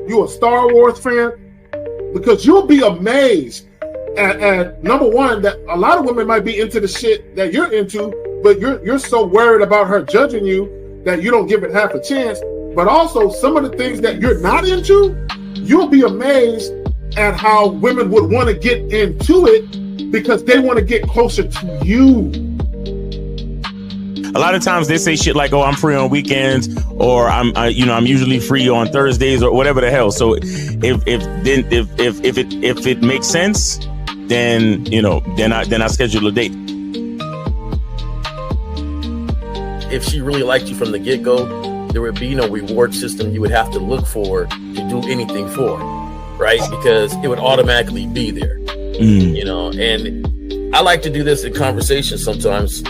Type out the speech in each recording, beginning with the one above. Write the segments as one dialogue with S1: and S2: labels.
S1: You a Star Wars fan? Because you'll be amazed at number one, that a lot of women might be into the shit that you're into, but you're so worried about her judging you that you don't give it half a chance. But also some of the things that you're not into, you'll be amazed at how women would want to get into it because they want to get closer to you.
S2: A lot of times they say shit like, "Oh, I'm free on weekends," or I'm usually free on Thursdays," or whatever the hell. So if it makes sense, then then I schedule a date.
S3: If she really liked you from the get-go, there would be no reward system you would have to look for to do anything for, right? Because it would automatically be there, And I like to do this in conversation sometimes.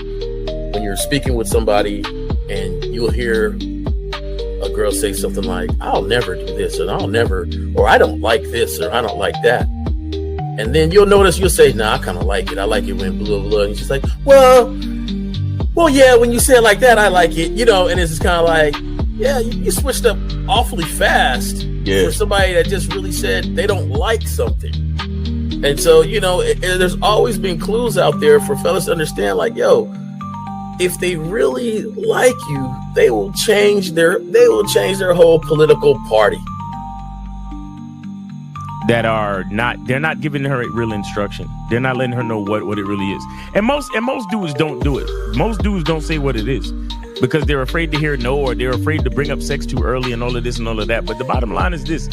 S3: When you're speaking with somebody and you'll hear a girl say something like, "I'll never do this," or "I don't like this," or "I don't like that." And then you'll notice, you'll say, "Nah, I kind of like it. I like it when blah, blah." And she's like, well, yeah, when you say it like that, I like it, and it's just kind of like, yeah, you switched up awfully fast for somebody that just really said they don't like something. And so, there's always been clues out there for fellas to understand, like, yo, if they really like you, they will change their whole political party.
S2: They're not giving her real instruction. They're not letting her know what it really is. And most dudes don't do it. Most dudes don't say what it is because they're afraid to hear no, or they're afraid to bring up sex too early and all of this and all of that. But the bottom line is this.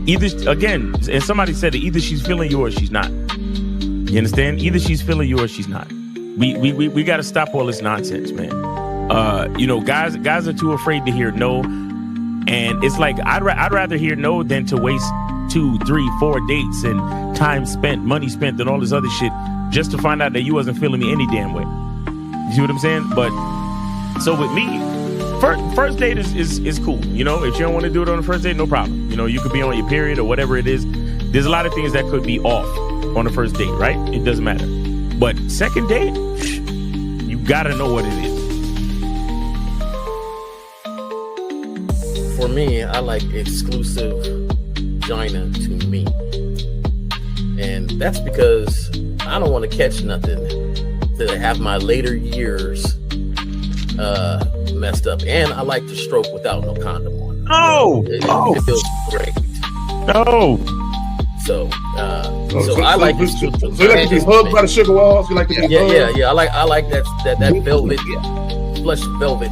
S2: Either, again, and somebody said it, either she's feeling you or she's not. You understand? Either she's feeling you or she's not. We got to stop all this nonsense, man. Guys are too afraid to hear no, and it's like I'd rather hear no than to waste 2, 3, 4 dates and time spent, money spent, and all this other shit just to find out that you wasn't feeling me any damn way. You see what I'm saying? But so with me, first date is cool. If you don't want to do it on the first date, no problem. You could be on your period or whatever it is. There's a lot of things that could be off on the first date, right? It doesn't matter. But second date, you gotta know what it
S3: is. For me, I like exclusive vagina to me. And that's because I don't want to catch nothing to have my later years messed up. And I like to stroke without no condom on. It feels great. So I like this.
S1: So you like to be hugged by the sugar walls? You like to be hugged?
S3: Yeah. I like that velvet, plush velvet.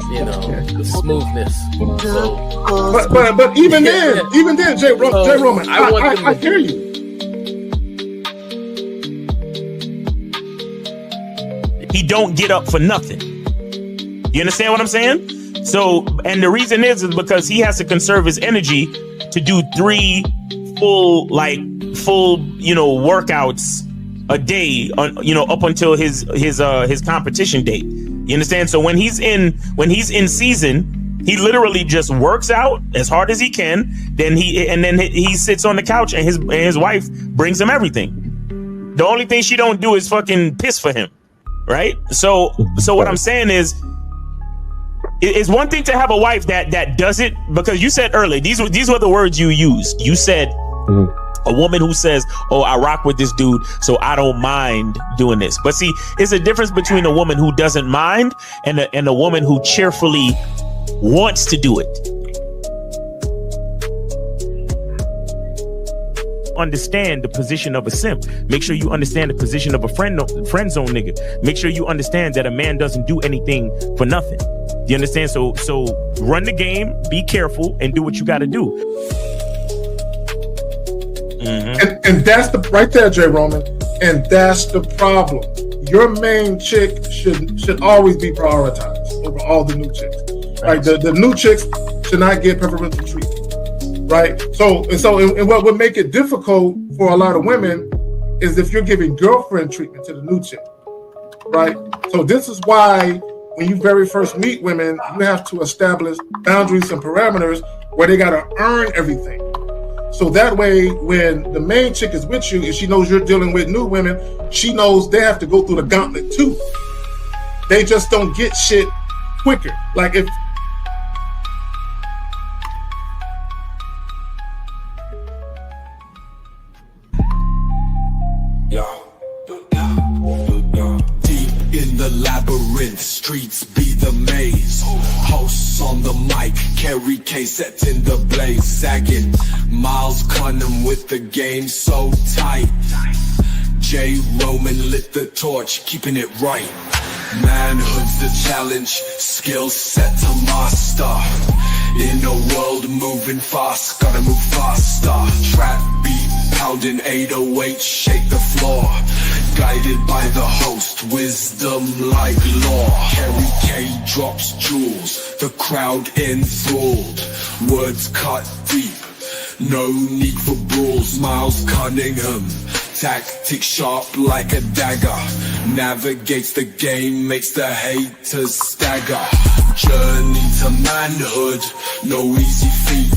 S3: The smoothness. So,
S1: but even then, Jay Roman, I hear you.
S2: He don't get up for nothing. You understand what I'm saying? So, and the reason is because he has to conserve his energy to do 3 full workouts a day up until his competition date. You understand? So when he's in season, he literally just works out as hard as he can. Then he sits on the couch and his wife brings him everything. The only thing she don't do is fucking piss for him, right? So what I'm saying is, it's one thing to have a wife that does it, because you said earlier, these were the words you used. You said a woman who says, "Oh, I rock with this dude, so I don't mind doing this." But see, it's a difference between a woman who doesn't mind and a woman who cheerfully wants to do it. Understand the position of a simp. Make sure you understand the position of a friend zone nigga. Make sure you understand that a man doesn't do anything for nothing. You understand? So run the game, be careful, and do what you got to do.
S1: Mm-hmm. And that's right there, Jay Roman. And that's the problem. Your main chick should always be prioritized over all the new chicks. Right? The new chicks should not get preferential treatment. Right? So what would make it difficult for a lot of women is if you're giving girlfriend treatment to the new chick. Right? So this is why when you very first meet women, you have to establish boundaries and parameters where they got to earn everything. So that way, when the main chick is with you and she knows you're dealing with new women, she knows they have to go through the gauntlet too. They just don't get shit quicker. Like
S4: labyrinth, streets be the maze. Hosts on the mic, carry case set in the blaze. Sagging, Miles Cunham with the game so tight. J. Roman lit the torch, keeping it right. Manhood's the challenge, skill set to master. In a world moving fast, gotta move faster. Trap beat, pounding 808, shake the floor. Guided by the host, wisdom like law. Carry K drops jewels, the crowd enthralled. Words cut deep, no need for brawls. Miles Cunningham, tactics sharp like a dagger. Navigates the game, makes the haters stagger. Journey to manhood, no easy feat.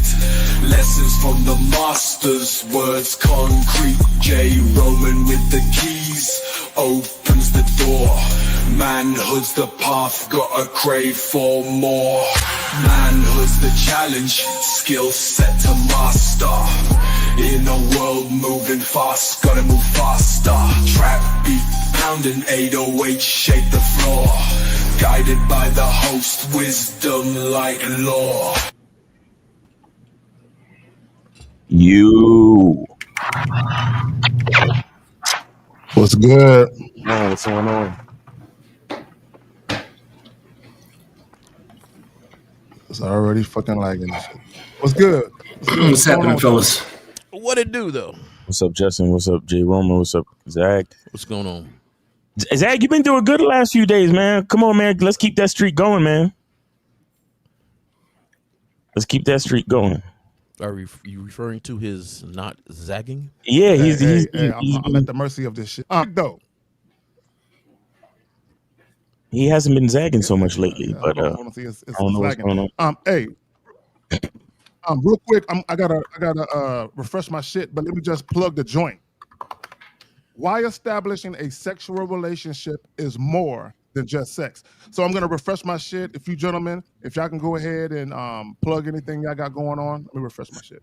S4: Lessons from the masters, words concrete. J. Roman with the keys, opens the door. Manhood's the path, gotta crave for more. Manhood's the challenge, skill set to master. In a world moving fast, gotta move faster. Trap beat, pounding 808, shake the floor. Guided by the host, wisdom like law.
S2: You.
S1: What's good?
S2: Man, what's going on?
S1: It's already fucking lagging this shit. What's good?
S5: What's happening, fellas?
S3: What it do though?
S2: What's up, Justin? What's up, J. Roman? What's up, Zach?
S3: What's going on?
S2: Zach, you've been doing good the last few days, man. Come on, man. Let's keep that streak going, man. Let's keep that streak going.
S3: Are you referring to his not zagging?
S2: Yeah,
S1: I'm at the mercy of this shit. Though.
S2: He hasn't been zagging so much lately, but I don't know what's going on.
S1: Hey, real quick, I gotta refresh my shit, but let me just plug the joint. Why establishing a sexual relationship is more than just sex. So I'm gonna refresh my shit. If you gentlemen, if y'all can go ahead and plug anything y'all got going on, let me refresh my shit.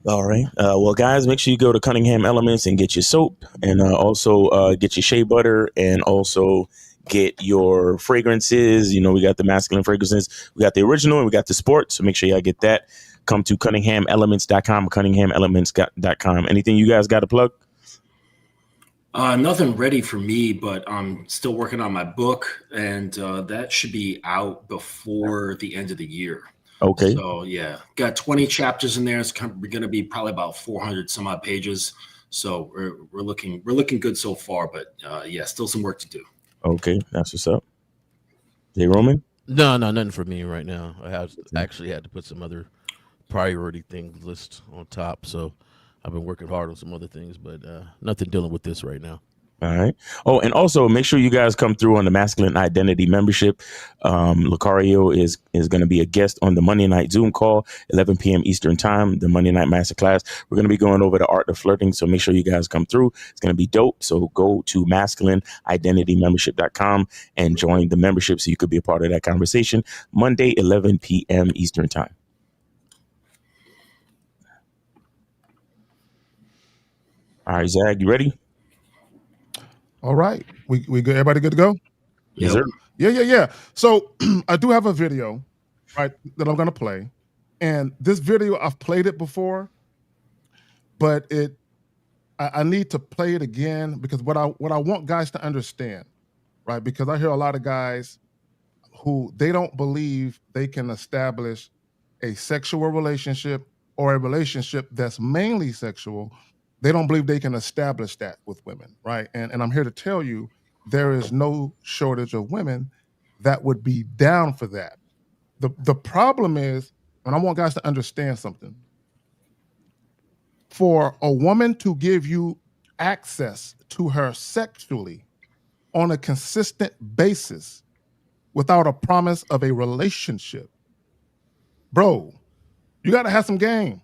S2: All right. Well, guys, make sure you go to Cunningham Elements and get your soap, and also get your shea butter, and also get your fragrances. You know, we got the masculine fragrances, we got the original, and we got the sport. So make sure y'all get that. Come to CunninghamElements.com, CunninghamElements.com. Anything you guys got to plug?
S5: Nothing ready for me, but I'm still working on my book, and that should be out before the end of the year.
S2: Okay.
S5: So yeah, got 20 chapters in there. It's going to be probably about 400 some odd pages. So we're looking good so far, but yeah, still some work to do.
S2: Okay, that's what's up. J. Roman?
S3: No, nothing for me right now. I actually had to put some other priority things list on top, so I've been working hard on some other things, but nothing dealing with this right now.
S2: All right. Oh, and also make sure you guys come through on the Masculine Identity membership. Lucario is going to be a guest on the Monday night Zoom call, 11 p.m. Eastern time, the Monday night masterclass. We're going to be going over the art of flirting, so make sure you guys come through. It's going to be dope. So go to masculineidentitymembership.com and join the membership so you could be a part of that conversation. Monday, 11 p.m. Eastern time. All right, Zach, you ready?
S1: All right, we good. Everybody good to go?
S2: Yes, sir.
S1: Yeah. So I do have a video, right, that I'm gonna play, and this video I've played it before, but I need to play it again because what I want guys to understand, right? Because I hear a lot of guys who they don't believe they can establish a sexual relationship or a relationship that's mainly sexual. They don't believe they can establish that with women, right? And I'm here to tell you, there is no shortage of women that would be down for that. The problem is, and I want guys to understand something, for a woman to give you access to her sexually on a consistent basis without a promise of a relationship, bro, you got to have some game.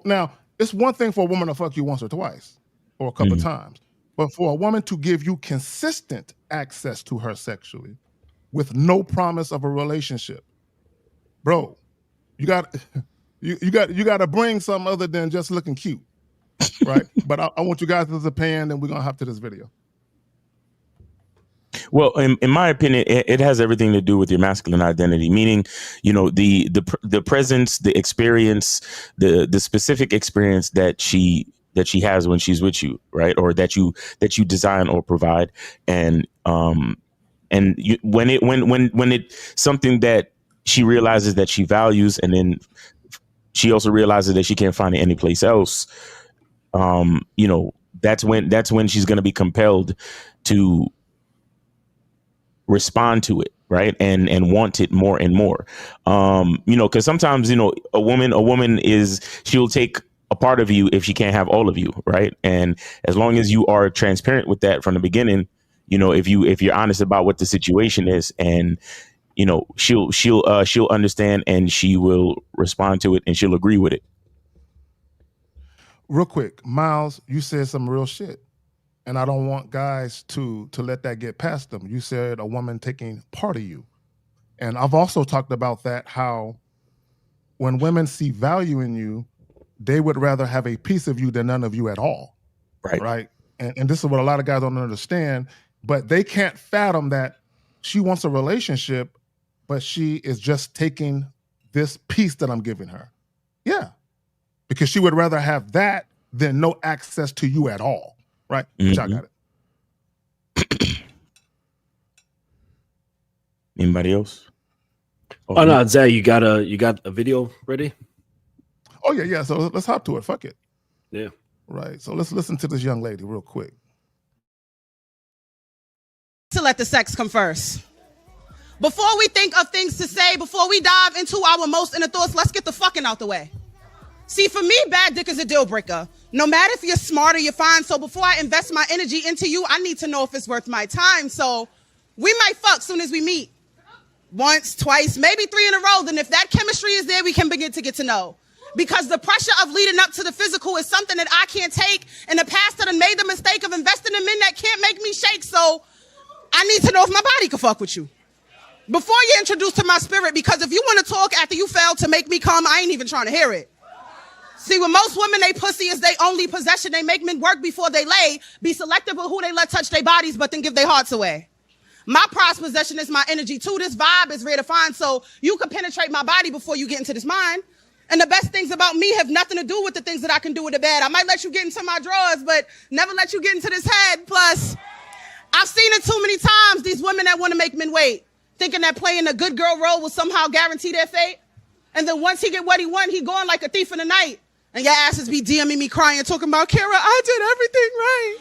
S1: Now, it's one thing for a woman to fuck you once or twice or a couple of times, but for a woman to give you consistent access to her sexually with no promise of a relationship, bro, you got to bring something other than just looking cute, right? But I want you guys to the pan, and we're gonna hop to this video.
S2: Well, in my opinion, it has everything to do with your masculine identity, meaning, the presence, the experience, the specific experience that she has when she's with you, right? Or that you design or provide. And when it's something that she realizes that she values, and then she also realizes that she can't find it anyplace else, that's when she's going to be compelled to respond to it, right, and want it more and more, because sometimes, a woman she'll take a part of you if she can't have all of you, right? And as long as you are transparent with that from the beginning, if you're honest about what the situation is, and she'll understand, and she will respond to it, and she'll agree with it.
S1: Real quick, Miles, you said some real shit, and I don't want guys to let that get past them. You said a woman taking part of you, and I've also talked about that, how when women see value in you, they would rather have a piece of you than none of you at all, right? And this is what a lot of guys don't understand, but they can't fathom that she wants a relationship, but she is just taking this piece that I'm giving her. Yeah. Because she would rather have that than no access to you at all, right?
S2: Mm-hmm.
S1: Which I got it.
S2: Anybody else?
S5: Oh no, Zay, you got a video ready?
S1: Oh yeah. So let's hop to it. Fuck it.
S5: Yeah.
S1: Right. So let's listen to this young lady real quick.
S6: To let the sex come first. Before we think of things to say, before we dive into our most inner thoughts, let's get the fucking out the way. See, for me, bad dick is a deal breaker. No matter if you're smart or you're fine. So before I invest my energy into you, I need to know if it's worth my time. So we might fuck soon as we meet. Once, twice, maybe 3 in a row. Then if that chemistry is there, we can begin to get to know. Because the pressure of leading up to the physical is something that I can't take. In the past, I done made the mistake of investing in men that can't make me shake. So I need to know if my body can fuck with you before you introduce to my spirit. Because if you want to talk after you failed to make me come, I ain't even trying to hear it. See, with most women, they pussy is their only possession. They make men work before they lay. Be selective with who they let touch their bodies, but then give their hearts away. My prized possession is my energy too. This vibe is rare to find, so you can penetrate my body before you get into this mind. And the best things about me have nothing to do with the things that I can do with the bed. I might let you get into my drawers, but never let you get into this head. Plus, I've seen it too many times, these women that want to make men wait, thinking that playing a good girl role will somehow guarantee their fate. And then once he get what he want, he going like a thief in the night. And your asses be DMing me crying, talking about, Kara, I did everything right.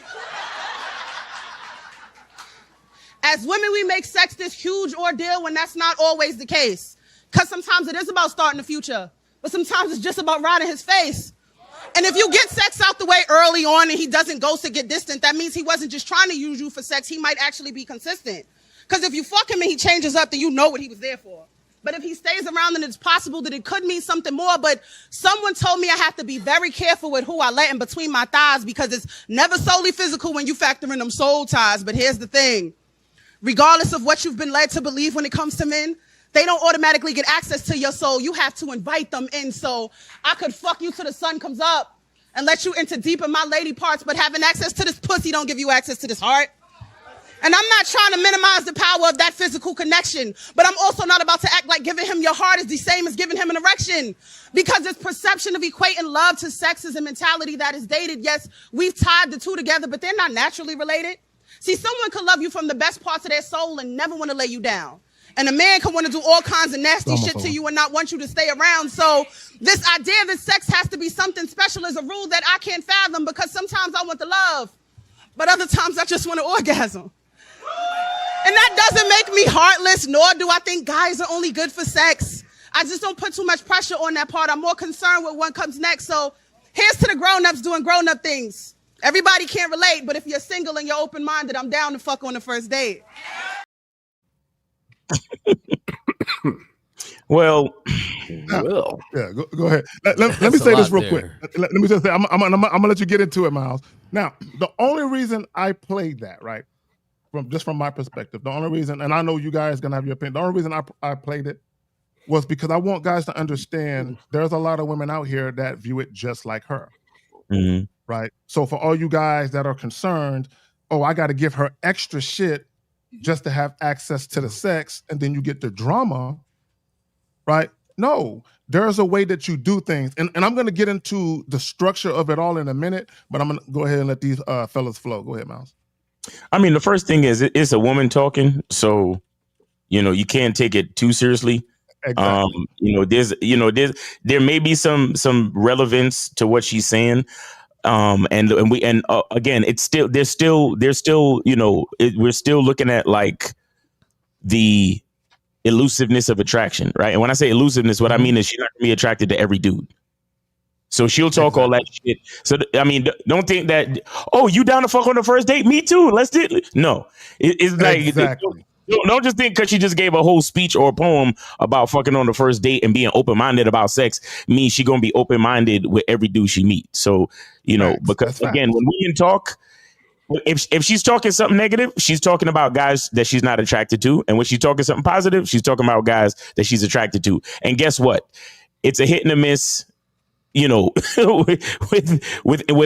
S6: As women, we make sex this huge ordeal when that's not always the case. Because sometimes it is about starting the future, but sometimes it's just about riding his face. And if you get sex out the way early on and he doesn't ghost or get distant, that means he wasn't just trying to use you for sex. He might actually be consistent. Because if you fuck him and he changes up, then you know what he was there for. But if he stays around, then it's possible that it could mean something more. But someone told me I have to be very careful with who I let in between my thighs, because it's never solely physical when you factor in them soul ties. But here's the thing. Regardless of what you've been led to believe when it comes to men, they don't automatically get access to your soul. You have to invite them in. So I could fuck you till the sun comes up and let you into deep in my lady parts, but having access to this pussy don't give you access to this heart. And I'm not trying to minimize the power of that physical connection, but I'm also not about to act like giving him your heart is the same as giving him an erection, because this perception of equating love to sex is a mentality that is dated. Yes, we've tied the two together, but they're not naturally related. See, someone could love you from the best parts of their soul and never want to lay you down. And a man can want to do all kinds of nasty shit to you and not want you to stay around. So this idea that sex has to be something special is a rule that I can't fathom, because sometimes I want the love, but other times I just want to orgasm. And that doesn't make me heartless, nor do I think guys are only good for sex. I just don't put too much pressure on that part. I'm more concerned with what comes next. So here's to the grown-ups doing grown-up things. Everybody can't relate, but if you're single and you're open-minded, I'm down to fuck on the first date.
S2: Well,
S1: yeah, go ahead. Let me say this real quick. Let me just say, I'm gonna let you get into it, Miles. Now, the only reason I played that, right, from my perspective, the only reason, and I know you guys gonna have your opinion, the only reason I played it was because I want guys to understand there's a lot of women out here that view it just like her. Mm-hmm. Right. So for all you guys that are concerned, oh, I got to give her extra shit just to have access to the sex, and then you get the drama, right? No, there's a way that you do things. And I'm going to get into the structure of it all in a minute, but I'm going to go ahead and let these fellas flow. Go ahead, Miles.
S2: I mean, the first thing is it's a woman talking, so you can't take it too seriously.
S1: Exactly.
S2: There may be some relevance to what she's saying. And again, it's still there's still we're still looking at like the elusiveness of attraction, right? And when I say elusiveness, what I mean is she's not gonna be attracted to every dude. So she'll talk all that shit. So I mean, don't think that, oh, you down to fuck on the first date? Me too. Let's do it. No, it's like
S1: exactly.
S2: Don't just think because she just gave a whole speech or a poem about fucking on the first date and being open-minded about sex means she's gonna be open-minded with every dude she meets. So because again, when women talk, if she's talking something negative, she's talking about guys that she's not attracted to, and when she's talking something positive, she's talking about guys that she's attracted to. And guess what? It's a hit and a miss. With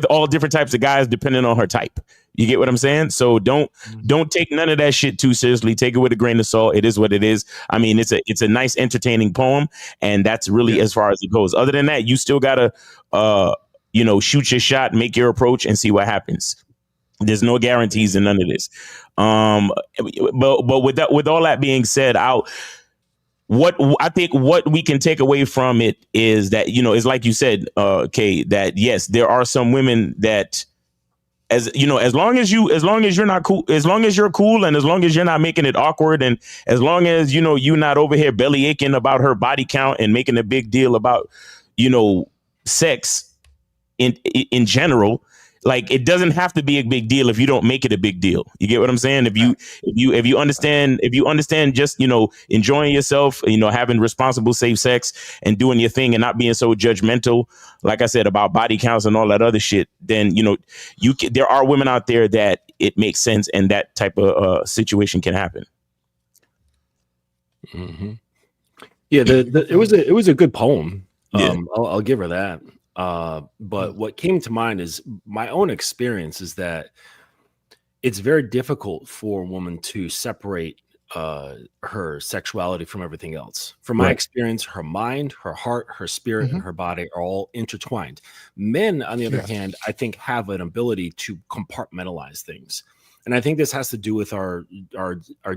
S2: all different types of guys, depending on her type. You get what I'm saying? So don't take none of that shit too seriously. Take it with a grain of salt. It is what it is. I mean, it's a nice, entertaining poem, and that's really as far as it goes. Other than that, you still gotta shoot your shot, make your approach, and see what happens. There's no guarantees in none of this. But with all that being said, what we can take away from it is that, is like you said, Kay, that yes, there are some women that, as long as you're not cool, as long as you're cool, and as long as you're not making it awkward, and as long as you're not over here belly aching about her body count and making a big deal about sex in general. Like, it doesn't have to be a big deal if you don't make it a big deal. You get what I'm saying? If you understand just, enjoying yourself, having responsible, safe sex and doing your thing and not being so judgmental, like I said, about body counts and all that other shit, then, there are women out there that it makes sense and that type of situation can happen.
S5: Mm-hmm. Yeah, it was a good poem.
S2: Yeah.
S5: I'll give her that. But what came to mind is my own experience is that it's very difficult for a woman to separate her sexuality from everything else. From my experience, her mind, her heart, her spirit, and her body are all intertwined. Men, on the other hand, I think have an ability to compartmentalize things. And I think this has to do with our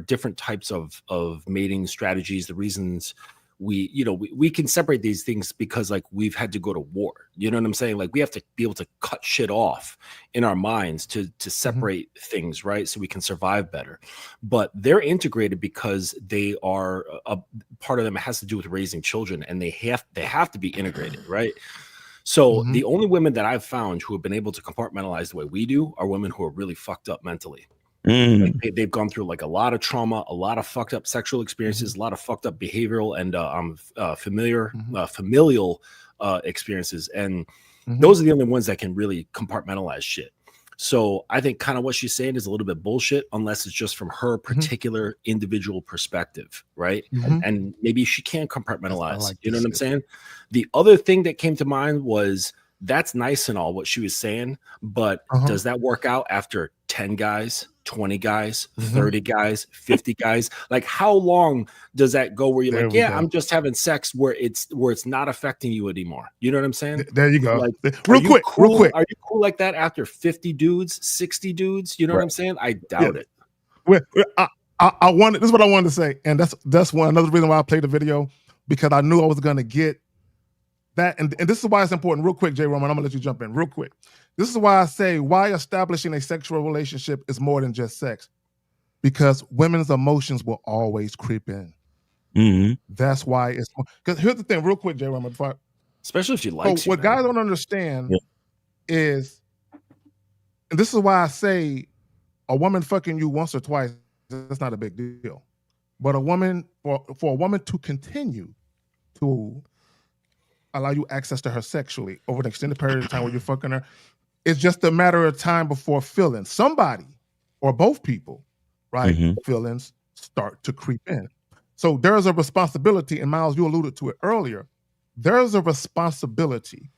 S5: different types of mating strategies, the reasons we can separate these things because like we've had to go to war. You know what I'm saying? Like we have to be able to cut shit off in our minds to separate things, right? So we can survive better. But they're integrated because they are a part of them has to do with raising children, and they have to be integrated, right? So the only women that I've found who have been able to compartmentalize the way we do are women who are really fucked up mentally. Like they've gone through like a lot of trauma, a lot of fucked up sexual experiences, a lot of fucked up behavioral and familial experiences. And those are the only ones that can really compartmentalize shit. So I think kind of what she's saying is a little bit bullshit unless it's just from her particular individual perspective, right? And maybe she can compartmentalize. Like, you know what I'm saying? The other thing that came to mind was that's nice and all what she was saying, but does that work out after 10 guys, 20 guys, 30 guys, 50 guys? Like how long does that go where you're like, I'm just having sex where it's not affecting you anymore? You know what I'm saying?
S1: There you go.
S5: Like,
S1: real quick.
S5: Are you cool like that after 50 dudes, 60 dudes? You know what I'm saying? I doubt it.
S1: I wanted, this is what I wanted to say. And that's another reason why I played the video, because I knew I was going to get that. And this is why it's important. Real quick, Jay Roman, I'm going to let you jump in real quick. This is why I say why establishing a sexual relationship is more than just sex, because women's emotions will always creep in. That's why it's because here's the thing, real quick, Jay Roman,
S5: especially if she likes you.
S1: What guys don't understand is, and this is why I say a woman fucking you once or twice, that's not a big deal. But a woman, for a woman to continue to allow you access to her sexually over an extended period of time where you're fucking her, it's just a matter of time before feelings, somebody or both people, right? Feelings start to creep in. So there's a responsibility, and Miles, you alluded to it earlier. There's a responsibility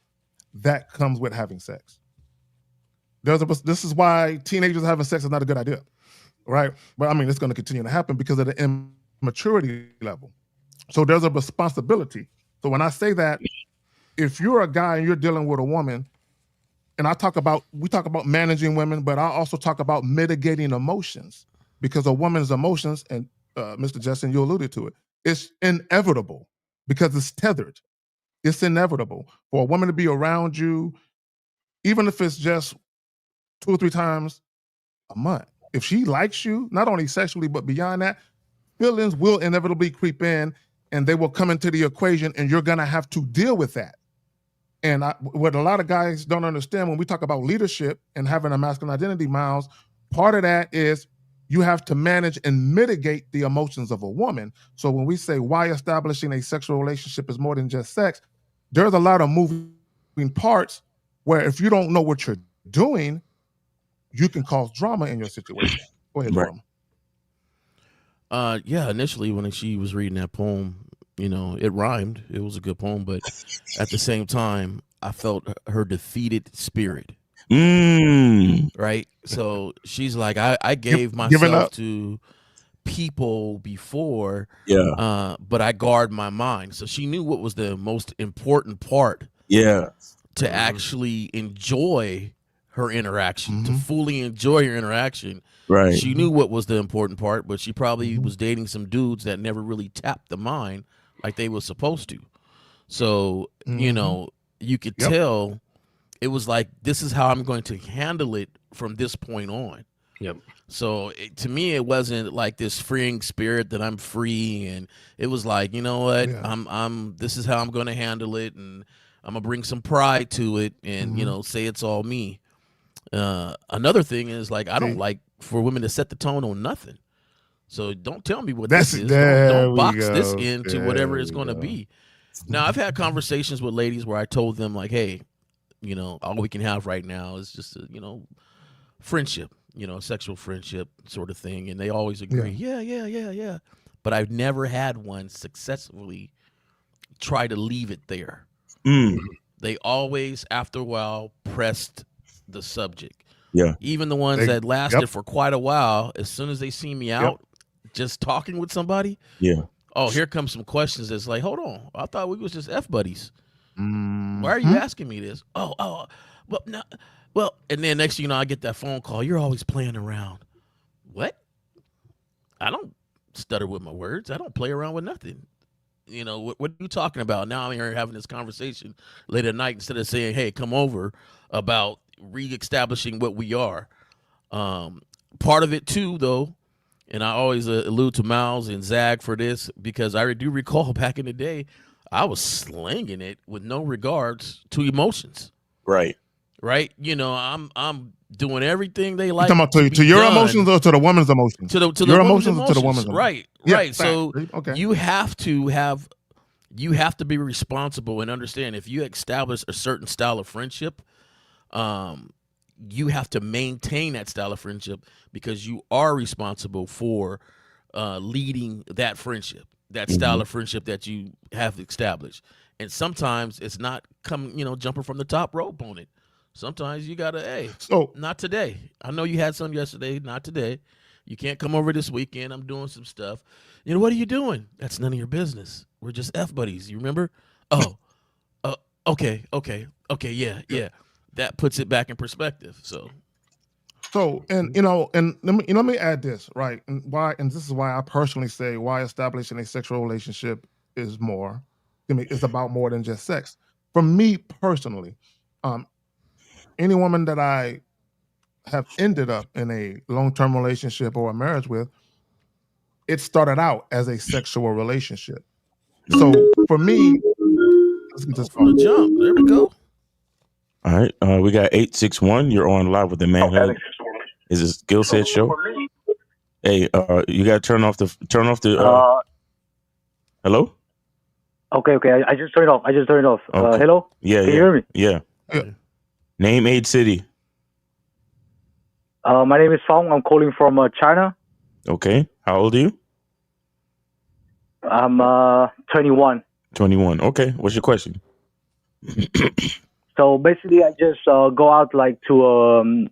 S1: that comes with having sex. This is why teenagers having sex is not a good idea. right? But I mean, it's going to continue to happen because of the immaturity level. So there's a responsibility. So when I say that, if you're a guy and you're dealing with a woman, and we talk about managing women, but I also talk about mitigating emotions, because a woman's emotions, and Mr. Justin, you alluded to it, it's inevitable because it's tethered. It's inevitable for a woman to be around you, even if it's just 2 or 3 times a month. If she likes you, not only sexually, but beyond that, feelings will inevitably creep in and they will come into the equation, and you're going to have to deal with that. And what a lot of guys don't understand when we talk about leadership and having a masculine identity, Miles, part of that is you have to manage and mitigate the emotions of a woman. So when we say why establishing a sexual relationship is more than just sex, there's a lot of moving parts where if you don't know what you're doing, you can cause drama in your situation. Go ahead, Jerome.
S3: Yeah, initially when she was reading that poem, it rhymed. It was a good poem, but at the same time, I felt her defeated spirit. Right? So she's like, I gave myself to people before, but I guard my mind. So she knew what was the most important part to actually enjoy her interaction, to fully enjoy her interaction.
S2: Right.
S3: She knew what was the important part, but she probably was dating some dudes that never really tapped the mind like they were supposed to. So, you could tell it was like, this is how I'm going to handle it from this point on.
S5: Yep.
S3: So to me, it wasn't like this freeing spirit that I'm free. And it was like, you know what, this is how I'm going to handle it. And I'm going to bring some pride to it and, say it's all me. Another thing is, like, I don't like for women to set the tone on nothing. So don't tell me what this is. Don't box this into whatever it's going to be. Now, I've had conversations with ladies where I told them, like, hey, all we can have right now is just a, friendship, sexual friendship sort of thing. And they always agree. Yeah. But I've never had one successfully try to leave it there. They always, after a while, pressed the subject.
S2: Yeah.
S3: Even the ones that lasted for quite a while, as soon as they see me out just talking with somebody.
S2: Yeah.
S3: Oh, here comes some questions that's like, hold on, I thought we was just F buddies. Why are you asking me this? Well, no. Well, and then next thing you know, I get that phone call. You're always playing around. What? I don't stutter with my words. I don't play around with nothing. What are you talking about? Now I'm here having this conversation late at night instead of saying, hey, come over, about reestablishing what we are. Part of it too, though, and I always allude to Miles and Zag for this, because I do recall back in the day, I was slinging it with no regards to emotions.
S2: Right.
S3: I'm doing everything they like.
S1: You talking about to your emotions or to the woman's emotions?
S3: To the
S1: your
S3: emotions
S1: or to the woman's emotions?
S3: Right.
S1: Yeah,
S3: right. So
S1: okay.
S3: you have to be responsible and understand, if you establish a certain style of friendship, you have to maintain that style of friendship, because you are responsible for leading that friendship, that style of friendship that you have established. And sometimes it's not jumping from the top rope on it. Sometimes you gotta, hey, not today. I know you had some yesterday, not today. You can't come over this weekend. I'm doing some stuff. What are you doing? That's none of your business. We're just F buddies. You remember? Oh, okay, yeah. That puts it back in perspective. So,
S1: and let me add this, right? And this is why I personally say why establishing a sexual relationship is more. It's about more than just sex. For me personally, any woman that I have ended up in a long-term relationship or a marriage with, it started out as a sexual relationship. So for me, let's get this phone.
S3: Jump. There we go.
S2: All right. We got 861. You're on live with the Manhunt. Is this Skill Set Show? Hey, you gotta turn off the hello?
S7: Okay. I just turned it off.
S2: Okay.
S7: Hello?
S2: Yeah.
S7: Can you hear me?
S2: Yeah. Name, age, city.
S7: My name is Fong. I'm calling from China.
S2: Okay. How old are you?
S7: I'm 21.
S2: 21. Okay. What's your question?
S7: So basically, I just go out like to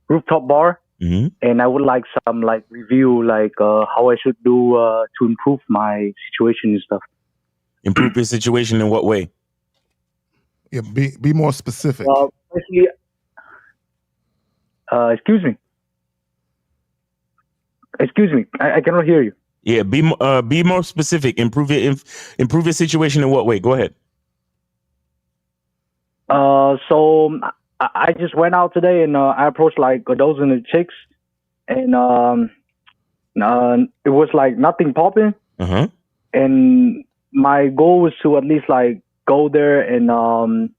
S7: rooftop bar, and I would like some like review, like how I should do to improve my situation and stuff.
S2: Improve your situation in what way?
S1: Yeah, be more specific.
S7: Especially, excuse me, I cannot hear you.
S2: Yeah, be more specific. Improve your situation in what way? Go ahead.
S7: So I just went out today and I approached like a dozen of chicks, and it was like nothing popping. And my goal was to at least like go there and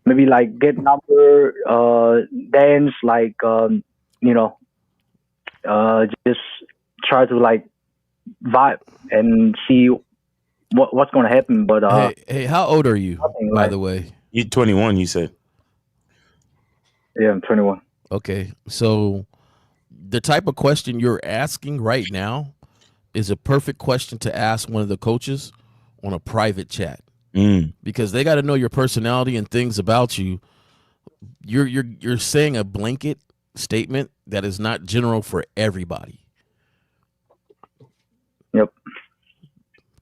S7: maybe like get number, dance, like just try to like vibe and see what's going to happen. But
S8: hey, how old are you, by the way?
S2: You're 21, you said.
S7: Yeah, I'm 21.
S8: Okay, so the type of question you're asking right now is a perfect question to ask one of the coaches on a private chat, because they got to know your personality and things about you. You're saying a blanket statement that is not general for everybody.
S7: Yep.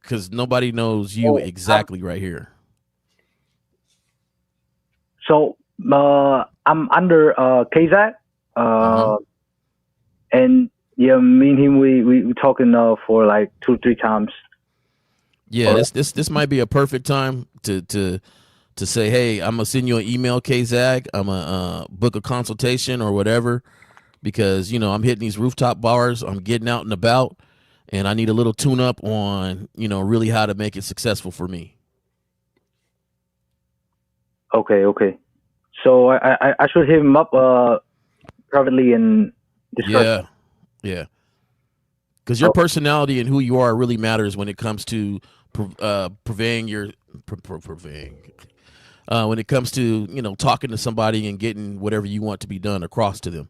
S8: Because nobody knows you exactly right here.
S7: So I'm under KZAT, and yeah, me and him we talking for like 2-3 times.
S8: Yeah, this might be a perfect time to say, hey, I'm gonna send you an email, KZAG. I'm gonna book a consultation or whatever, because I'm hitting these rooftop bars. I'm getting out and about, and I need a little tune up on really how to make it successful for me.
S7: Okay. So I should hit him up privately and discuss.
S8: Yeah. Because your personality and who you are really matters when it comes to when it comes to talking to somebody and getting whatever you want to be done across to them.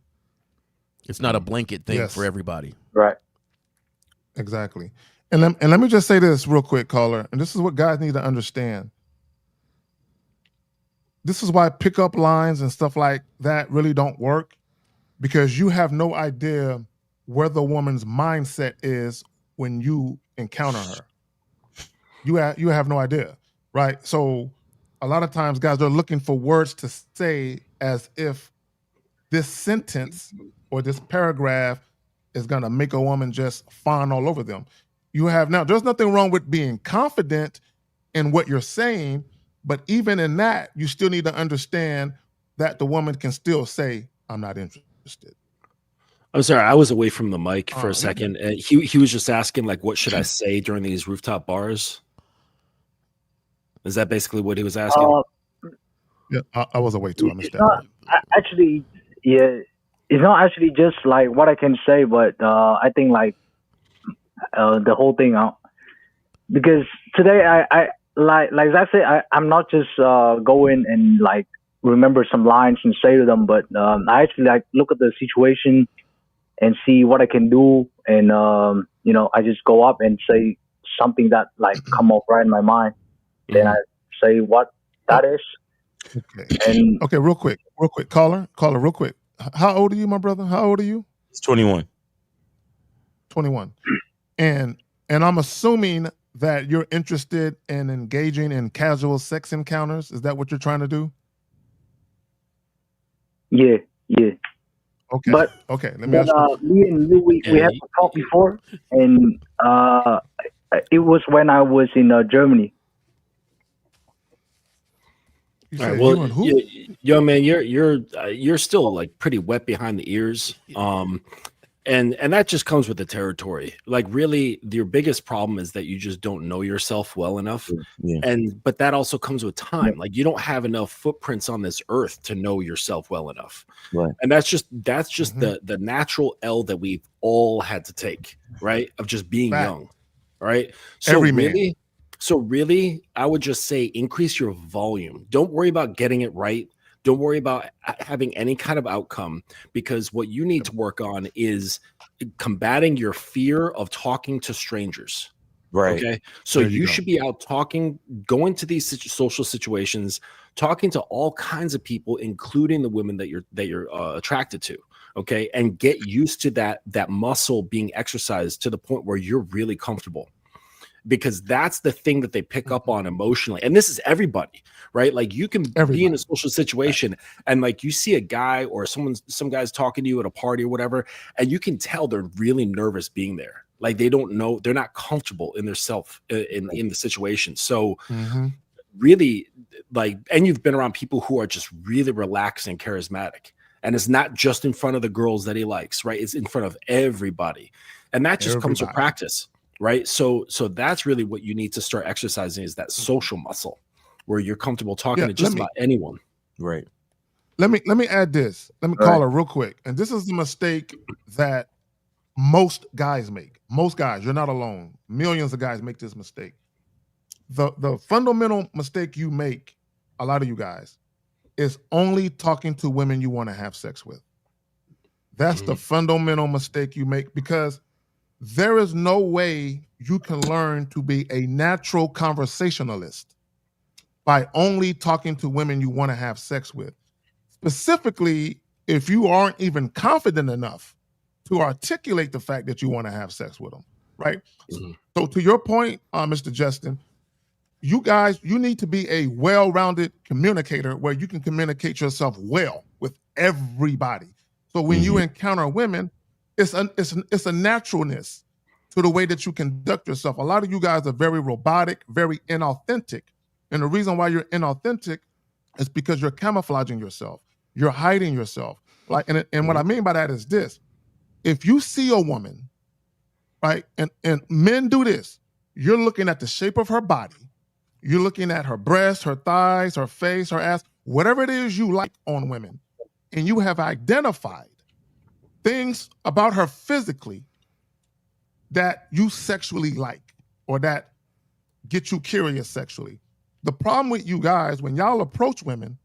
S8: It's not a blanket thing for everybody.
S7: Right.
S1: Exactly. And let me just say this real quick, caller, and this is what guys need to understand. This is why pickup lines and stuff like that really don't work, because you have no idea where the woman's mindset is when you encounter her. You have no idea, right? So a lot of times guys are looking for words to say as if this sentence or this paragraph is going to make a woman just fawn all over them. There's nothing wrong with being confident in what you're saying, but even in that, you still need to understand that the woman can still say, I'm not interested.
S5: I'm sorry, I was away from the mic for a second. He was just asking, like, what should I say during these rooftop bars? Is that basically what he was asking?
S1: Yeah, I was away too. I missed that.
S7: It's not actually just like what I can say, but I think like the whole thing out. Because today I like I said, I'm not just going and like remember some lines and say to them, but I actually like look at the situation and see what I can do, and I just go up and say something that like come up right in my mind. Then I say what that is.
S1: Okay.
S7: And
S1: okay, real quick, caller, real quick. How old are you, my brother? How old are you?
S2: It's 21.
S1: 21. And I'm assuming that you're interested in engaging in casual sex encounters. Is that what you're trying to do?
S7: Yeah.
S1: Okay.
S7: But
S1: let me ask you.
S7: me and you, we had to talk before, and it was when I was in Germany.
S5: All right, well, young man, you're still like pretty wet behind the ears, and that just comes with the territory. Like, really, your biggest problem is that you just don't know yourself well enough, but that also comes with time. Like, you don't have enough footprints on this earth to know yourself well enough,
S2: right?
S5: And that's just the natural L that we've all had to take, right? Of just being young, right? So So really, I would just say increase your volume. Don't worry about getting it right. Don't worry about having any kind of outcome, because what you need to work on is combating your fear of talking to strangers.
S2: Right.
S5: Okay. So you should be out talking, going to these social situations, talking to all kinds of people, including the women that you're attracted to. okay, and get used to that muscle being exercised to the point where you're really comfortable, because that's the thing that they pick up on emotionally. And this is everybody, right? Like you can be in a social situation and like you see a guy or some guy's talking to you at a party or whatever, and you can tell they're really nervous being there. Like they don't know, they're not comfortable in their self in the situation. So really, like, and you've been around people who are just really relaxed and charismatic. And it's not just in front of the girls that he likes, right? It's in front of everybody. And that just comes with practice, right? So that's really what you need to start exercising, is that social muscle where you're comfortable talking to just about anyone.
S2: Right.
S1: Let me add this. Let me call her real quick. And this is the mistake that most guys make. Most guys, you're not alone. Millions of guys make this mistake. The fundamental mistake you make, a lot of you guys, is only talking to women you want to have sex with. That's the fundamental mistake you make, because there is no way you can learn to be a natural conversationalist by only talking to women you want to have sex with. Specifically, if you aren't even confident enough to articulate the fact that you want to have sex with them, right? So to your point, Mr. Justin, you guys, you need to be a well-rounded communicator where you can communicate yourself well with everybody. So when you encounter women, it's a naturalness to the way that you conduct yourself. A lot of you guys are very robotic, very inauthentic. And the reason why you're inauthentic is because you're camouflaging yourself. You're hiding yourself. Like, and what I mean by that is this. If you see a woman, right, and men do this, you're looking at the shape of her body. You're looking at her breasts, her thighs, her face, her ass, whatever it is you like on women. And you have identified things about her physically that you sexually like or that get you curious sexually. The problem with you guys, when y'all approach women,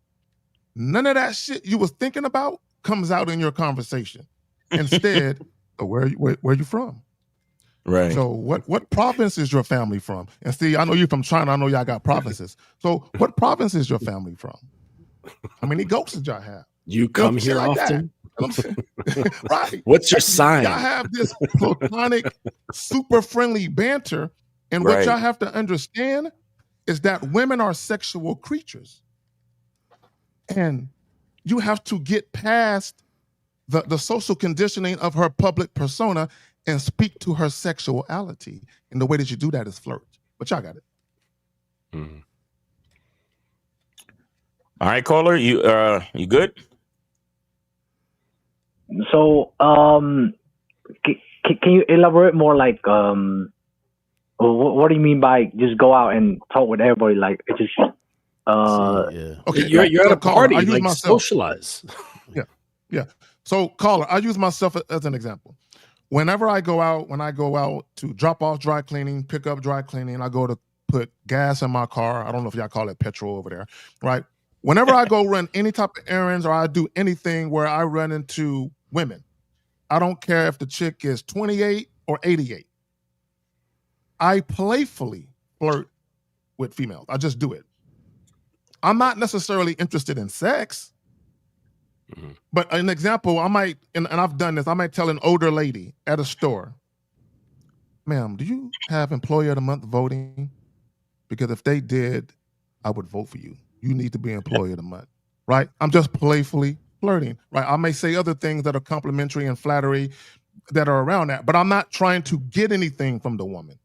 S1: none of that shit you was thinking about comes out in your conversation. Instead, where you from?
S2: Right.
S1: So what province is your family from? And see, I know you're from China. I know y'all got provinces. So what province is your family from? How many goats did y'all have?
S5: You come here
S1: like
S5: often?
S1: Right.
S5: What's your sign?
S1: Y'all have this platonic, super friendly banter. And what y'all have to understand is that women are sexual creatures. And you have to get past the social conditioning of her public persona and speak to her sexuality. And the way that you do that is flirt. But y'all got it.
S2: All right, caller, you good?
S7: So, can you elaborate more? Like, what do you mean by just go out and talk with everybody? Like, it's just,
S1: okay,
S5: you're at a party,
S1: I use
S5: like
S1: myself.
S5: socialize.
S1: Yeah. So, caller, I use myself as an example. Whenever I go out, to drop off dry cleaning, pick up dry cleaning, I go to put gas in my car. I don't know if y'all call it petrol over there, right? Whenever I go run any type of errands or I do anything where I run into women, I don't care if the chick is 28 or 88. I playfully flirt with females. I just do it. I'm not necessarily interested in sex, but an example, I might, and I've done this, I might tell an older lady at a store, ma'am, do you have Employee of the Month voting? Because if they did, I would vote for you. You need to be Employee of the Month, right? I'm just playfully flirting, right? I may say other things that are complimentary and flattery that are around that, but I'm not trying to get anything from the woman,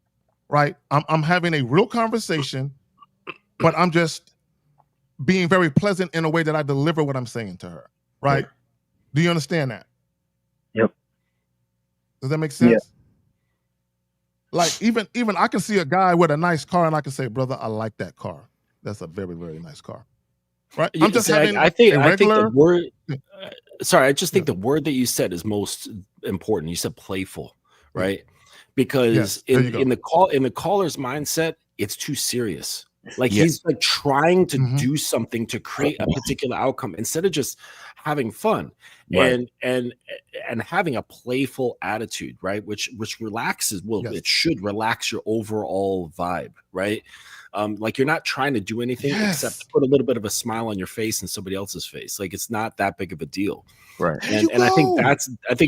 S1: right? I'm having a real conversation, but I'm just being very pleasant in a way that I deliver what I'm saying to her, right? Yeah. Do you understand that?
S7: Yep.
S1: Does that make sense?
S7: Yeah.
S1: Like even I can see a guy with a nice car and I can say, brother, I like that car. That's a very, very nice car. Right? I'm just having
S5: I think the word sorry, I just think the word that you said is most important. You said playful, right? Because in the caller's mindset, it's too serious. Like he's like trying to do something to create a particular outcome instead of just having fun and having a playful attitude, right? Which relaxes. Well, it should relax your overall vibe, right? Like, you're not trying to do anything except put a little bit of a smile on your face and somebody else's face. Like, it's not that big of a deal.
S2: Right.
S5: And I think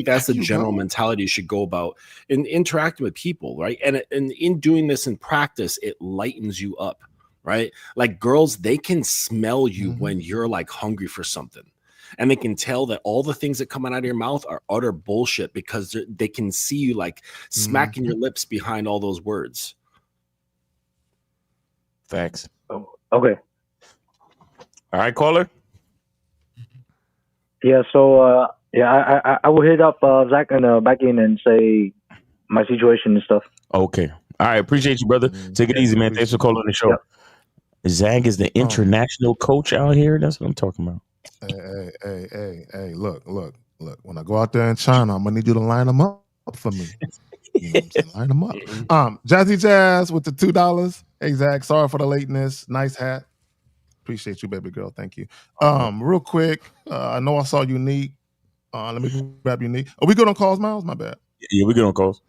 S5: that's the general mentality you should go about in interacting with people, right? And in doing this in practice, it lightens you up, right? Like, girls, they can smell you when you're like hungry for something. And they can tell that all the things that come out of your mouth are utter bullshit because they can see you like smacking your lips behind all those words.
S2: Facts.
S7: Oh, okay.
S2: All right, caller.
S7: Yeah. So I will hit up Zach and back in and say my situation and stuff.
S2: Okay. All right. Appreciate you, brother. Take it easy, man. Thanks for calling the show. Yep. Zach is the international coach out here. That's what I'm talking about.
S1: Hey, look. When I go out there in China, I'm gonna need you to line them up for me. You know what I'm saying? Line them up. Jazzy Jazz with the $2. Hey, Zach, sorry for the lateness. Nice hat. Appreciate you, baby girl. Thank you. Real quick, I know I saw Unique. Let me grab Unique. Are we good on calls, Miles? My bad.
S2: Yeah, we're good on calls.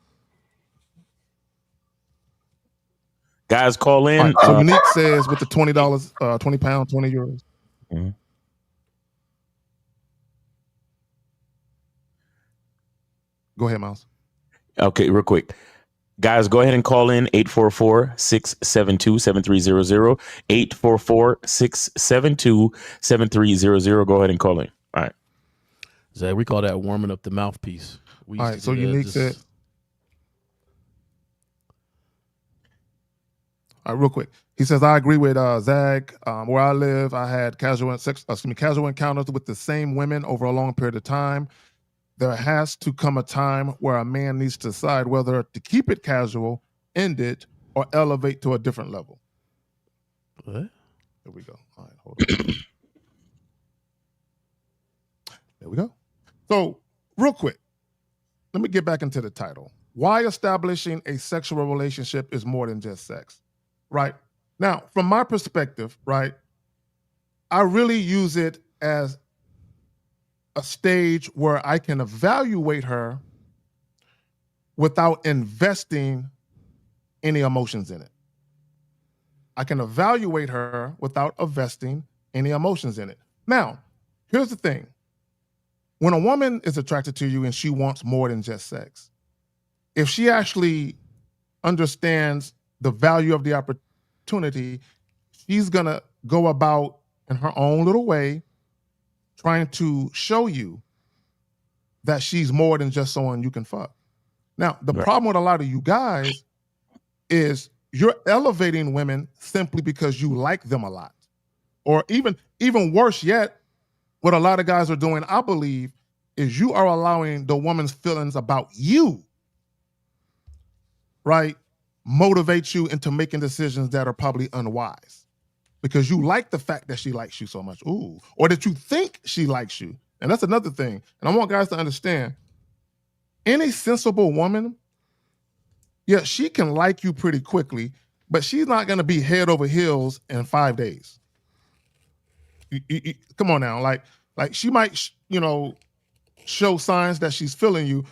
S2: Guys, call in.
S1: Right, so Unique says with the $20, 20 pounds, 20 euros.
S2: Mm-hmm.
S1: Go ahead, Miles.
S2: Okay, real quick. Guys, go ahead and call in 844-672-7300. 844-672-7300. Go ahead and call in. All right.
S8: Zach, we call that warming up the mouthpiece.
S1: All right, so Unique said. All right, real quick. He says, I agree with Zach. Where I live, I had casual encounters with the same women over a long period of time. There has to come a time where a man needs to decide whether to keep it casual, end it, or elevate to a different level.
S8: What?
S1: There we go. All right, hold on. There we go. So, real quick, let me get back into the title. Why establishing a sexual relationship is more than just sex, right? Now, from my perspective, right, I really use it as a stage where I can evaluate her without investing any emotions in it. I can evaluate her without investing any emotions in it. Now, here's the thing. When a woman is attracted to you and she wants more than just sex, if she actually understands the value of the opportunity, she's going to go about in her own little way trying to show you that she's more than just someone you can fuck. Now, the problem with a lot of you guys is you're elevating women simply because you like them a lot. Or even worse yet, what a lot of guys are doing, I believe, is you are allowing the woman's feelings about you, right, motivate you into making decisions that are probably unwise. Because you like the fact that she likes you so much. Ooh. Or that you think she likes you. And that's another thing. And I want guys to understand, any sensible woman, yeah, she can like you pretty quickly, but she's not going to be head over heels in 5 days. Come on now. Like she might, show signs that she's feeling you,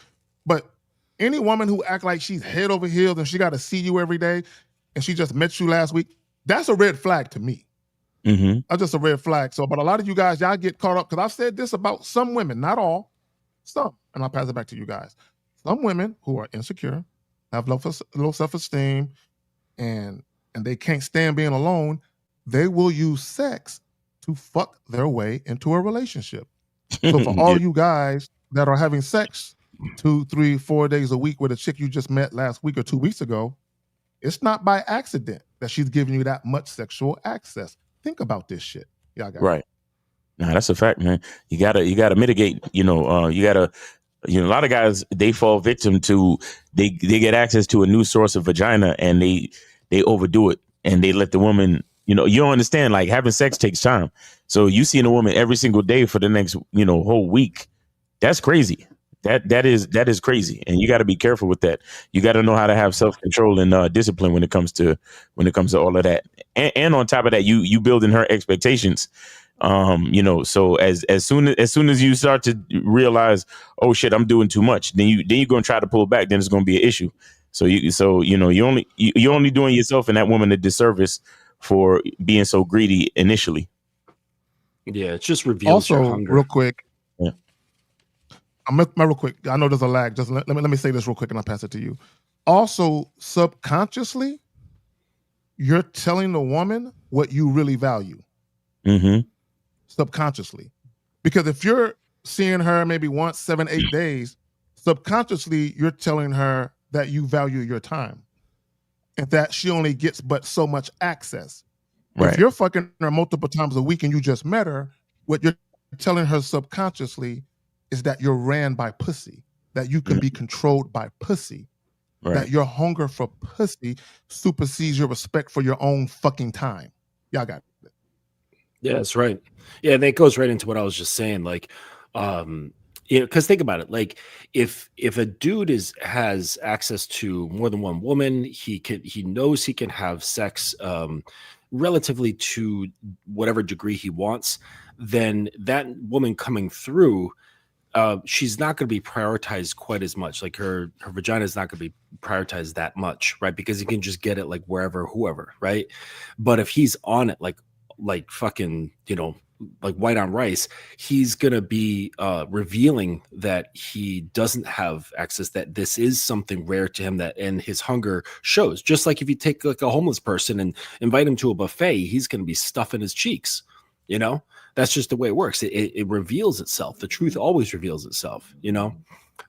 S1: but any woman who act like she's head over heels and she got to see you every day and she just met you last week, that's a red flag to me.
S2: Mm-hmm.
S1: That's just a red flag. So, but a lot of you guys, y'all get caught up because I've said this about some women, not all, some, and I'll pass it back to you guys. Some women who are insecure, have low self-esteem, and they can't stand being alone, they will use sex to fuck their way into a relationship. So for all you guys that are having sex 2, 3, 4 days a week with a chick you just met last week or 2 weeks ago, it's not by accident that she's giving you that much sexual access. Think about this shit. Y'all got
S2: right. Nah, that's a fact, man. You gotta mitigate. You gotta. A lot of guys, they fall victim to they get access to a new source of vagina and they overdo it and they let the woman. You don't understand. Like, having sex takes time. So you seeing a woman every single day for the next whole week. That's crazy. That is crazy, and you got to be careful with that. You got to know how to have self-control and discipline when it comes to all of that. And on top of that, you building her expectations. So as soon as you start to realize, oh shit, I'm doing too much, then you're gonna try to pull back. Then it's gonna be an issue. So you're only doing yourself and that woman a disservice for being so greedy initially.
S5: Yeah, it just reveals your
S1: Also,
S5: hunger.
S1: real quick.
S2: Yeah.
S1: Real quick. I know there's a lag. Just let me say this real quick, and I'll pass it to you. Also, subconsciously, you're telling the woman what you really value.
S2: Mm-hmm.
S1: Subconsciously, because if you're seeing her maybe once 7-8 days, subconsciously you're telling her that you value your time and that she only gets but so much access.
S2: Right.
S1: If you're fucking her multiple times a week and you just met her, what you're telling her subconsciously is that you're ran by pussy, that you can be controlled by pussy, that your hunger for pussy supersedes your respect for your own fucking time. Y'all got it.
S5: Yeah, that's right. Yeah, and that goes right into what I was just saying. Like, because think about it. Like, if a dude has access to more than one woman, he knows he can have sex relatively to whatever degree he wants. Then that woman coming through, she's not going to be prioritized quite as much. Like her vagina is not going to be prioritized that much, right? Because he can just get it like wherever, whoever, right? But if he's on it, like fucking, like white on rice, he's going to be revealing that he doesn't have access, that this is something rare to him, and his hunger shows. Just like if you take like a homeless person and invite him to a buffet, he's going to be stuffing his cheeks, That's just the way it works. It reveals itself. The truth always reveals itself,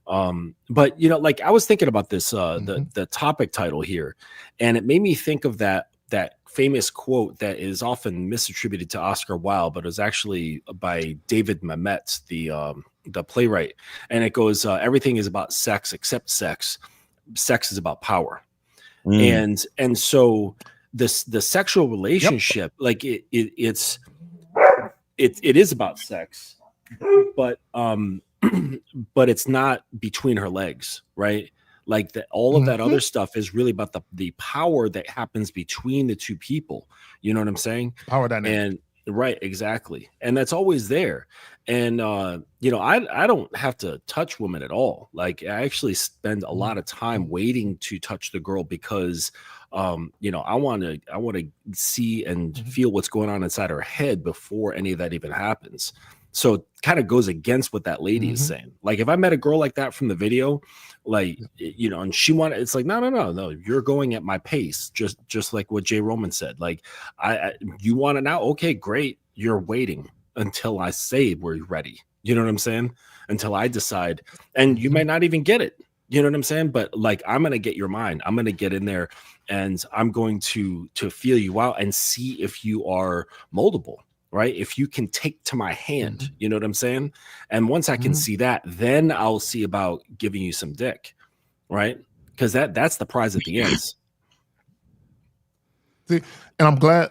S5: But like I was thinking about this, the topic title here, and it made me think of that famous quote that is often misattributed to Oscar Wilde, but it was actually by David Mamet, the playwright, and it goes, "Everything is about sex except sex. Sex is about power." And so the sexual relationship, like it is about sex, but but it's not between her legs, right? Like all of that other stuff is really about the power that happens between the two people. You know what I'm saying?
S1: Power dynamic.
S5: And right, exactly. And that's always there. And I don't have to touch women at all. Like I actually spend a lot of time waiting to touch the girl because I want to see and feel what's going on inside her head before any of that even happens. So it kind of goes against what that lady is saying. Like if I met a girl like that from the video, like, and she wanted, it's like, no, you're going at my pace. Just like what Jay Roman said, like you want it now. Okay, great. You're waiting until I say we're ready. You know what I'm saying? Until I decide, and you might not even get it. You know what I'm saying? But like, I'm going to get your mind. I'm going to get in there and I'm going to feel you out and see if you are moldable. Right? If you can take to my hand, you know what I'm saying? And once I can see that, then I'll see about giving you some dick, right? Because that's the prize at the end.
S1: See, and I'm glad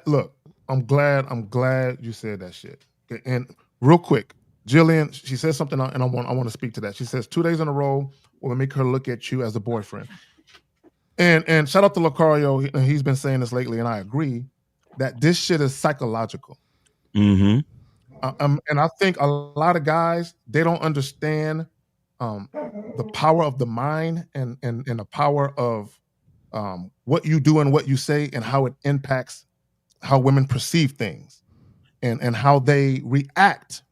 S1: you said that shit. And real quick, Jillian, she says something, and I want to speak to that. She says 2 days in a row will make her look at you as a boyfriend. And shout out to Lucario, he's been saying this lately, and I agree that this shit is psychological. And I think a lot of guys, they don't understand the power of the mind and the power of what you do and what you say and how it impacts how women perceive things and how they react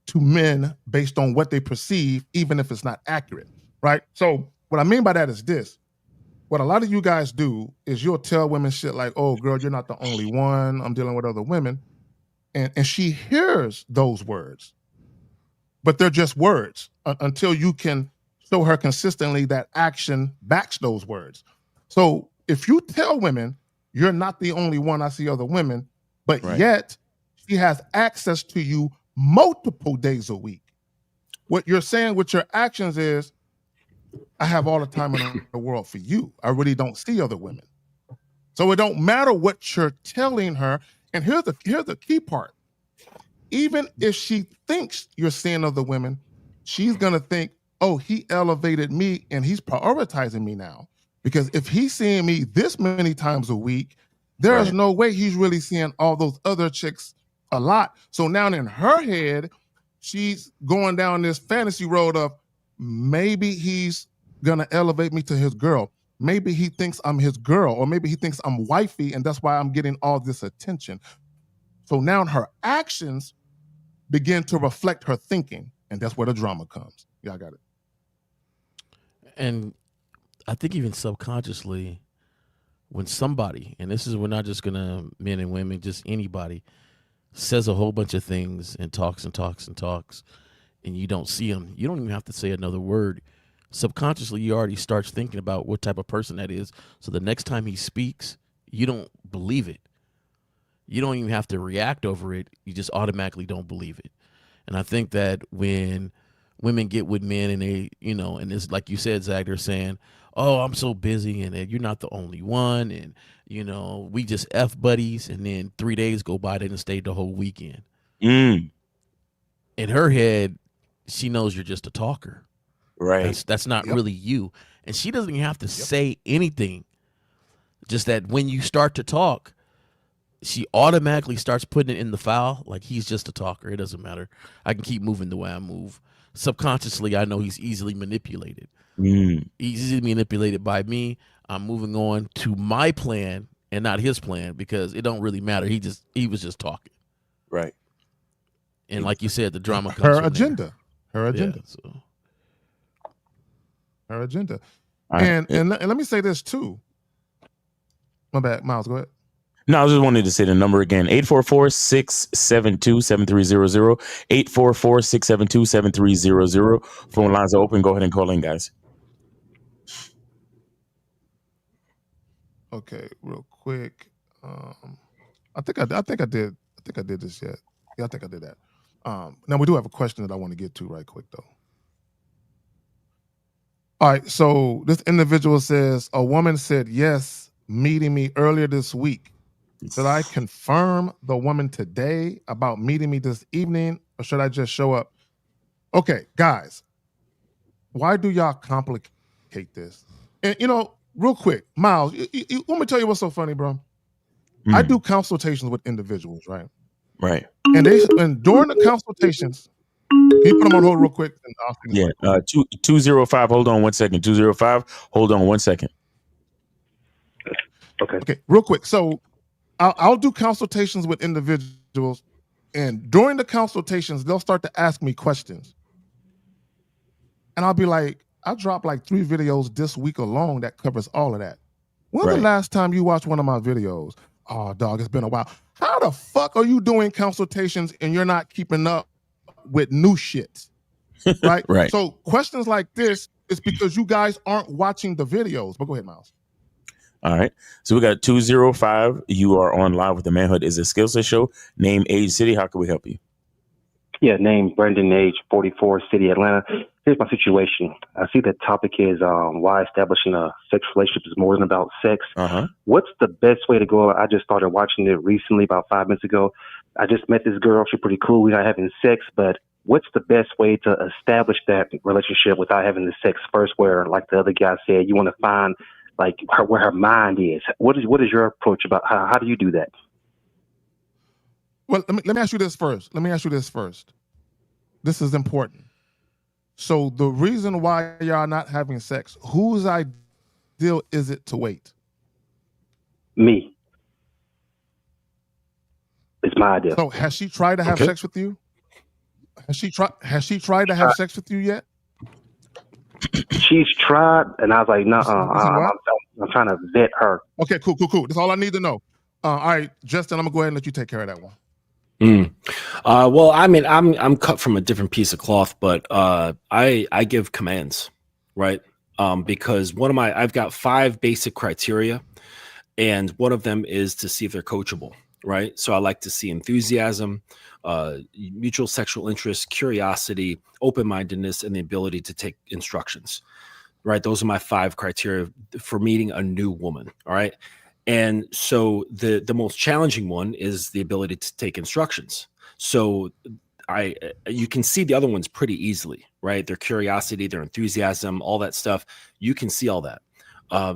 S1: to men based on what they perceive, even if it's not accurate, right? So what I mean by that is this. What a lot of you guys do is you'll tell women shit like, oh, girl, you're not the only one. I'm dealing with other women. And she hears those words, but they're just words until you can show her consistently that action backs those words. So if you tell women, you're not the only one, I see other women, but yet she has access to you multiple days a week. What you're saying with your actions is, I have all the time in the world for you. I really don't see other women. So it don't matter what you're telling her. And here's the key part. Even if she thinks you're seeing other women, she's going to think, oh, he elevated me and he's prioritizing me now. Because if he's seeing me this many times a week, there is no way he's really seeing all those other chicks a lot. So now in her head, she's going down this fantasy road of maybe he's going to elevate me to his girl. maybe he thinks I'm his girl, or maybe he thinks I'm wifey, and that's why I'm getting all this attention. So now her actions begin to reflect her thinking, and that's where the drama comes. Yeah, I got it.
S8: And I think even subconsciously, when somebody, and this is, we're not just gonna, men and women, just anybody, says a whole bunch of things and talks and talks and talks, and you don't see them, you don't even have to say another word. Subconsciously, you already starts thinking about what type of person that is. So the next time he speaks, you don't believe it. You don't even have to react over it. You just automatically don't believe it. And I think that when women get with men and they, you know, and it's like you said, Zach, they're saying, oh, I'm so busy, and you're not the only one, and, you know, we just F buddies, and then 3 days go by, they didn't stay the whole weekend. In her head, she knows you're just a talker.
S2: Right.
S8: That's not really you. And she doesn't even have to say anything. Just that when you start to talk, she automatically starts putting it in the file like he's just a talker. It doesn't matter. I can keep moving the way I move. Subconsciously, I know he's easily manipulated. He's easily manipulated by me. I'm moving on to my plan and not his plan, because it don't really matter. He was just talking.
S2: Right.
S8: And like you said, the drama comes from
S1: agenda.
S8: There.
S1: Her agenda.
S8: Yeah, so.
S1: Her agenda.
S2: Right.
S1: And let me say this too. My bad, Miles, go ahead.
S2: No, I just wanted to say the number again, 844-672-7300, 844-672-7300. Phone lines are open. Go ahead and call in, guys.
S1: Okay, real quick. I think I did this yet. Yeah, I think I did that. Now we do have a question that I want to get to right quick though. All right, so this individual says, a woman said yes, meeting me earlier this week. Should I confirm the woman today about meeting me this evening, or should I just show up? Okay, guys, why do y'all complicate this? And, you know, real quick, Miles, let me tell you what's so funny, bro. I do consultations with individuals, right?
S2: Right.
S1: And during the consultations, can you put them on hold real quick?
S2: Yeah, 205, hold on 1 second. 205, hold on 1 second.
S1: Okay, real quick. So I'll do consultations with individuals, and during the consultations, they'll start to ask me questions. And I'll be like, I dropped like 3 videos this week alone that covers all of that. When's the last time you watched one of my videos? Oh, dog, it's been a while. How the fuck are you doing consultations and you're not keeping up with new shit? Right?
S2: Right.
S1: So questions like this is because you guys aren't watching the videos. But go ahead, Miles.
S2: All right. So we got 205. You are on Live with the Manhood is a Skill Set Show. Name, age, city. How can we help you?
S9: Yeah, name Brendan, age 44, city Atlanta. Here's my situation. I see the topic is why establishing a sex relationship is more than about sex. What's the best way to go? I just started watching it recently, about 5 minutes ago. I just met this girl. She's pretty cool. We're not having sex, but what's the best way to establish that relationship without having the sex first, where, like the other guy said, you want to find like where her mind is? What is your approach about how do you do that?
S1: Well, let me ask you this first. This is important. So the reason why y'all not having sex, whose ideal is it to wait?
S9: Me. It's my idea.
S1: So has she tried to have sex with you? Has she tried to have sex with you yet?
S9: She's tried, and I was like, no, I'm trying to vet her.
S1: Okay, cool. That's all I need to know. All right, Justin, I'm gonna go ahead and let you take care of that one.
S5: Well, I mean, I'm cut from a different piece of cloth, but I give commands, right? Because I've got 5 basic criteria, and one of them is to see if they're coachable, right? So I like to see enthusiasm, mutual sexual interest, curiosity, open-mindedness, and the ability to take instructions, right? Those are my 5 criteria for meeting a new woman, all right? And so the most challenging one is the ability to take instructions. So you can see the other ones pretty easily, right? Their curiosity, their enthusiasm, all that stuff. You can see all that.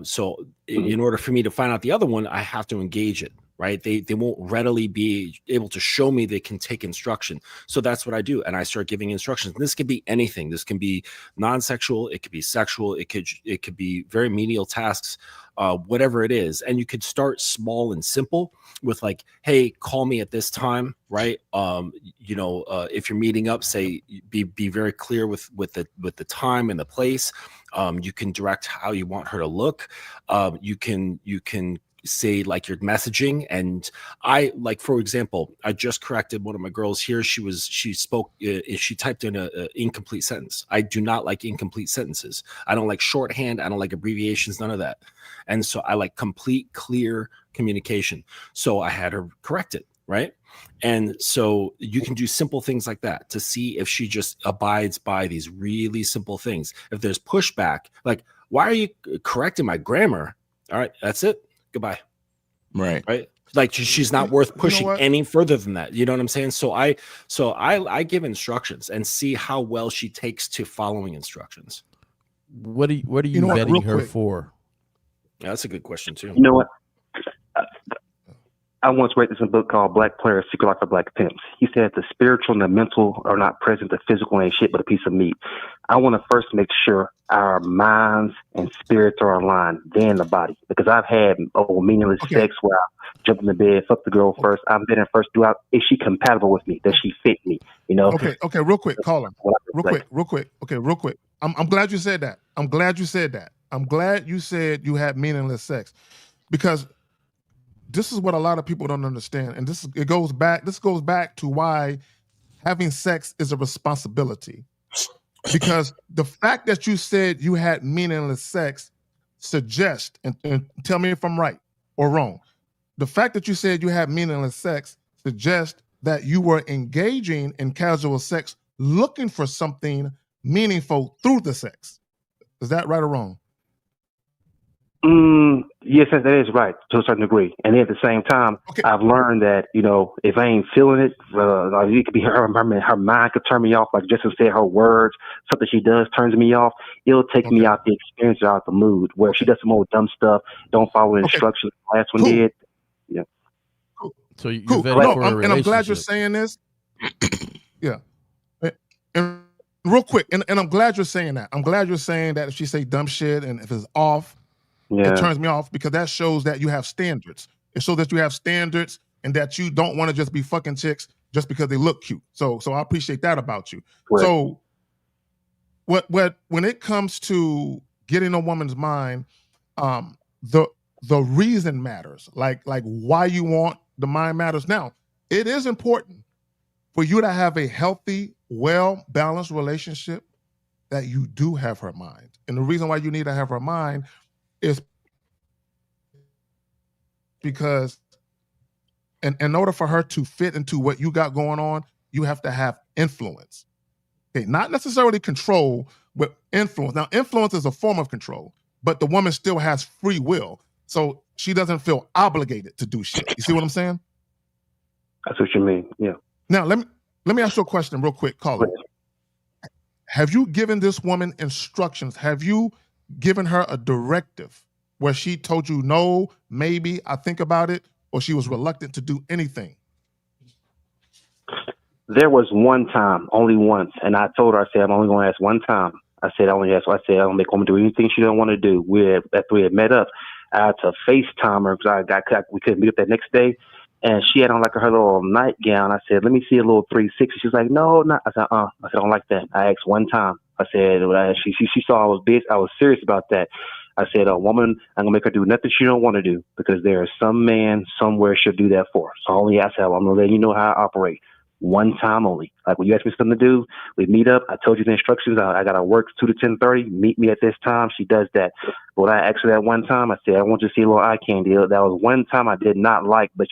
S5: So in order for me to find out the other one, I have to engage it, right? They won't readily be able to show me they can take instruction. So that's what I do. And I start giving instructions. And this could be anything. This can be non-sexual. It could be sexual. It could be very menial tasks, whatever it is. And you could start small and simple with like, hey, call me at this time, right? If you're meeting up, say, be very clear with the time and the place. You can direct how you want her to look. You can say like your messaging. And I, like, for example, I just corrected one of my girls here. She typed in a incomplete sentence. I do not like incomplete sentences. I don't like shorthand. I don't like abbreviations, none of that. And so I like complete, clear communication. So I had her correct it. Right. And so you can do simple things like that to see if she just abides by these really simple things. If there's pushback, like, why are you correcting my grammar? All right, that's it. Goodbye.
S2: Right.
S5: Like she's not worth pushing any further than that. You know what I'm saying? So I give instructions and see how well she takes to following instructions.
S8: What are you vetting her for?
S5: Yeah, that's a good question too.
S9: You know what? I once read this in a book called Black Players, Secret Life of Black Pimps. He said the spiritual and the mental are not present. The physical ain't shit but a piece of meat. I want to first make sure our minds and spirits are aligned, then the body. Because I've had meaningless sex where I jump in the bed, fuck the girl first. I've been in first throughout. Is she compatible with me? Does she fit me? You know?
S1: Okay, real quick, caller. Real quick. I'm glad you said that. I'm glad you said you had meaningless sex. Because this is what a lot of people don't understand. And this goes back to why having sex is a responsibility. Because the fact that you said you had meaningless sex suggests, and tell me if I'm right or wrong, the fact that you said you had meaningless sex suggests that you were engaging in casual sex looking for something meaningful through the sex. Is that right or wrong?
S9: Yes, that is right to a certain degree. And then at the same time, I've learned that, if I ain't feeling it, it could be her mind could turn me off. Like Jessica said, her words, something she does turns me off. It'll take me out the experience, out the mood, where she does some more dumb stuff, don't follow instructions. The last one did. Yeah.
S1: Cool.
S8: So you're
S1: cool.
S8: vetting for a relationship.
S1: And I'm glad you're saying this. Yeah. And real quick, and I'm glad you're saying that. I'm glad you're saying that if she say dumb shit and if it's off, it turns me off, because that shows that you have standards. It shows that you have standards and that you don't want to just be fucking chicks just because they look cute. So I appreciate that about you. Right. So when it comes to getting a woman's mind, the reason matters. Like why you want the mind matters. Now, it is important for you to have a healthy, well-balanced relationship that you do have her mind. And the reason why you need to have her mind is because in order for her to fit into what you got going on, you have to have influence. Okay, not necessarily control, but influence. Now, influence is a form of control, but the woman still has free will. So she doesn't feel obligated to do shit. You see what I'm saying?
S9: That's what you mean, yeah.
S1: Now, let me ask you a question real quick, caller. Have you given this woman instructions? Have you given her a directive where she told you, no, maybe, I think about it, or she was reluctant to do anything?
S9: There was one time, only once, and I told her, I said, I'm only going to ask one time. I said, I don't make women do anything she don't want to do. After we had met up, I had to FaceTime her because we couldn't meet up that next day. And she had on like her little nightgown. I said, let me see a little 360. She was like, no, not. I said, I said, I don't like that. I asked one time. I said, she saw I was big. I was serious about that. I said, a woman, I'm going to make her do nothing she don't want to do, because there is some man somewhere she'll do that for. So only I said, I'm going to let you know how I operate. One time only. Like when you ask me something to do, we meet up. I told you the instructions. I got to work 2 to 10:30. Meet me at this time. She does that. But when I asked her that one time, I said, I want you to see a little eye candy. That was one time I did not like, but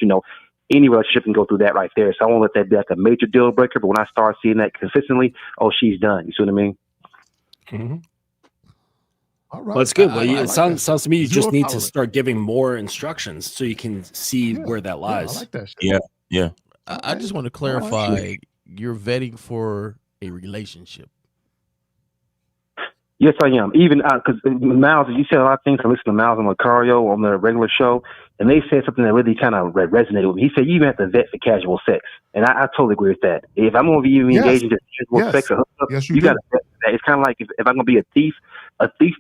S9: any relationship can go through that right there. So I won't let that be like a major deal breaker. But when I start seeing that consistently, she's done. You see what I mean?
S5: Mm-hmm.
S1: All right.
S5: Well, it's good. Well, it
S1: like
S5: sounds to me you just need to start giving more instructions so you can see where that lies.
S1: Yeah, I like that shit.
S2: Yeah.
S8: I just want to clarify, you're vetting for a relationship.
S9: Yes, I am. Even because Miles, you said a lot of things. I listened to Miles and Lucario on the regular show, and they said something that really kind of resonated with me. He said you even have to vet for casual sex, and I totally agree with that. If I'm going to be engaged in just casual sex or hookup, you got to vet for that. It's kind of like if I'm going to be a thief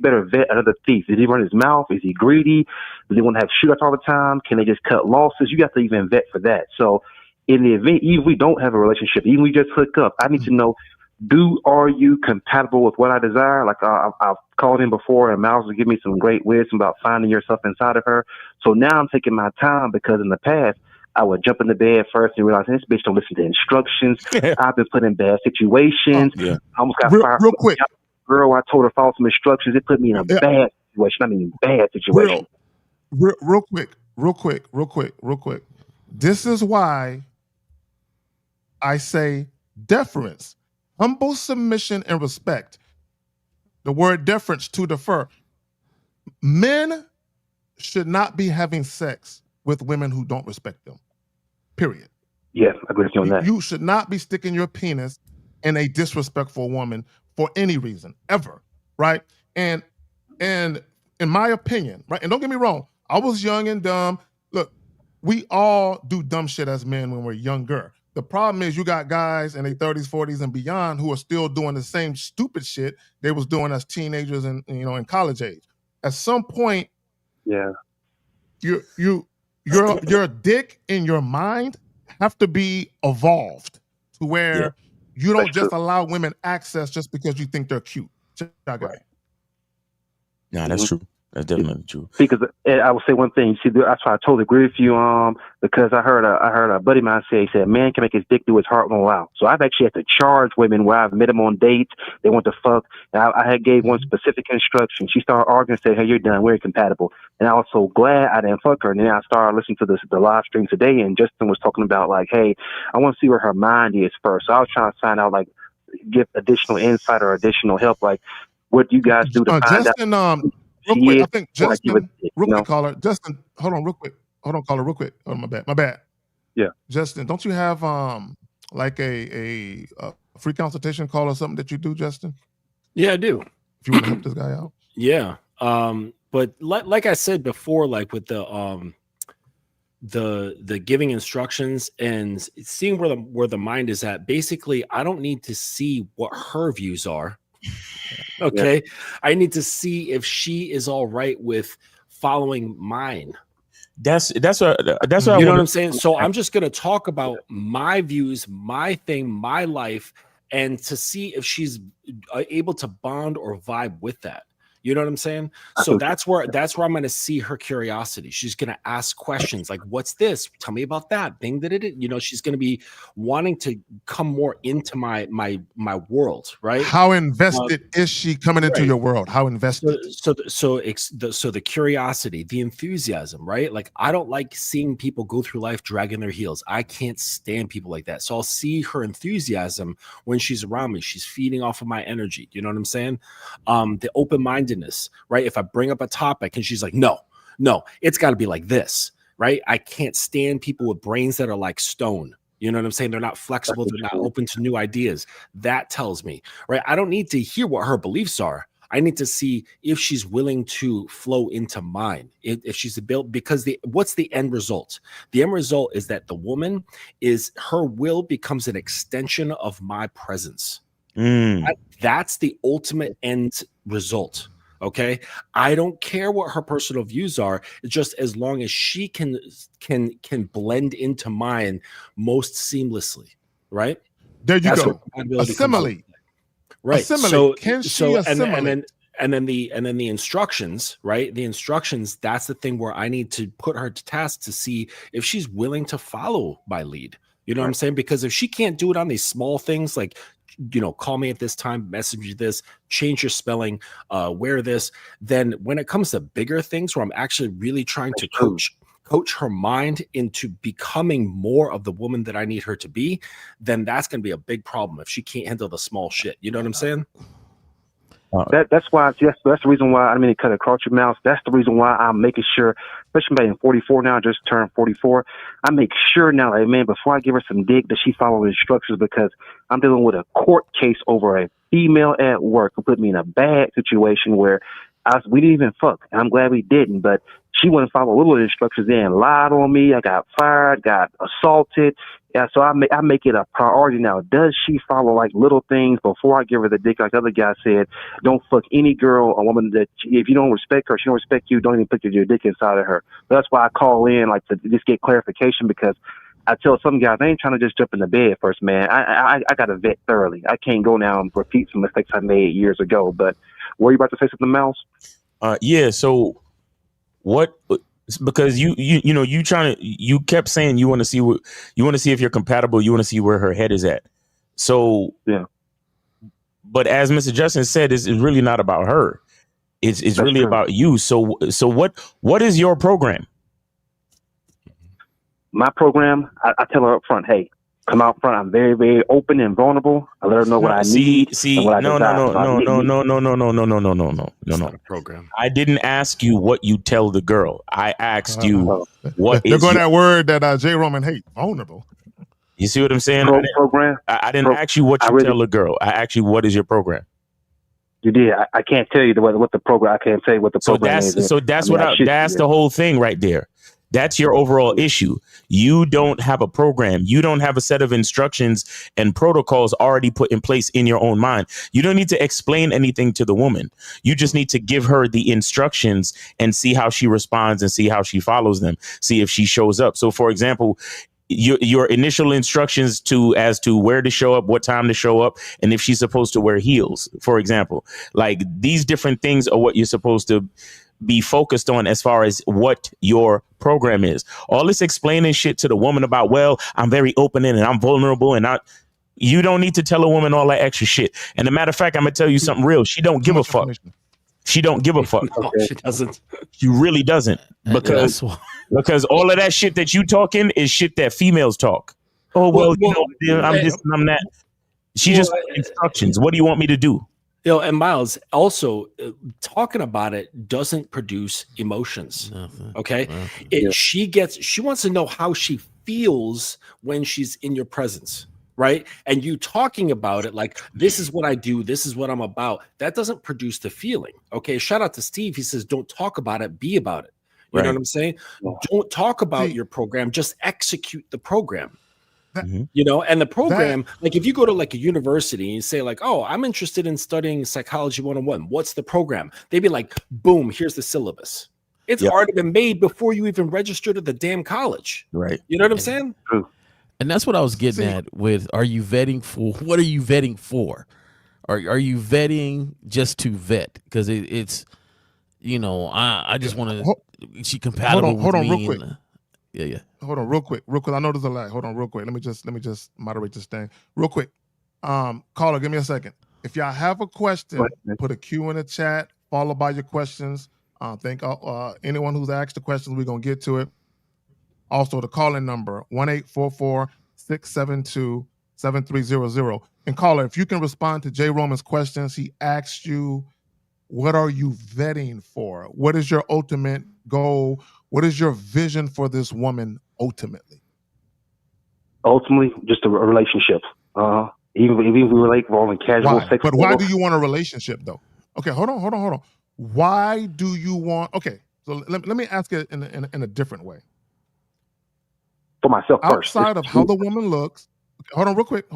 S9: better vet another thief. Is he run his mouth? Is he greedy? Do they want to have shootouts all the time? Can they just cut losses? You got to even vet for that. So in the event, even if we don't have a relationship, even if we just hook up, I need to know, are you compatible with what I desire? Like I've called in before, and Miles will give me some great wisdom about finding yourself inside of her. So now I'm taking my time, because in the past I would jump into bed first and realize this bitch don't listen to instructions. I've been put in bad situations. I almost got fired.
S1: Real quick.
S9: Girl, I told her follow some instructions. It put me in a bad situation. I mean, bad situation.
S1: Real quick. This is why I say deference, humble submission and respect. The word deference, to defer. Men should not be having sex with women who don't respect them. Period.
S9: Yeah, I agree with you on that.
S1: You should not be sticking your penis in a disrespectful woman for any reason, ever, right? And in my opinion, right, and don't get me wrong, I was young and dumb. Look, we all do dumb shit as men when we're younger. The problem is you got guys in their 30s, 40s, and beyond who are still doing the same stupid shit they was doing as teenagers and in college age. At some point, your dick and your mind have to be evolved to where you don't just allow women access just because you think they're cute.
S2: Right. No, that's true. That's definitely true.
S9: Because I will say one thing. See, that's why I totally agree with you. Because I heard a buddy of mine say, he said, man can make his dick do his heart won't allow. So I've actually had to charge women where I've met them on dates. They want to fuck. And I had gave one specific instruction. She started arguing, said, hey, you're done. We're incompatible. And I was so glad I didn't fuck her. And then I started listening to the live stream today, and Justin was talking about like, hey, I want to see where her mind is first. So I was trying to find out, like, give additional insight or additional help. Like, what do you guys do to find
S1: Justin,
S9: out?
S1: Real quick, I think Justin, real quick, caller. Justin, hold on, real quick. Hold on, caller, real quick. Oh, my bad.
S9: Yeah.
S1: Justin, don't you have like a free consultation call or something that you do, Justin?
S5: Yeah, I do.
S1: If you want to help this guy out.
S5: Yeah. But like I said before, like with the giving instructions and seeing where the mind is at, basically, I don't need to see what her views are. Okay. Yeah. I need to see if she is all right with following mine.
S2: That's what
S5: you know what I'm saying? So I'm just going to talk about my views, my thing, my life, and to see if she's able to bond or vibe with that. You know what I'm saying? So that's where I'm going to see her curiosity. She's going to ask questions like, what's this? Tell me about that thing that it, you know, she's going to be wanting to come more into my world, right?
S1: How invested is she coming into your world? How invested?
S5: So the curiosity, the enthusiasm, right? Like, I don't like seeing people go through life dragging their heels. I can't stand people like that. So I'll see her enthusiasm when she's around me. She's feeding off of my energy. You know what I'm saying? The open-mindedness, right? If I bring up a topic and she's like, no, it's got to be like this, right? I can't stand people with brains that are like stone. You know what I'm saying? They're not flexible. They're not open to new ideas. That tells me, right? I don't need to hear what her beliefs are. I need to see if she's willing to flow into mine. If she's built, because what's the end result? The end result is that the woman her will becomes an extension of my presence. That's the ultimate end result. Okay, I don't care what her personal views are, just as long as she can blend into mine most seamlessly, right?
S1: There you go. Assimilate.
S5: Right.
S1: Assimilate. Can she assimilate?
S5: And then the instructions, right? The instructions, that's the thing where I need to put her to task to see if she's willing to follow my lead. You know what I'm saying? Because if she can't do it on these small things like, you know, call me at this time, message you this, change your spelling, wear this, then when it comes to bigger things where I'm actually really trying to coach her mind into becoming more of the woman that I need her to be, then that's going to be a big problem if she can't handle the small shit. You know what I'm saying?
S9: That's why. That's the reason why. I mean, to cut across your mouth. That's the reason why I'm making sure, especially being 44 now, just turned 44. I make sure now, like, man, before I give her some dick, that she follow instructions, because I'm dealing with a court case over a female at work who put me in a bad situation where we didn't even fuck, and I'm glad we didn't, but she wouldn't follow little instructions and lied on me. I got fired, got assaulted. Yeah, so I make it a priority now. Does she follow like little things before I give her the dick? Like the other guy said, don't fuck any girl, a woman that if you don't respect her, she don't respect you. Don't even put your dick inside of her. But that's why I call in, like, to just get clarification, because I tell some guys, I ain't trying to just jump in the bed first, man. I got to vet thoroughly. I can't go now and repeat some mistakes I made years ago. But were you about to say something else?
S2: Yeah. So what? Because you kept saying you want to see if you're compatible. You want to see where her head is at. So
S9: yeah.
S2: But as Mr. Justin said, it's really not about her. It's really true. About you. So what is your program?
S9: My program, I tell her up front, hey, come out front. I'm very, very open and vulnerable. I let her know what I need. No.
S5: It's not a program.
S2: I didn't ask you what you tell the girl. I asked you what
S1: they're going that word that J. Roman hate, vulnerable.
S2: You see what I'm saying?
S9: Program.
S2: I didn't ask you what you tell the girl. I asked you what is your program.
S9: You did. I can't tell you what the program. I can't tell you what the program is.
S2: So that's that's the whole thing right there. That's your overall issue. You don't have a program. You don't have a set of instructions and protocols already put in place in your own mind. You don't need to explain anything to the woman. You just need to give her the instructions and see how she responds and see how she follows them. See if she shows up. So, for example, your initial instructions as to where to show up, what time to show up, and if she's supposed to wear heels, for example, like these different things are what you're supposed to be focused on as far as what your program is. All this explaining shit to the woman about, well, I'm very open and I'm vulnerable and you don't need to tell a woman all that extra shit. And a matter of fact, I'm gonna tell you something real. She don't give a fuck. She don't give a fuck.
S5: No, she doesn't.
S2: She really doesn't. Because all of that shit that you talking is shit that females talk. Oh, well, I'm this and I'm that. She just instructions. What do you want me to do?
S5: And Miles, also talking about it doesn't produce emotions. Okay. She wants to know how she feels when she's in your presence. Right. And you talking about it like, this is what I do. This is what I'm about. That doesn't produce the feeling. Okay. Shout out to Steve. He says, don't talk about it. Be about it. You know what I'm saying? Don't talk about your program. Just execute the program. And the program, like if you go to like a university and you say like, oh, I'm interested in studying psychology 101. What's the program? They'd be like, boom, here's the syllabus. It's already been made before you even registered at the damn college.
S2: Right.
S5: You know what I'm saying?
S9: True.
S8: And that's what I was getting at with, are you vetting for? What are you vetting for? Are you vetting just to vet? Because it's, I just want to, she compatible
S1: hold on
S8: with
S1: real
S8: me
S1: quick.
S8: Yeah.
S1: Hold on real quick. I know there's a lag. Hold on real quick. Let me just moderate this thing real quick. Caller, give me a second. If y'all have a question, put a Q in the chat, followed by your questions. Thank anyone who's asked the questions, we're going to get to it. Also, the call-in number, 1-844-672-7300. And caller, if you can respond to J. Roman's questions, he asked you, what are you vetting for? What is your ultimate goal? What is your vision for this woman ultimately?
S9: Ultimately, just a relationship. Even if we relate, we're all in casual sex.
S1: But why do you want a relationship, though? Okay, hold on. Why do you want? Okay, so let me ask it in a different way.
S9: For myself first.
S1: Outside of how the woman looks, hold on real quick.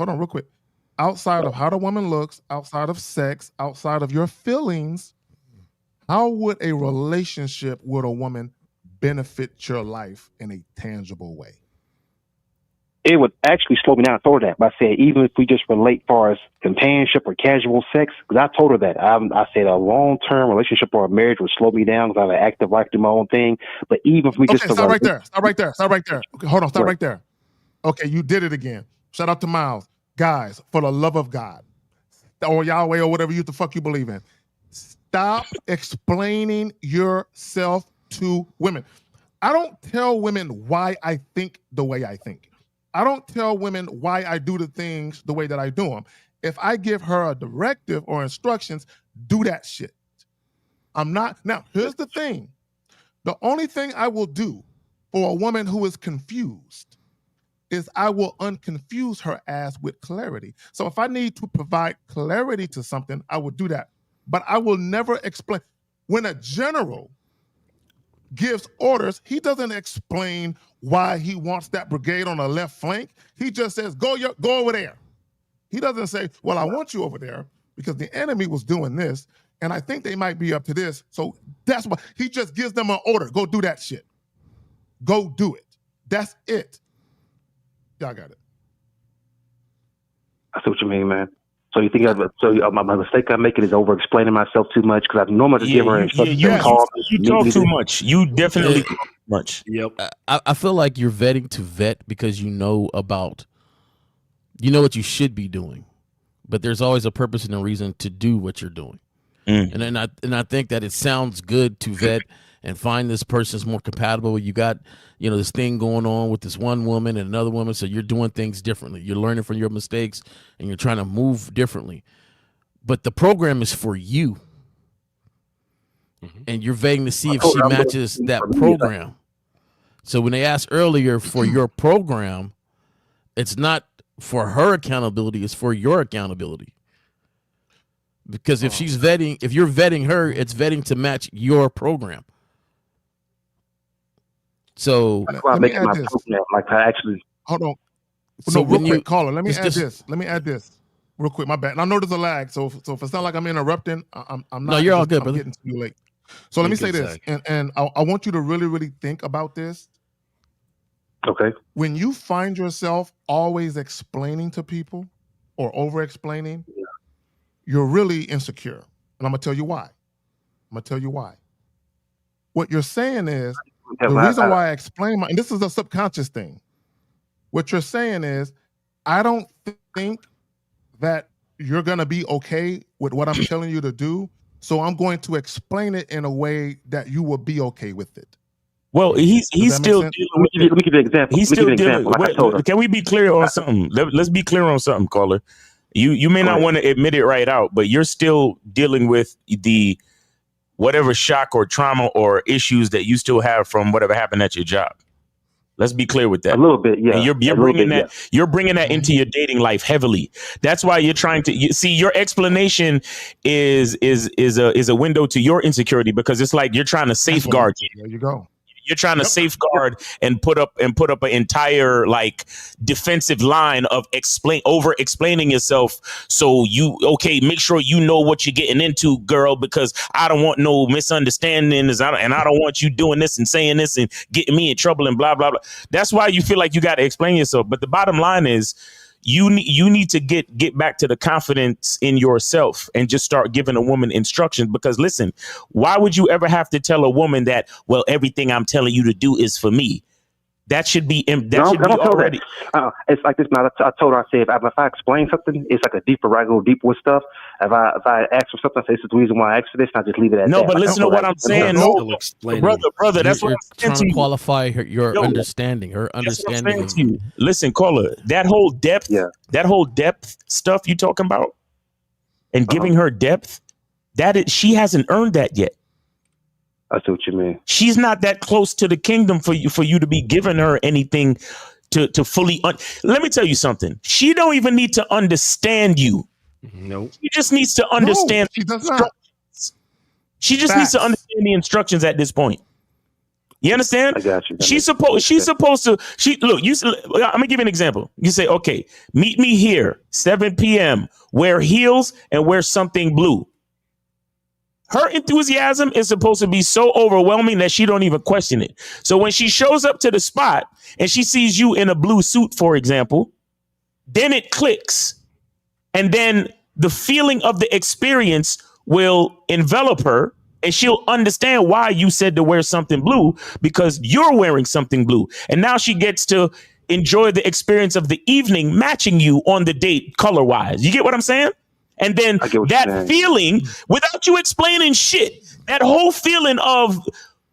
S1: Outside of how the woman looks, outside of sex, outside of your feelings, how would a relationship with a woman benefit your life in a tangible way?
S9: It would actually slow me down. I told her that. But I said, even if we just relate far as companionship or casual sex, because I told her that. I said a long-term relationship or a marriage would slow me down because I have an active life, do my own thing. But even if we just...
S1: Stop right there. Okay, hold on, stop right there. Okay, you did it again. Shout out to Miles. Guys, for the love of God, or Yahweh, or whatever you believe in, stop explaining yourself to women. I don't tell women why I think the way I think. I don't tell women why I do the things the way that I do them. if I give her a directive or instructions, do that shit. I'm not. Now, here's the thing. The only thing I will do for a woman who is confused is I will unconfuse her ass with clarity. So if I need to provide clarity to something, I will do that. But I will never explain. When a general gives orders, he doesn't explain why he wants that brigade on the left flank. He just says, go over there. He doesn't say, well, I want you over there because the enemy was doing this, and I think they might be up to this. So that's why he just gives them an order. Go do that shit. Go do it. That's it. Y'all got it.
S9: I see what you mean, man. So you think my mistake I'm making is over explaining myself too much because I normally just give her instructions.
S2: You talk too much. You definitely talk too much.
S5: Yep.
S8: I feel like you're vetting to vet because you know what you should be doing, but there's always a purpose and a reason to do what you're doing. And I think that it sounds good to vet and find this person's more compatible. You got, this thing going on with this one woman and another woman, so you're doing things differently. You're learning from your mistakes and you're trying to move differently. But the program is for you. And you're vetting to see if she matches that program. So when they asked earlier for your program, it's not for her accountability, it's for your accountability. Because if you're vetting her, it's vetting to match your program. So
S1: let me add this.
S9: Like I actually
S1: Hold on.
S8: So
S1: real quick, caller. Let me add this. Let me add this real quick. My bad. And I know there's a lag, so if it's not like I'm interrupting, I'm not.
S8: No, you're all good,
S1: I'm
S8: brother.
S1: getting too late. So let me say this, and I want you to really, really think about this.
S9: Okay.
S1: When you find yourself always explaining to people or over-explaining, you're really insecure. And I'm going to tell you why. What you're saying is, the reason why I explain and this is a subconscious thing. What you're saying is, I don't think that you're going to be okay with what I'm telling you to do, so I'm going to explain it in a way that you will be okay with it.
S2: Well, he's still dealing with it.
S9: Let me give you an example.
S2: He's still dealing. Can we be clear on something? Let's be clear on something, caller. You may not want to admit it right out, but you're still dealing with the whatever shock or trauma or issues that you still have from whatever happened at your job. Let's be clear with that.
S9: A little bit, yeah.
S2: And you're bringing that. Yeah. You're bringing that into your dating life heavily. That's why you're trying to see your explanation is a window to your insecurity, because it's like you're trying to safeguard you.
S1: There you go.
S2: You're trying to safeguard and put up an entire defensive line of over explaining yourself. So make sure you know what you're getting into, girl, because I don't want no misunderstandings. I don't want you doing this and saying this and getting me in trouble and blah, blah, blah. That's why you feel like you got to explain yourself. But the bottom line is, you need to get back to the confidence in yourself and just start giving a woman instructions. Because listen, why would you ever have to tell a woman that, well, everything I'm telling you to do is for me? That should be already.
S9: It's like this. Now, I told her, I said, if I explain something, it's like a deeper, I go deeper with stuff. If I ask for something, I say, this is the reason why I asked for this, and I just leave it at that.
S2: No, but listen to what I'm saying. No, brother, that's what I'm
S8: trying to qualify your understanding. Her understanding.
S2: To you. Listen, caller, that whole depth stuff you talking about, and giving her depth, she hasn't earned that yet.
S9: I see what you mean.
S2: She's not that close to the kingdom for you to be giving her anything to fully. Let me tell you something. She don't even need to understand you.
S5: No,
S2: she just needs to understand.
S1: She does not.
S2: She just needs to understand the instructions at this point. You understand?
S9: I got you.
S2: She's supposed to. Look. I'm gonna give you an example. You say, okay, meet me here, 7 p.m. Wear heels and wear something blue. Her enthusiasm is supposed to be so overwhelming that she don't even question it. So when she shows up to the spot and she sees you in a blue suit, for example, then it clicks. And then the feeling of the experience will envelop her, and she'll understand why you said to wear something blue, because you're wearing something blue. And now she gets to enjoy the experience of the evening matching you on the date color wise. You get what I'm saying? And then that feeling, without you explaining shit, that whole feeling of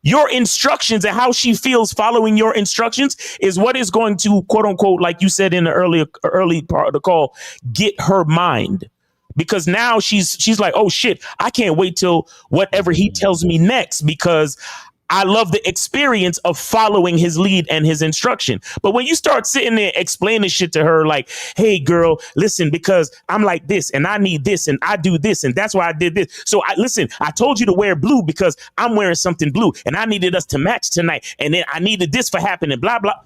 S2: your instructions and how she feels following your instructions is what is going to, quote unquote, like you said in the early part of the call, get her mind. Because now she's like, oh shit, I can't wait till whatever he tells me next, because I love the experience of following his lead and his instruction. But when you start sitting there explaining shit to her like, hey, girl, listen, because I'm like this and I need this and I do this and that's why I did this. So I told you to wear blue because I'm wearing something blue and I needed us to match tonight. And then I needed this for happening, blah, blah.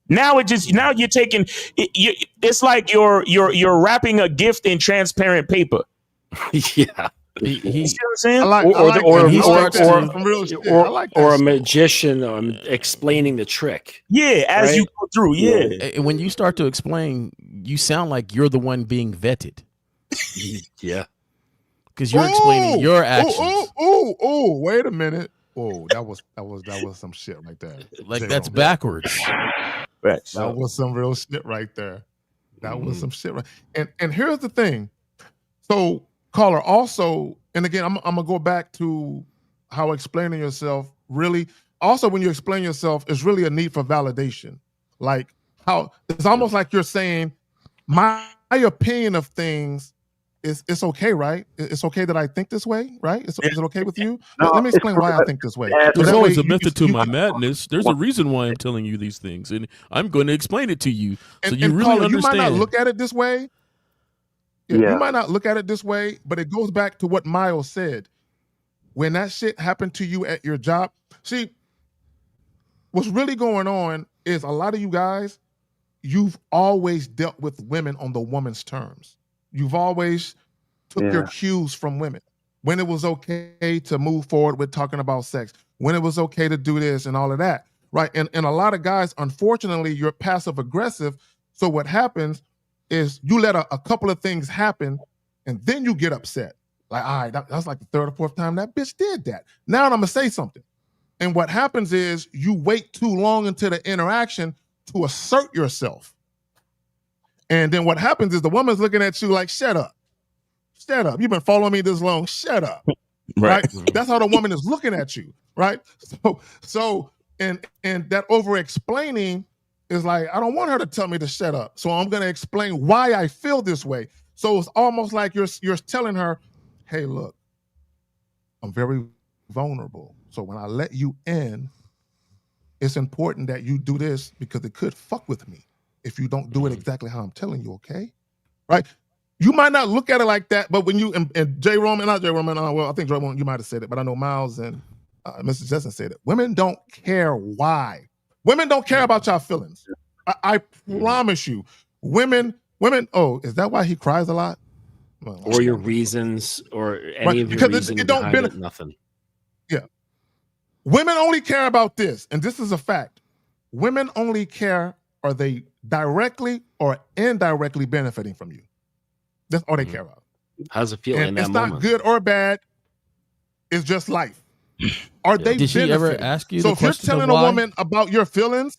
S2: Now you're taking it, it's like you're wrapping a gift in transparent paper.
S5: Yeah.
S2: You see what I'm saying?
S5: Or a magician explaining the trick.
S2: Yeah, as
S5: right?
S2: you go through. Yeah.
S8: And when you start to explain, you sound like you're the one being vetted.
S5: Yeah.
S8: Because you're explaining your actions.
S10: Oh, wait a minute. Oh, that was some shit right there.
S8: Like that's backwards.
S2: Right.
S10: That was some real shit right there. That was some shit right. And here's the thing. So caller also, and again, I'm gonna go back to how explaining yourself really also when you explain yourself is really a need for validation. Like how it's almost like you're saying my opinion of things it's okay, right? It's okay that I think this way, right? Is it okay with you? Let me explain why I think this way.
S8: There's always a method to my madness. There's a reason why I'm telling you these things, and I'm going to explain it to you so you really understand.
S10: You might not look at it this way. You might not look at it this way, but it goes back to what Miles said. When that shit happened to you at your job, see, what's really going on is a lot of you guys, you've always dealt with women on the woman's terms. You've always took your cues from women. When it was okay to move forward with talking about sex, when it was okay to do this and all of that, right? And a lot of guys, unfortunately, you're passive aggressive. So what happens is you let a couple of things happen and then you get upset. Like, all right, that's like the third or fourth time that bitch did that. Now I'm gonna say something. And what happens is you wait too long into the interaction to assert yourself. And then what happens is the woman's looking at you like, shut up. Shut up. You've been following me this long. Shut up. Right? That's how the woman is looking at you. Right? So and that over-explaining is like, I don't want her to tell me to shut up. So I'm going to explain why I feel this way. So it's almost like you're telling her, hey, look, I'm very vulnerable. So when I let you in, it's important that you do this because it could fuck with me if you don't do it exactly how I'm telling you, okay? Right? You might not look at it like that, but when you, and Jay Roman, not Jay Roman, well, I think Jay Roman, you might have said it, but I know Miles and Mr. Justin said it. Women don't care why. Women don't care about y'all feelings. I promise you. Women, oh, is that why he cries a lot? Well,
S5: or your reasons, or any of your reasons behind it, nothing.
S10: Yeah. Women only care about this, and this is a fact. Women only care, are they directly or indirectly benefiting from you? That's all they care about.
S5: How's it feel
S10: and
S5: in that
S10: it's
S5: moment?
S10: Not good or bad. It's just life. Are they
S8: Did she ever ask you
S10: so
S8: the
S10: if you're telling a woman about your feelings,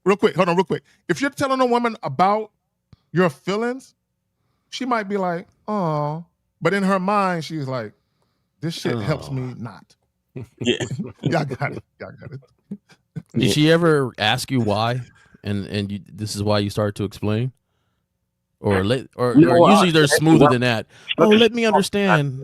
S10: real quick, hold on real quick. If you're telling a woman about your feelings, she might be like, oh, but in her mind, she's like, this shit helps me not.
S2: Yeah.
S10: Y'all got it.
S8: Did she ever ask you why? And this is why you start to explain? Or usually they're smoother than that. Oh, let me understand.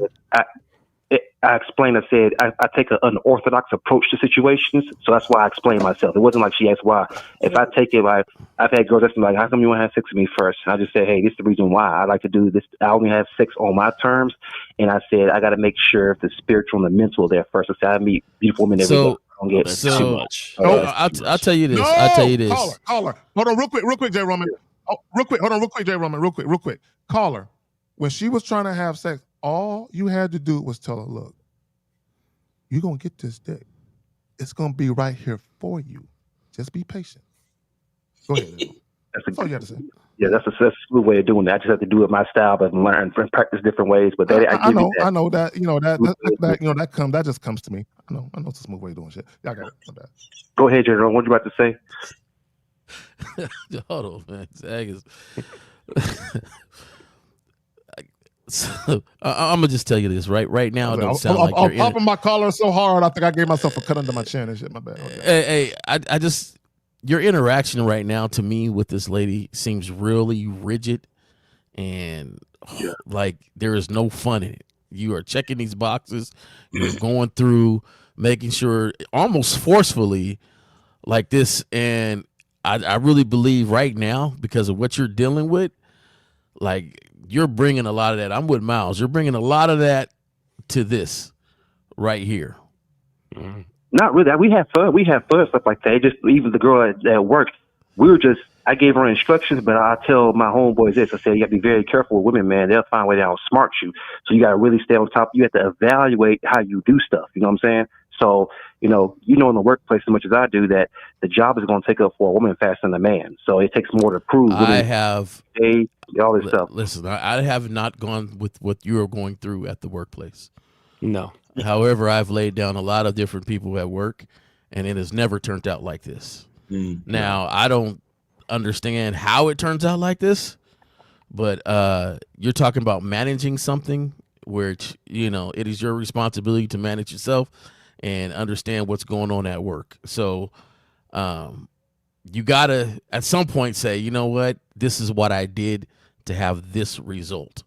S9: I explained, I said, I take an unorthodox approach to situations, so that's why I explained myself. It wasn't like she asked why. If I take it like, I've had girls ask me like, how come you want to have sex with me first? And I just said, hey, this is the reason why I like to do this. I only have sex on my terms. And I said, I got to make sure if the spiritual and the mental are there first. I said, I meet beautiful women every day. I don't get too much.
S8: I'll tell you this. I'll tell you this.
S10: Caller. Hold on real quick, Jay Roman. Real quick. Caller. When she was trying to have sex, all you had to do was tell her, look, you're going to get this dick. It's going to be right here for you. Just be patient. Go ahead. That's all you have to say.
S9: Yeah, that's a smooth way of doing that. I just have to do it my style, but learn and practice different ways. But I
S10: know that. That just comes to me. I know it's a smooth way of doing shit. Y'all got it. My bad.
S9: Go ahead, Jerome. What you about to say?
S8: Hold on, man. Zag is... I'm gonna just tell you this right now. It don't sound like
S10: I'm popping my collar so hard. I think I gave myself a cut under my chin and shit. My bad.
S8: Hey, I just your interaction right now to me with this lady seems really rigid and like there is no fun in it. You are checking these boxes. You're going through, making sure almost forcefully like this. And I really believe right now, because of what you're dealing with, like you're bringing a lot of that. I'm with Miles. You're bringing a lot of that to this right here.
S9: Not really. We have fun. We have fun, stuff like that. Just even the girl at work, I gave her instructions, but I tell my homeboys this. I said, you got to be very careful with women, man. They'll find a way to outsmart you. So you got to really stay on top. You have to evaluate how you do stuff. You know what I'm saying? So, in the workplace as much as I do, that the job is going to take up for a woman faster than a man. So it takes more to prove.
S8: All this
S9: stuff.
S8: Listen, I have not gone with what you are going through at the workplace.
S5: No.
S8: However, I've laid down a lot of different people at work, and it has never turned out like this. Now, I don't understand how it turns out like this, but you're talking about managing something where it is your responsibility to manage yourself and understand what's going on at work. So you gotta at some point say, you know what, this is what I did to have this result.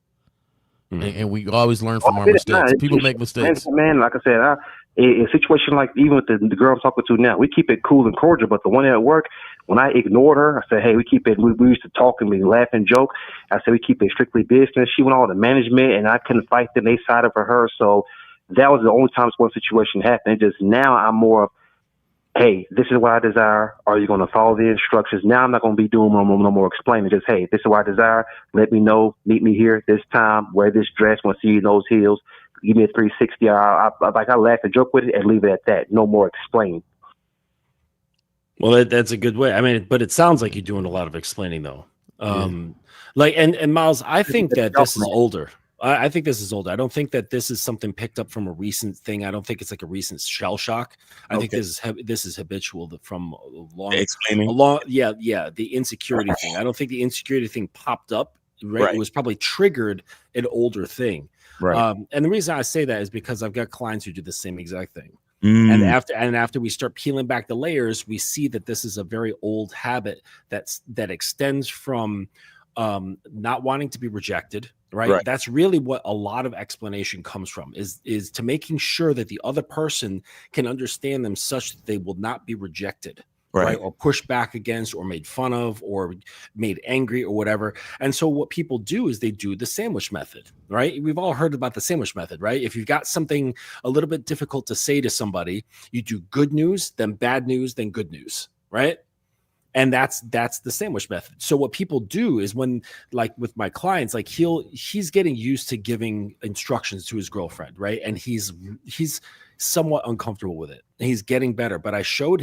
S8: And we always learn from our mistakes. People make mistakes.
S9: Man, like I said, a situation like even with the girl I'm talking to now, we keep it cool and cordial. But the one at work, when I ignored her, I said, hey, we keep it. We used to talk and we laugh and joke. I said we keep it strictly business. She went all the management, and I couldn't fight them. They sided for her, so that was the only time this one situation happened. Just now, I'm more of, hey, this is what I desire. Are you going to follow the instructions? Now I'm not going to be doing no more explaining. Just, hey, this is what I desire. Let me know. Meet me here this time. Wear this dress. Want to see you in those heels. Give me a 360. I laugh and joke with it and leave it at that. No more explaining.
S5: Well, that's a good way. I mean, but it sounds like you're doing a lot of explaining, though. And Miles, I think that this is older. I think this is older. I don't think that this is something picked up from a recent thing. I don't think it's like a recent shell shock. I think this is habitual from a long. Yeah, the insecurity thing. I don't think the insecurity thing popped up. Right. It was probably triggered an older thing.
S2: Right.
S5: And the reason I say that is because I've got clients who do the same exact thing. And after we start peeling back the layers, we see that this is a very old habit that extends from not wanting to be rejected. Right. That's really what a lot of explanation comes from is to making sure that the other person can understand them such that they will not be rejected. Right. Or pushed back against or made fun of or made angry or whatever. And so what people do is they do the sandwich method. Right. We've all heard about the sandwich method. Right. If you've got something a little bit difficult to say to somebody, you do good news, then bad news, then good news. Right. And that's the sandwich method. So what people do is when, like with my clients, like he's getting used to giving instructions to his girlfriend, right? And he's somewhat uncomfortable with it. And he's getting better. But he showed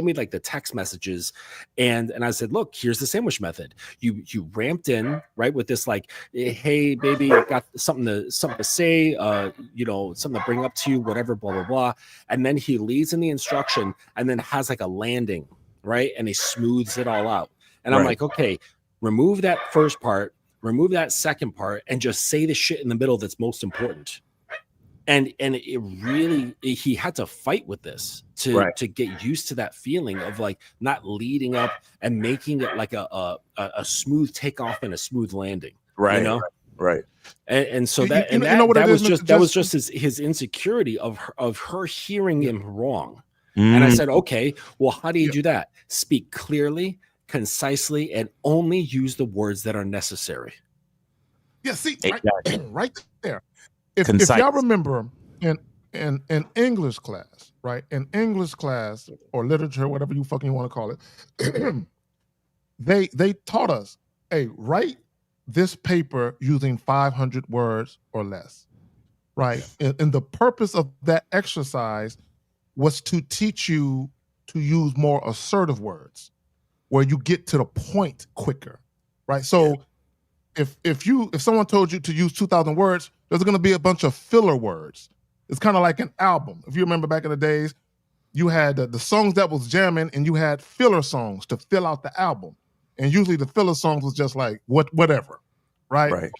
S5: me like the text messages, and I said, look, here's the sandwich method. You ramped in, right, with this like, hey baby, I got something to say, something to bring up to you, whatever, blah blah blah. And then he leads in the instruction, and then has like a landing. Right. And he smooths it all out. And I'm like, okay, remove that first part, remove that second part, and just say the shit in the middle that's most important. And it really, he had to fight with this to get used to that feeling of like not leading up and making it like a smooth takeoff and a smooth landing.
S2: Right.
S5: You know?
S2: Right.
S5: And so that was just his insecurity of her hearing him wrong. And I said, okay, well, how do you do that? Speak clearly, concisely, and only use the words that are necessary.
S10: Yeah, see, right there. If y'all remember in English class, right? In English class or literature, whatever you fucking want to call it, they taught us, hey, write this paper using 500 words or less, right? And the purpose of that exercise was to teach you to use more assertive words where you get to the point quicker, right? So if someone told you to use 2,000 words, there's going to be a bunch of filler words. It's kind of like an album. If you remember back in the days, you had the songs that was jamming and you had filler songs to fill out the album. And usually the filler songs was just like whatever, right?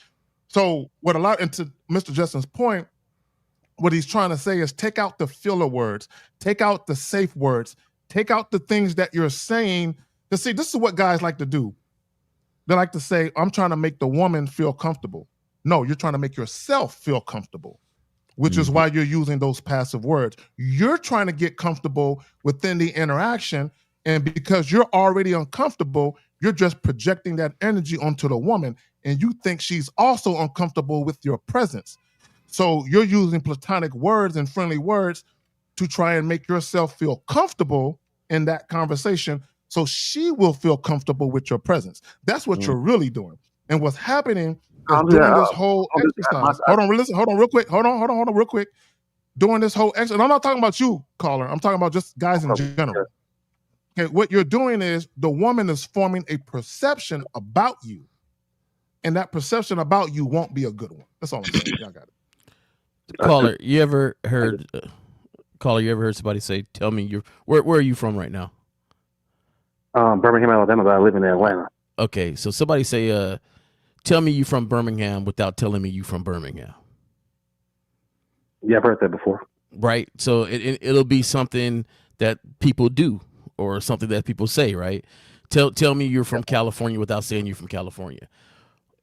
S10: So and to Mr. Justin's point, what he's trying to say is take out the filler words, take out the safe words, take out the things that you're saying. To see, this is what guys like to do. They like to say, I'm trying to make the woman feel comfortable. No, you're trying to make yourself feel comfortable, which is why you're using those passive words. You're trying to get comfortable within the interaction, and because you're already uncomfortable, you're just projecting that energy onto the woman, and you think she's also uncomfortable with your presence. So you're using platonic words and friendly words to try and make yourself feel comfortable in that conversation so she will feel comfortable with your presence. That's what you're really doing. And what's happening is during this whole exercise. Hold on real quick. Hold on real quick. During this whole exercise, I'm not talking about you, caller. I'm talking about just guys in general. Okay, what you're doing is the woman is forming a perception about you. And that perception about you won't be a good one. That's all I'm saying. Y'all got it.
S8: Caller, you ever heard somebody say, tell me where are you from right now?
S9: Birmingham, Alabama, but I live in Atlanta.
S8: Okay, so somebody say, tell me you from Birmingham without telling me you from Birmingham.
S9: Yeah, I've heard that before.
S8: Right, so it'll be something that people do or something that people say, right? Tell me you're from California without saying you're from California.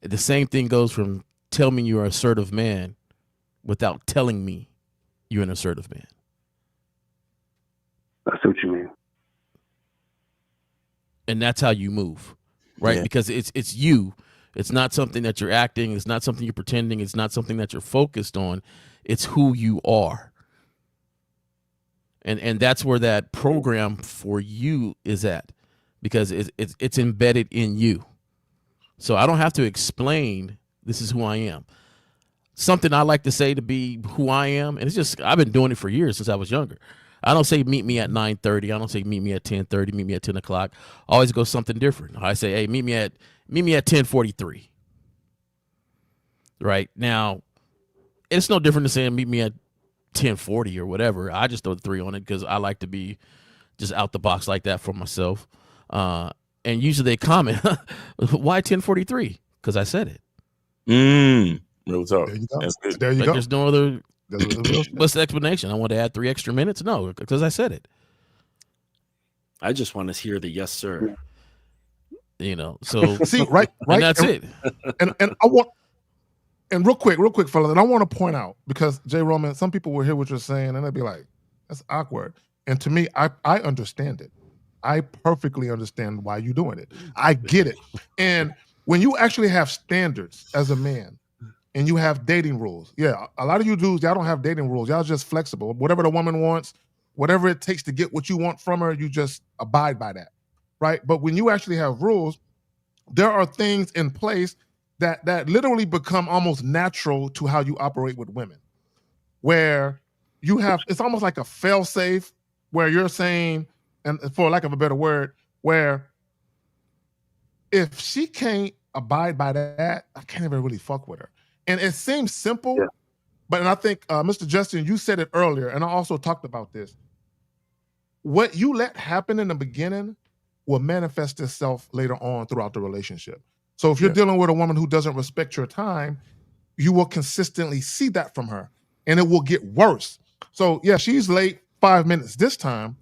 S8: The same thing goes from tell me you're an assertive man without telling me you're an assertive man.
S9: I see what you mean.
S8: And that's how you move, right? Yeah. Because it's you. It's not something that you're acting. It's not something you're pretending. It's not something that you're focused on. It's who you are. And that's where that program for you is at, because it's embedded in you. So I don't have to explain this is who I am. Something I like to say to be who I am, and it's just I've been doing it for years since I was younger. I don't say meet me at 9:30. I don't say meet me at 10:30. Meet me at 10 o'clock. I always go something different. I say, hey, meet me at 10:43. Right now, it's no different than saying meet me at 10:40 or whatever. I just throw the 3 on it because I like to be just out the box like that for myself. And usually they comment, why 10:43? Because I said it.
S11: Real talk.
S10: There you go.
S11: That's good.
S10: There you go.
S8: There's no other. What's the explanation? I want to add 3 extra minutes? No, because I said it.
S5: I just want to hear the yes, sir.
S8: You know, so
S10: see, right,
S8: and that's it.
S10: And I want, and real quick, fellas, and I want to point out, because J. Roman, some people will hear what you're saying and they'll be like, that's awkward. And to me, I understand it. I perfectly understand why you're doing it. I get it. And when you actually have standards as a man, and you have dating rules. Yeah, a lot of you dudes, y'all don't have dating rules. Y'all just flexible. Whatever the woman wants, whatever it takes to get what you want from her, you just abide by that, right? But when you actually have rules, there are things in place that literally become almost natural to how you operate with women, where you have, it's almost like a fail-safe, where you're saying, and for lack of a better word, where if she can't abide by that, I can't even really fuck with her. And it seems simple, but and I think, Mr. Justin, you said it earlier, and I also talked about this. What you let happen in the beginning will manifest itself later on throughout the relationship. So if you're dealing with a woman who doesn't respect your time, you will consistently see that from her, and it will get worse. So yeah, she's late 5 minutes this time,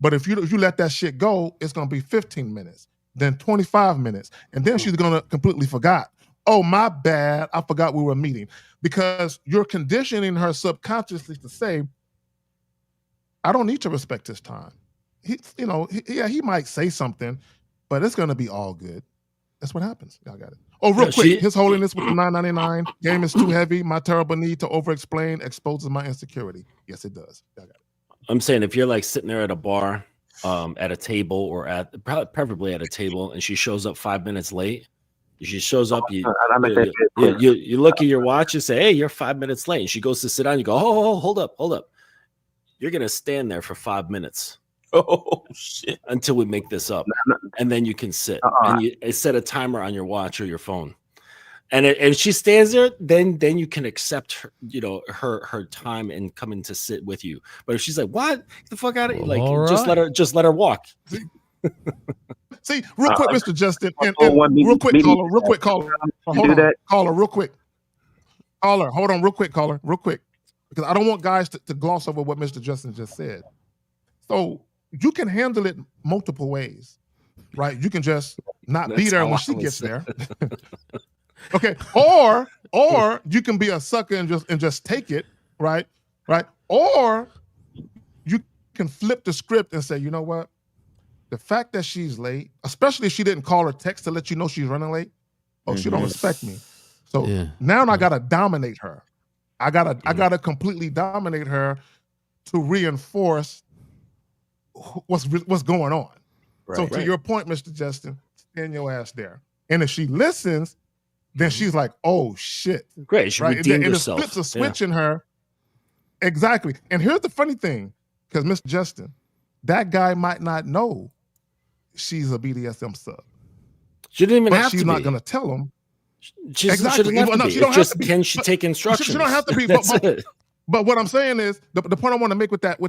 S10: but if you let that shit go, it's going to be 15 minutes, then 25 minutes, and then she's going to completely forgot. Oh, my bad. I forgot we were meeting, because you're conditioning her subconsciously to say, I don't need to respect his time. He might say something, but it's going to be all good. That's what happens. Y'all got it. Oh, real quick. His Holiness with the $9.99. Game is too heavy. My terrible need to over-explain exposes my insecurity. Yes, it does. Y'all got it. I'm
S5: saying if you're like sitting there at a bar, at a table, or preferably at a table, and she shows up 5 minutes late, she shows up, you look at your watch and say, hey, you're 5 minutes late. And she goes to sit down. You go, oh, hold up. You're going to stand there for 5 minutes.
S11: Oh, shit.
S5: Until we make this up. And then you can sit. And you set a timer on your watch or your phone. And if she stands there, then you can accept her, her time and come in to sit with you. But if she's like, what? Get the fuck out of here. Like, just let her walk.
S10: See, real quick, Mr. Justin, and real quick, caller. Hold on, caller, real quick. Caller, hold on real quick, caller, real quick. Because I don't want guys to gloss over what Mr. Justin just said. So you can handle it multiple ways, right? You can just not be there when she gets there. Okay. Or you can be a sucker and just take it, right? Right. Or you can flip the script and say, you know what? The fact that she's late, especially if she didn't call or text to let you know she's running late, she don't respect me. So now I gotta dominate her. I gotta completely dominate her to reinforce what's going on. Right, so to your point, Mr. Justin, stand your ass there. And if she listens, then she's like, "Oh shit!"
S5: Great, she redeemed herself.
S10: It flips a switch in her. Exactly. And here's the funny thing, because Mr. Justin, that guy might not know she's a BDSM sub.
S5: She didn't even have to.
S10: She's not going to tell him.
S5: Exactly. She don't have to be. Can she take instructions?
S10: She don't have to be. But what I'm saying is, the point I want to make with that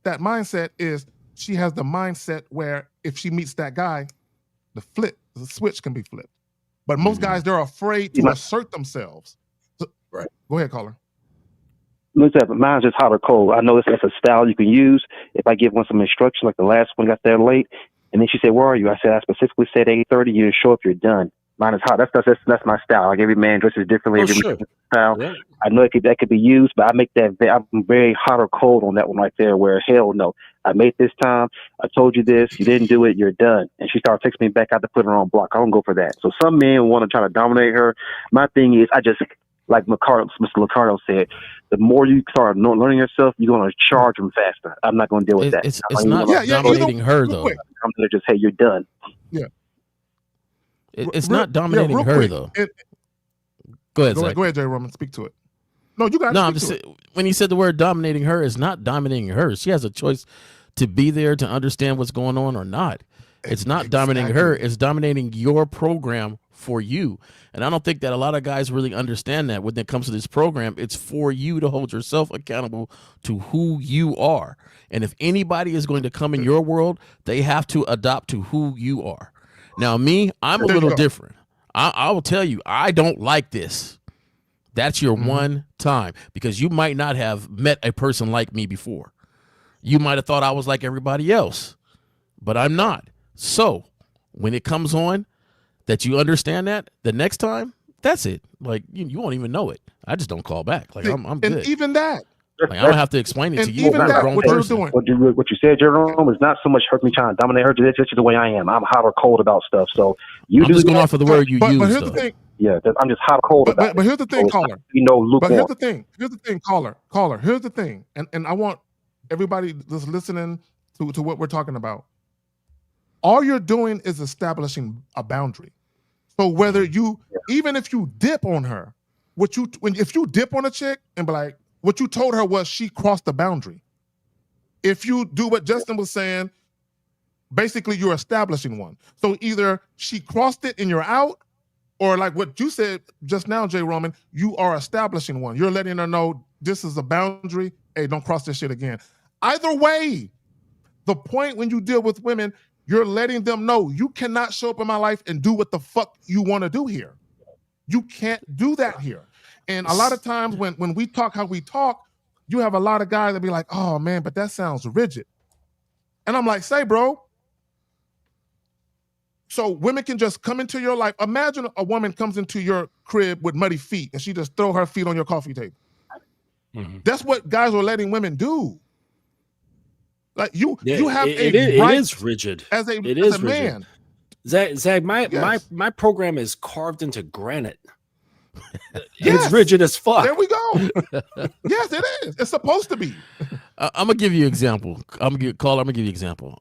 S10: mindset is, she has the mindset where if she meets that guy, the switch can be flipped. But most guys, they're afraid to assert themselves. So, right. Go ahead, caller.
S9: Look at mine's just hot or cold. I know that's a style you can use. If I give one some instruction, like the last one got there late, and then she said, "Where are you?" I said, "I specifically said 8:30. You didn't show up. You're done." Mine is hot. That's my style. Like every man dresses differently. Every man style. Yeah. I know that could be used, but I make that. I'm very hot or cold on that one right there. Where hell no, I made this time. I told you this. You didn't do it. You're done. And she started texting me back. I had to put her on block. I don't go for that. So some men want to try to dominate her. My thing is, I just like Mr. Ricardo said. The more you start learning yourself, you're going to charge them faster. I'm not going to deal with that.
S8: It's not dominating her though.
S9: I'm going to just say you're done.
S10: Yeah.
S8: It's not dominating her though. Go ahead, Zach.
S10: Go ahead, Jay Roman. Speak to it. No, you got.
S8: No, I'm just when you said the word dominating her, it's not dominating her. She has a choice to be there to understand what's going on or not. It's not dominating her. It's dominating your program for you. And I don't think that a lot of guys really understand that when it comes to this program. It's for you to hold yourself accountable to who you are. And if anybody is going to come in your world, they have to adopt to who you are. Now, me, I'm a little different. I will tell you, I don't like this. That's your one time, because you might not have met a person like me before. You might have thought I was like everybody else, but I'm not. So when it comes on that you understand that, the next time, that's it. Like, you won't even know it. I just don't call back. Like, I'm good.
S10: And even that.
S8: Like, I don't have to explain it to you.
S10: Even that, what you're doing.
S9: What you said, Jerome, is not so much hurt me trying to dominate her. That's just the way I am. I'm hot or cold about stuff. So I'm
S8: just going off of the word you use.
S10: But here's the thing.
S9: Yeah, I'm just hot or cold about it.
S10: But here's the thing, caller.
S9: Lukewarm.
S10: But here's the thing. Here's the thing, caller. Here's the thing. And I want everybody that's listening to what we're talking about. All you're doing is establishing a boundary. So whether even if you dip on her, if you dip on a chick and be like, what you told her was she crossed the boundary. If you do what Justin was saying, basically you're establishing one. So either she crossed it and you're out, or like what you said just now, Jay Roman, you are establishing one. You're letting her know this is a boundary. Hey, don't cross this shit again. Either way, the point when you deal with women, you're letting them know you cannot show up in my life and do what the fuck you want to do here. You can't do that here. And a lot of times when we talk how we talk, you have a lot of guys that be like, "Oh man, but that sounds rigid." And I'm like, "Say, bro." So women can just come into your life. Imagine a woman comes into your crib with muddy feet and she just throw her feet on your coffee table. Mm-hmm. That's what guys are letting women do. Like you have
S5: it is rigid
S10: as a man.
S5: Zach, my program is carved into granite. Yes. It's rigid as fuck.
S10: There we go. Yes, it is. It's supposed to be.
S8: I'm gonna give you an example. I'm gonna give you an example.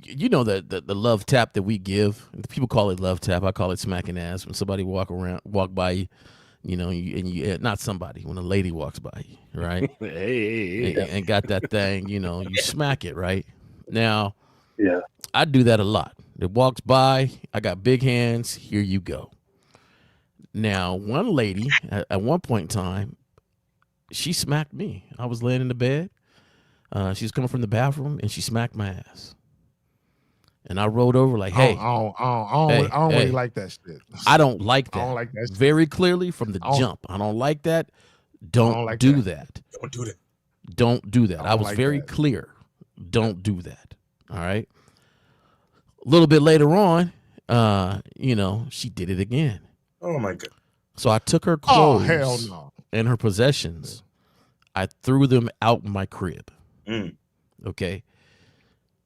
S8: You know the love tap that we give. People call it love tap. I call it smacking ass. When somebody walk by you, not somebody. When a lady walks by you, right? and got that thing, you smack it, right? Now,
S9: yeah,
S8: I do that a lot. It walks by. I got big hands. Here you go. Now, one lady at one point in time, she smacked me. I was laying in the bed. She was coming from the bathroom, and she smacked my ass. And I rolled over like, hey,
S10: I don't really like that shit.
S8: I don't like that.
S10: I don't like that shit.
S8: Very clearly from the jump. I don't like that. Don't do that.
S11: Don't do that.
S8: Don't do that. I was
S10: like
S8: very
S10: that.
S8: clear. Don't do that. All right. A little bit later on, she did it again.
S11: Oh my God.
S8: So I took her clothes
S10: hell no.
S8: and her possessions. I threw them out my crib. Okay.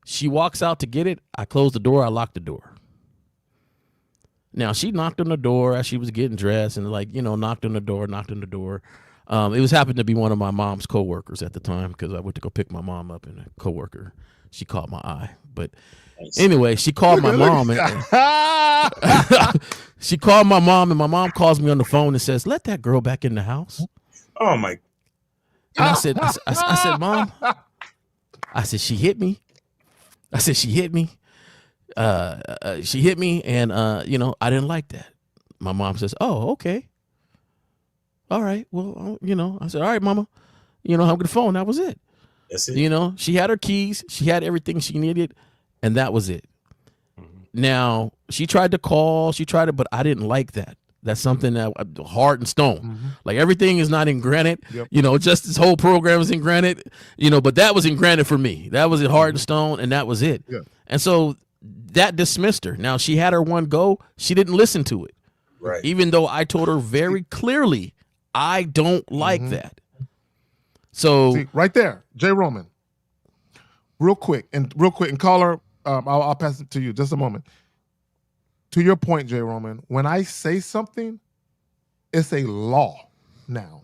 S8: She walks out to get it. I closed the door. I locked the door. Now she knocked on the door as she was getting dressed and knocked on the door. It was happened to be one of my mom's coworkers at the time because I went to go pick my mom up and a coworker, she caught my eye. But anyway, she called my mom and she called my mom and my mom calls me on the phone and says, "Let that girl back in the house."
S11: Oh my.
S8: And I said, Mom, I said, she hit me. She hit me and I didn't like that. My mom says, "Oh, okay. All right. Well, I said, all right, Mama, hung up the phone. That was it.
S11: That's it.
S8: She had her keys. She had everything she needed. And that was it. Now she tried to call, but I didn't like that. That's something that hard and stone. Like everything is not in granite. Yep. Just this whole program is in granite, but that was in granite for me. That was in hard and stone. And that was it.
S10: Yeah.
S8: And so that dismissed her. Now she had her one go. She didn't listen to it.
S11: Right.
S8: Even though I told her very clearly, I don't like that. So
S10: see, right there, Jay Roman. Real quick, and caller, I'll pass it to you just a moment. To your point, Jay Roman, when I say something, it's a law now.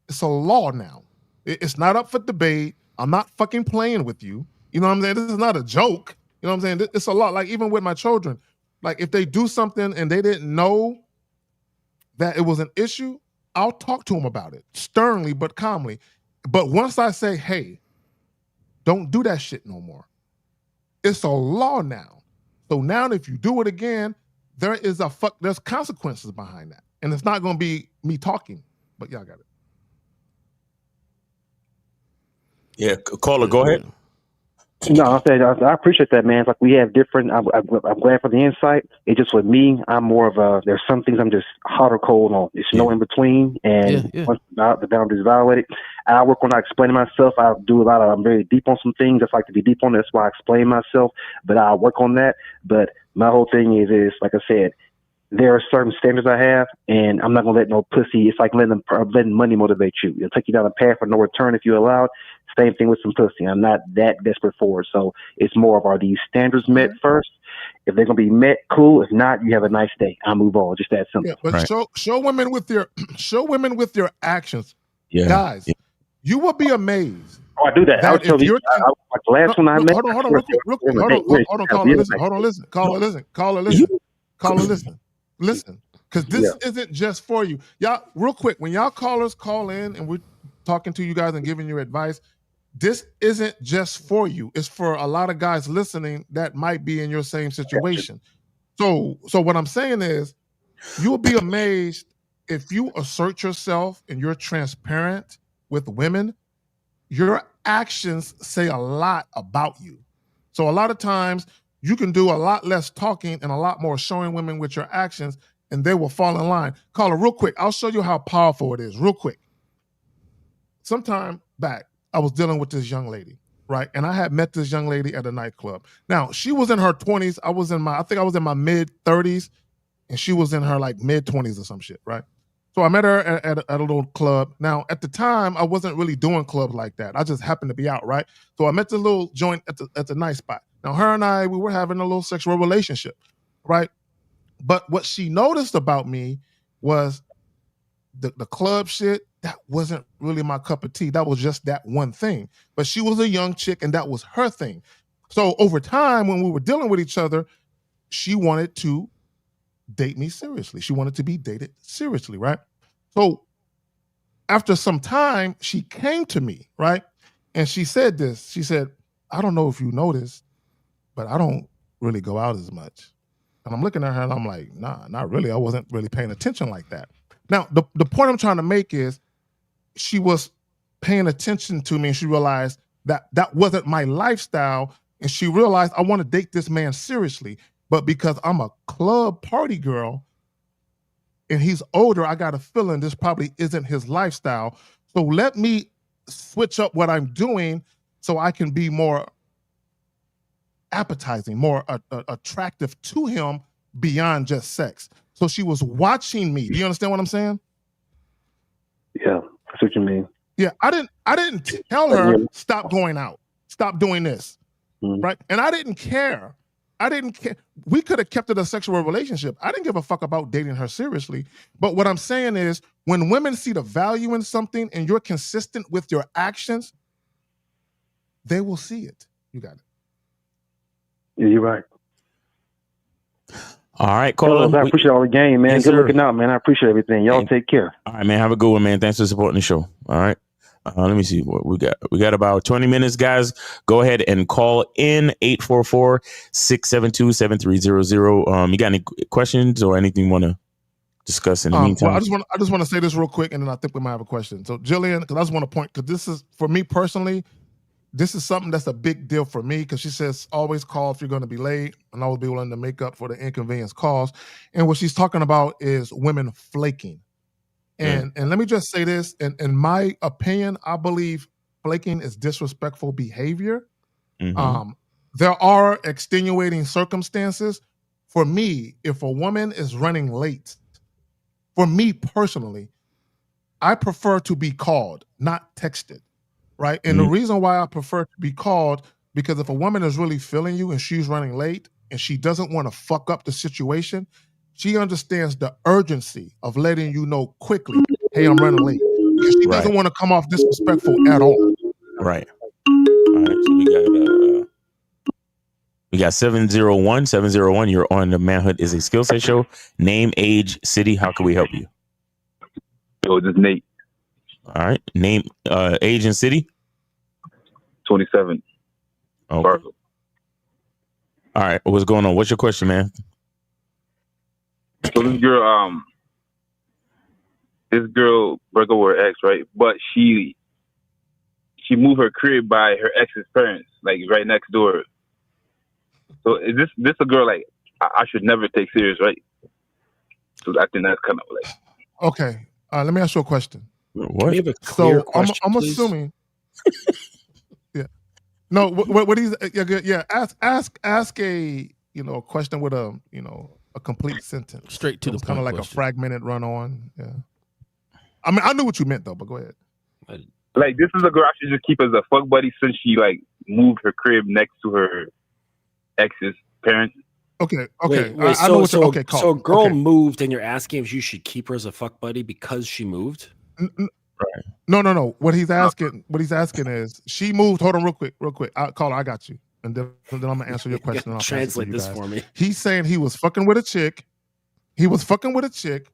S10: It's a law now. It's not up for debate. I'm not fucking playing with you. You know what I'm saying? This is not a joke. You know what I'm saying? It's a law. Like even with my children, like if they do something and they didn't know that it was an issue, I'll talk to them about it sternly but calmly. But once I say, hey, don't do that shit no more, it's a law now. So now if you do it again, there's consequences behind that. And it's not going to be me talking, but y'all got it.
S11: Yeah, caller, go ahead.
S9: No, I appreciate that, man. It's like we have different. I'm glad for the insight. It's just with me, I'm more of a. There's some things I'm just hot or cold on. There's no in between, and once the boundaries violated, I work on explaining myself. I do a lot of. I'm very deep on some things. I like to be deep on. That's why I explain myself. But I work on that. But my whole thing is like I said, there are certain standards I have, and I'm not gonna let no pussy. It's like letting money motivate you. It'll take you down a path of no return if you allow it. Same thing with some pussy. I'm not that desperate for it. So it's more of, are these standards met first? If they're gonna be met, cool. If not, you have a nice day. I'll move on. Just that simple.
S10: Yeah, but show women with your actions, guys.
S11: Yeah.
S10: You will be amazed.
S9: Oh, I do that. I would tell you. Like the last one I met.
S10: Hold on, caller, listen. Listen, because this isn't just for you, y'all. Real quick, when y'all callers call in and we're talking to you guys and giving you advice, this isn't just for you. It's for a lot of guys listening that might be in your same situation. So what I'm saying is, you'll be amazed if you assert yourself and you're transparent with women. Your actions say a lot about you. So a lot of times you can do a lot less talking and a lot more showing women with your actions, and they will fall in line. Caller, real quick, I'll show you how powerful it is. Real quick. Sometime back, I was dealing with this young lady, right? And I had met this young lady at a nightclub. Now, she was in her 20s. I think I was in my mid-30s, and she was in her like mid-20s or some shit, right? So I met her at a little club. Now, at the time, I wasn't really doing clubs like that. I just happened to be out, right? So I met the little joint at the nice spot. Now, her and I, we were having a little sexual relationship, right? But what she noticed about me was the club shit. That wasn't really my cup of tea. That was just that one thing. But she was a young chick, and that was her thing. So over time, when we were dealing with each other, she wanted to date me seriously. She wanted to be dated seriously, right? So after some time, she came to me, right? And she said this. She said, I don't know if you noticed, but I don't really go out as much. And I'm looking at her and I'm like, nah, not really. I wasn't really paying attention like that. Now, the point I'm trying to make is she was paying attention to me and she realized that that wasn't my lifestyle. and she realized I want to date this man seriously, but because I'm a club party girl and he's older, I got a feeling this probably isn't his lifestyle. So let me switch up what I'm doing so I can be more appetizing, more attractive to him beyond just sex. So she was watching me. Do you understand what I'm saying?
S9: Yeah, that's what you mean.
S10: Yeah, I didn't tell her stop going out, stop doing this, right? And I didn't care. We could have kept it a sexual relationship. I didn't give a fuck about dating her seriously. But what I'm saying is, when women see the value in something and you're consistent with your actions, they will see it. You got it.
S9: Yeah, you're right.
S11: All right, caller.
S9: I appreciate all the game, man.
S11: Yes,
S9: Good
S11: sir.
S9: looking out, man. I appreciate everything. Y'all take care.
S11: All right, man. Have a good one, man. Thanks for supporting the show. All right. Let me see what we got. We got about 20 minutes, guys. Go ahead and call in 844-672-7300. You got any questions or anything you want to discuss in the meantime?
S10: Well, I just want to say this real quick, and then I think we might have a question. So, Jillian, because I just want to point, because this is, for me personally, this is something that's a big deal for me, because she says always call if you're going to be late and always be willing to make up for the inconvenience caused. And what she's talking about is women flaking. And let me just say this, in my opinion, I believe flaking is disrespectful behavior. There are extenuating circumstances. For me, if a woman is running late, for me personally, I prefer to be called, not texted, right? And the reason why I prefer to be called, because if a woman is really feeling you and she's running late and she doesn't want to fuck up the situation, she understands the urgency of letting you know quickly, hey, I'm running late. Because she doesn't want to come off disrespectful at all.
S11: Right. All right. So we got 701. 701. You're on the Manhood is a Skill Set show. Name, age, city. How can we help you?
S12: Yo, this is Nate.
S11: All right. Name, age, and city.
S12: 27.
S11: Okay. All right. What's going on? What's your question, man?
S12: So this girl broke up with her ex, right? But she moved her crib by her ex's parents, like right next door. So is this a girl like I should never take serious, right? So I think that's kind of like.
S10: Okay, let me ask you a question.
S11: What?
S10: So I'm assuming. Yeah. No. What he's Ask a question with a a complete sentence.
S8: Straight to the point.
S10: Kind of like a fragmented run on. Yeah. I mean, I knew what you meant though, but go ahead.
S12: Like, this is a girl I should just keep as a fuck buddy since she like moved her crib next to her ex's parents.
S10: Okay.
S5: Wait,
S10: I know what you're
S5: so a girl moved and you're asking if you should keep her as a fuck buddy because she moved?
S11: Right.
S10: No. What he's asking is she moved. Hold on real quick. Caller, I got you. And then I'm gonna answer your question. And I'll
S5: Translate this for me.
S10: He's saying he was fucking with a chick. He was fucking with a chick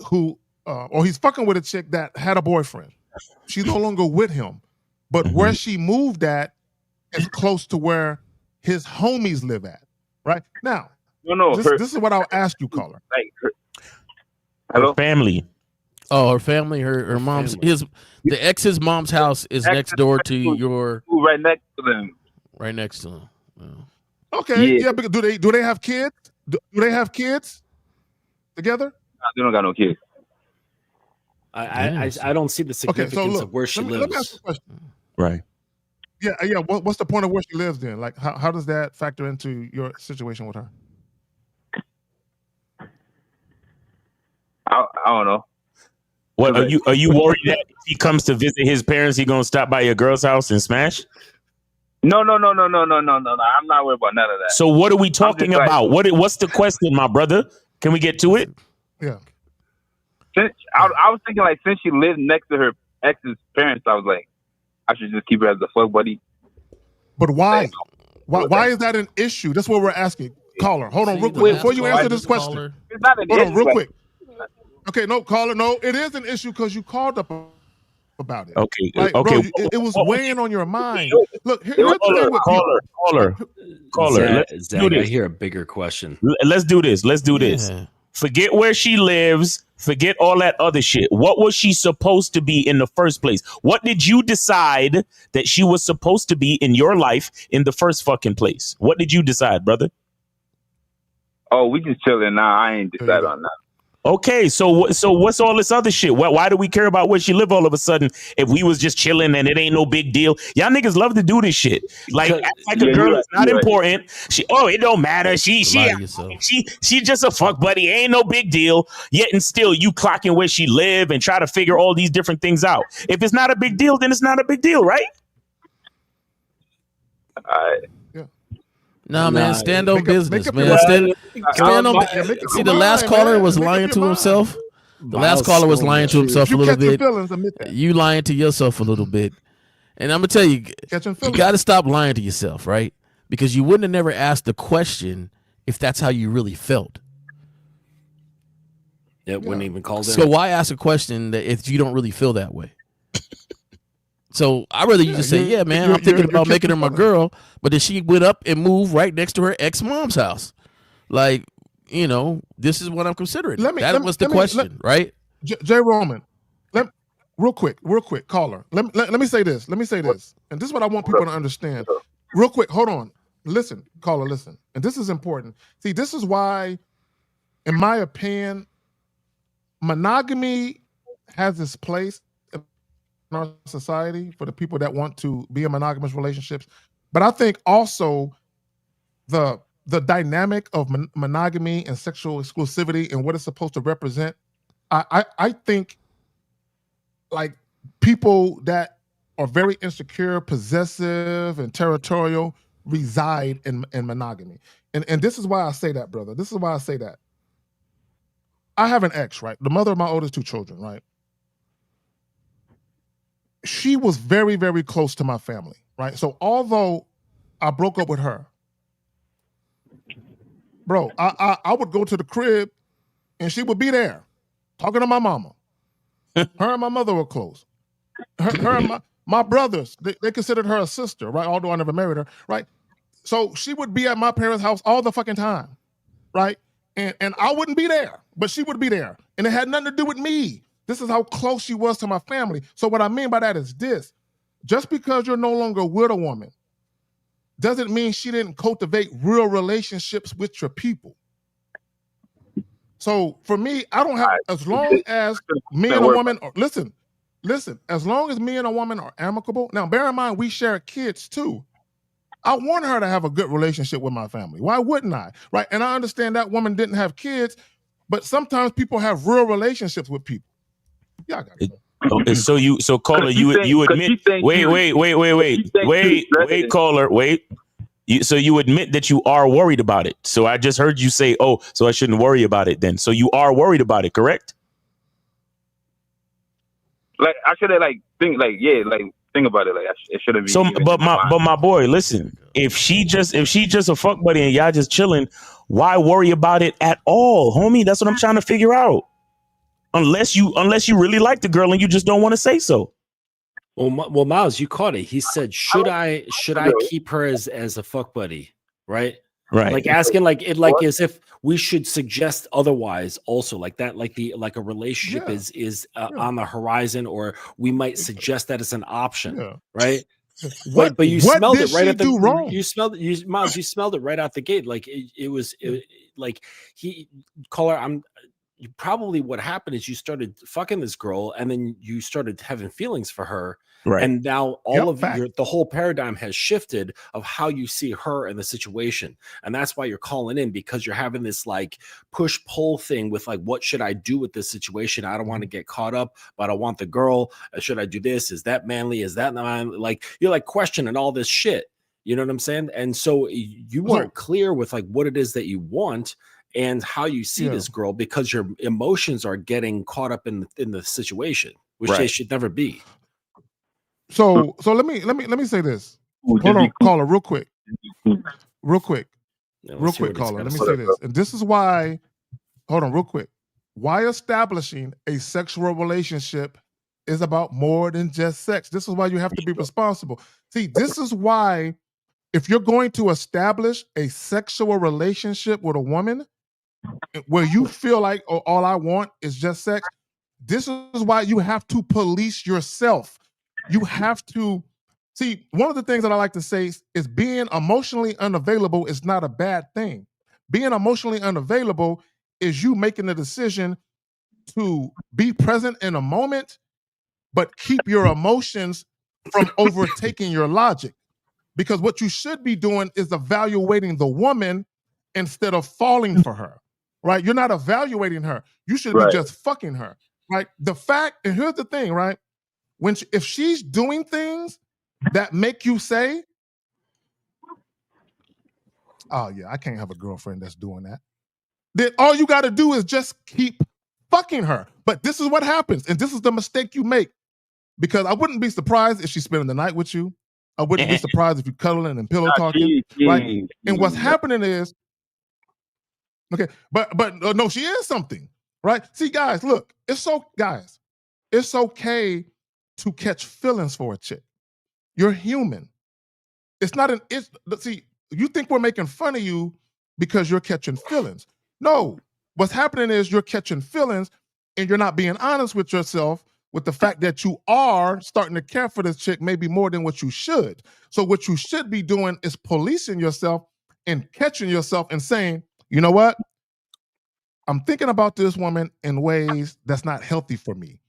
S10: who or he's fucking with a chick that had a boyfriend. She's no longer with him. But where she moved at is close to where his homies live at. Right? Now, this is what I'll ask you, caller.
S11: Her family.
S8: Oh, her family, her mom's family. The ex's mom's house is next door to your
S12: right next to them.
S8: Right next to them. Oh.
S10: Okay. Yeah, but do they have kids? Do they have kids together?
S12: No, they don't got no kids.
S5: I don't see the significance of where she lives.
S10: Let me ask you a question.
S11: Right.
S10: Yeah. What's the point of where she lives then? Like, how does that factor into your situation with her?
S12: I don't know.
S11: What are you worried that if he comes to visit his parents, he gonna stop by your girl's house and smash?
S12: No. I'm not worried about none of that.
S11: So what are we talking about? What's the question, my brother? Can we get to it?
S10: Yeah.
S12: Since I was thinking, like, since she lived next to her ex's parents, I was like, I should just keep her as a fuck buddy.
S10: But why? Why is that an issue? That's what we're asking. Caller, hold on real quick. Before you answer this question.
S12: It's not an issue.
S10: Hold on real quick. Okay, no, caller, no. It is an issue because you called up about it.
S11: Okay,
S10: like,
S11: okay.
S10: Bro, it was weighing on your mind. Look, here's the thing with
S11: caller.
S5: Zach, I hear a bigger question.
S11: Let's do this. Yeah. Forget where she lives. Forget all that other shit. What was she supposed to be in the first place? What did you decide that she was supposed to be in your life in the first fucking place? What did you decide, brother?
S12: Oh, we just chilling now. I ain't decided on that.
S11: Okay, so what's all this other shit? Why do we care about where she live all of a sudden if we was just chilling and it ain't no big deal? Y'all niggas love to do this shit. Like a girl is not important. It don't matter. She just a fuck buddy. Ain't no big deal. Yet and still you clocking where she live and try to figure all these different things out. If it's not a big deal, then it's not a big deal, right?
S8: No, man, stand on business, man. Stand on. See, the last caller was lying to himself. The last caller was lying to himself a little bit. You lying to yourself a little bit. And I'm gonna tell you, you got to stop lying to yourself, right? Because you wouldn't have never asked the question if that's how you really felt.
S5: It wouldn't even call it.
S8: So why ask a question that if you don't really feel that way? So I'd rather you just say, yeah, man, I'm thinking about making her my girl. But then she went up and moved right next to her ex-mom's house. Like, this is what I'm considering. That was the question, right?
S10: J. Roman, real quick, caller. Let me say this. And this is what I want people to understand. Real quick, hold on. Listen, caller, listen. And this is important. See, this is why, in my opinion, monogamy has its place in our society for the people that want to be in monogamous relationships. But I think also the dynamic of monogamy and sexual exclusivity and what it's supposed to represent, I think like people that are very insecure, possessive, and territorial reside in monogamy. And this is why I say that, brother. This is why I say that. I have an ex, right? The mother of my oldest 2 children, right? She was very, very close to my family, right? So although I broke up with her, bro, I would go to the crib and she would be there talking to my mama. Her and my mother were close. Her and my brothers, they considered her a sister, right? Although I never married her, right? So she would be at my parents' house all the fucking time, right? And I wouldn't be there, but she would be there. And it had nothing to do with me. This is how close she was to my family. So what I mean by that is this. Just because you're no longer with a woman doesn't mean she didn't cultivate real relationships with your people. So for me, I don't have, as long as me and a woman, listen, as long as me and a woman are amicable. Now, bear in mind, we share kids too. I want her to have a good relationship with my family. Why wouldn't I? Right? And I understand that woman didn't have kids, but sometimes people have real relationships with people. Yeah, I got it.
S11: So caller, you admit? Wait, caller, wait. So you admit that you are worried about it. So I just heard you say, "Oh, so I shouldn't worry about it then." So you are worried about it, correct?
S12: Like I should have think about it. Like it should have been.
S11: So, but my boy, listen. If she just a fuck buddy and y'all just chilling, why worry about it at all, homie? That's what I'm trying to figure out. Unless you really like the girl and you just don't want to say so.
S5: Well, Miles, you caught it. He said, "Should I keep her as a fuck buddy?" Right. Like asking, as if we should suggest otherwise. Also, like that, like a relationship is on the horizon, or we might suggest that as an option, right? But you smelled it right at the wrong. Miles, you smelled it right out the gate. Like it was like caller. Probably what happened is you started fucking this girl and then you started having feelings for her.
S11: Right.
S5: And now the whole paradigm has shifted of how you see her in the situation. And that's why you're calling in, because you're having this like push pull thing with like, what should I do with this situation? I don't want to get caught up, but I want the girl. Should I do this? Is that manly? Is that not manly? Like you're like questioning all this shit. You know what I'm saying? And so you weren't clear with like what it is that you want and how you see this girl, because your emotions are getting caught up in the situation, which they should never be.
S10: So let me say this. Hold on, caller, real quick, caller. Let me say this, and this is why. Hold on, real quick. Why establishing a sexual relationship is about more than just sex. This is why you have to be responsible. See, this is why if you're going to establish a sexual relationship with a woman, where you feel like, oh, all I want is just sex. This is why you have to police yourself. You have to see, one of the things that I like to say is being emotionally unavailable is not a bad thing. Being emotionally unavailable is you making the decision to be present in a moment, but keep your emotions from overtaking your logic. Because what you should be doing is evaluating the woman instead of falling for her, right? You're not evaluating her. You should be just fucking her, right? The fact, and here's the thing, right? If she's doing things that make you say, oh yeah, I can't have a girlfriend that's doing that, then all you got to do is just keep fucking her. But this is what happens, and this is the mistake you make. Because I wouldn't be surprised if she's spending the night with you. I wouldn't be surprised if you're cuddling and pillow talking, right? And what's happening is, okay, but no, she is something, right? See, guys, look, it's okay to catch feelings for a chick. You're human. See, you think we're making fun of you because you're catching feelings. No, what's happening is you're catching feelings and you're not being honest with yourself with the fact that you are starting to care for this chick maybe more than what you should. So what you should be doing is policing yourself and catching yourself and saying, you know what? I'm thinking about this woman in ways that's not healthy for me.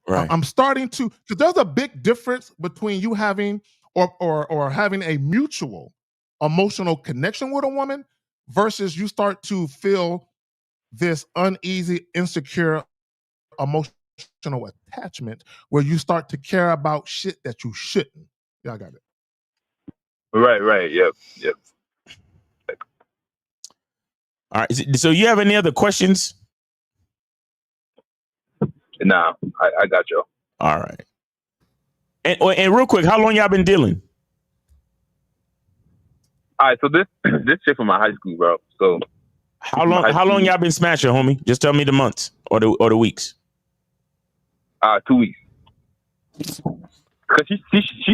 S11: Right.
S10: I'm starting to, because there's a big difference between you having or having a mutual emotional connection with a woman versus you start to feel this uneasy, insecure, emotional attachment where you start to care about shit that you shouldn't. Yeah, I got it.
S12: Right. Yep.
S11: All right. So you have any other questions?
S12: Nah, I got you.
S11: All right. And real quick, how long y'all been dealing?
S12: All right, so this chick from my high school, bro. So
S11: how long y'all been smashing, homie? Just tell me the months or the weeks.
S12: 2 weeks. Cause she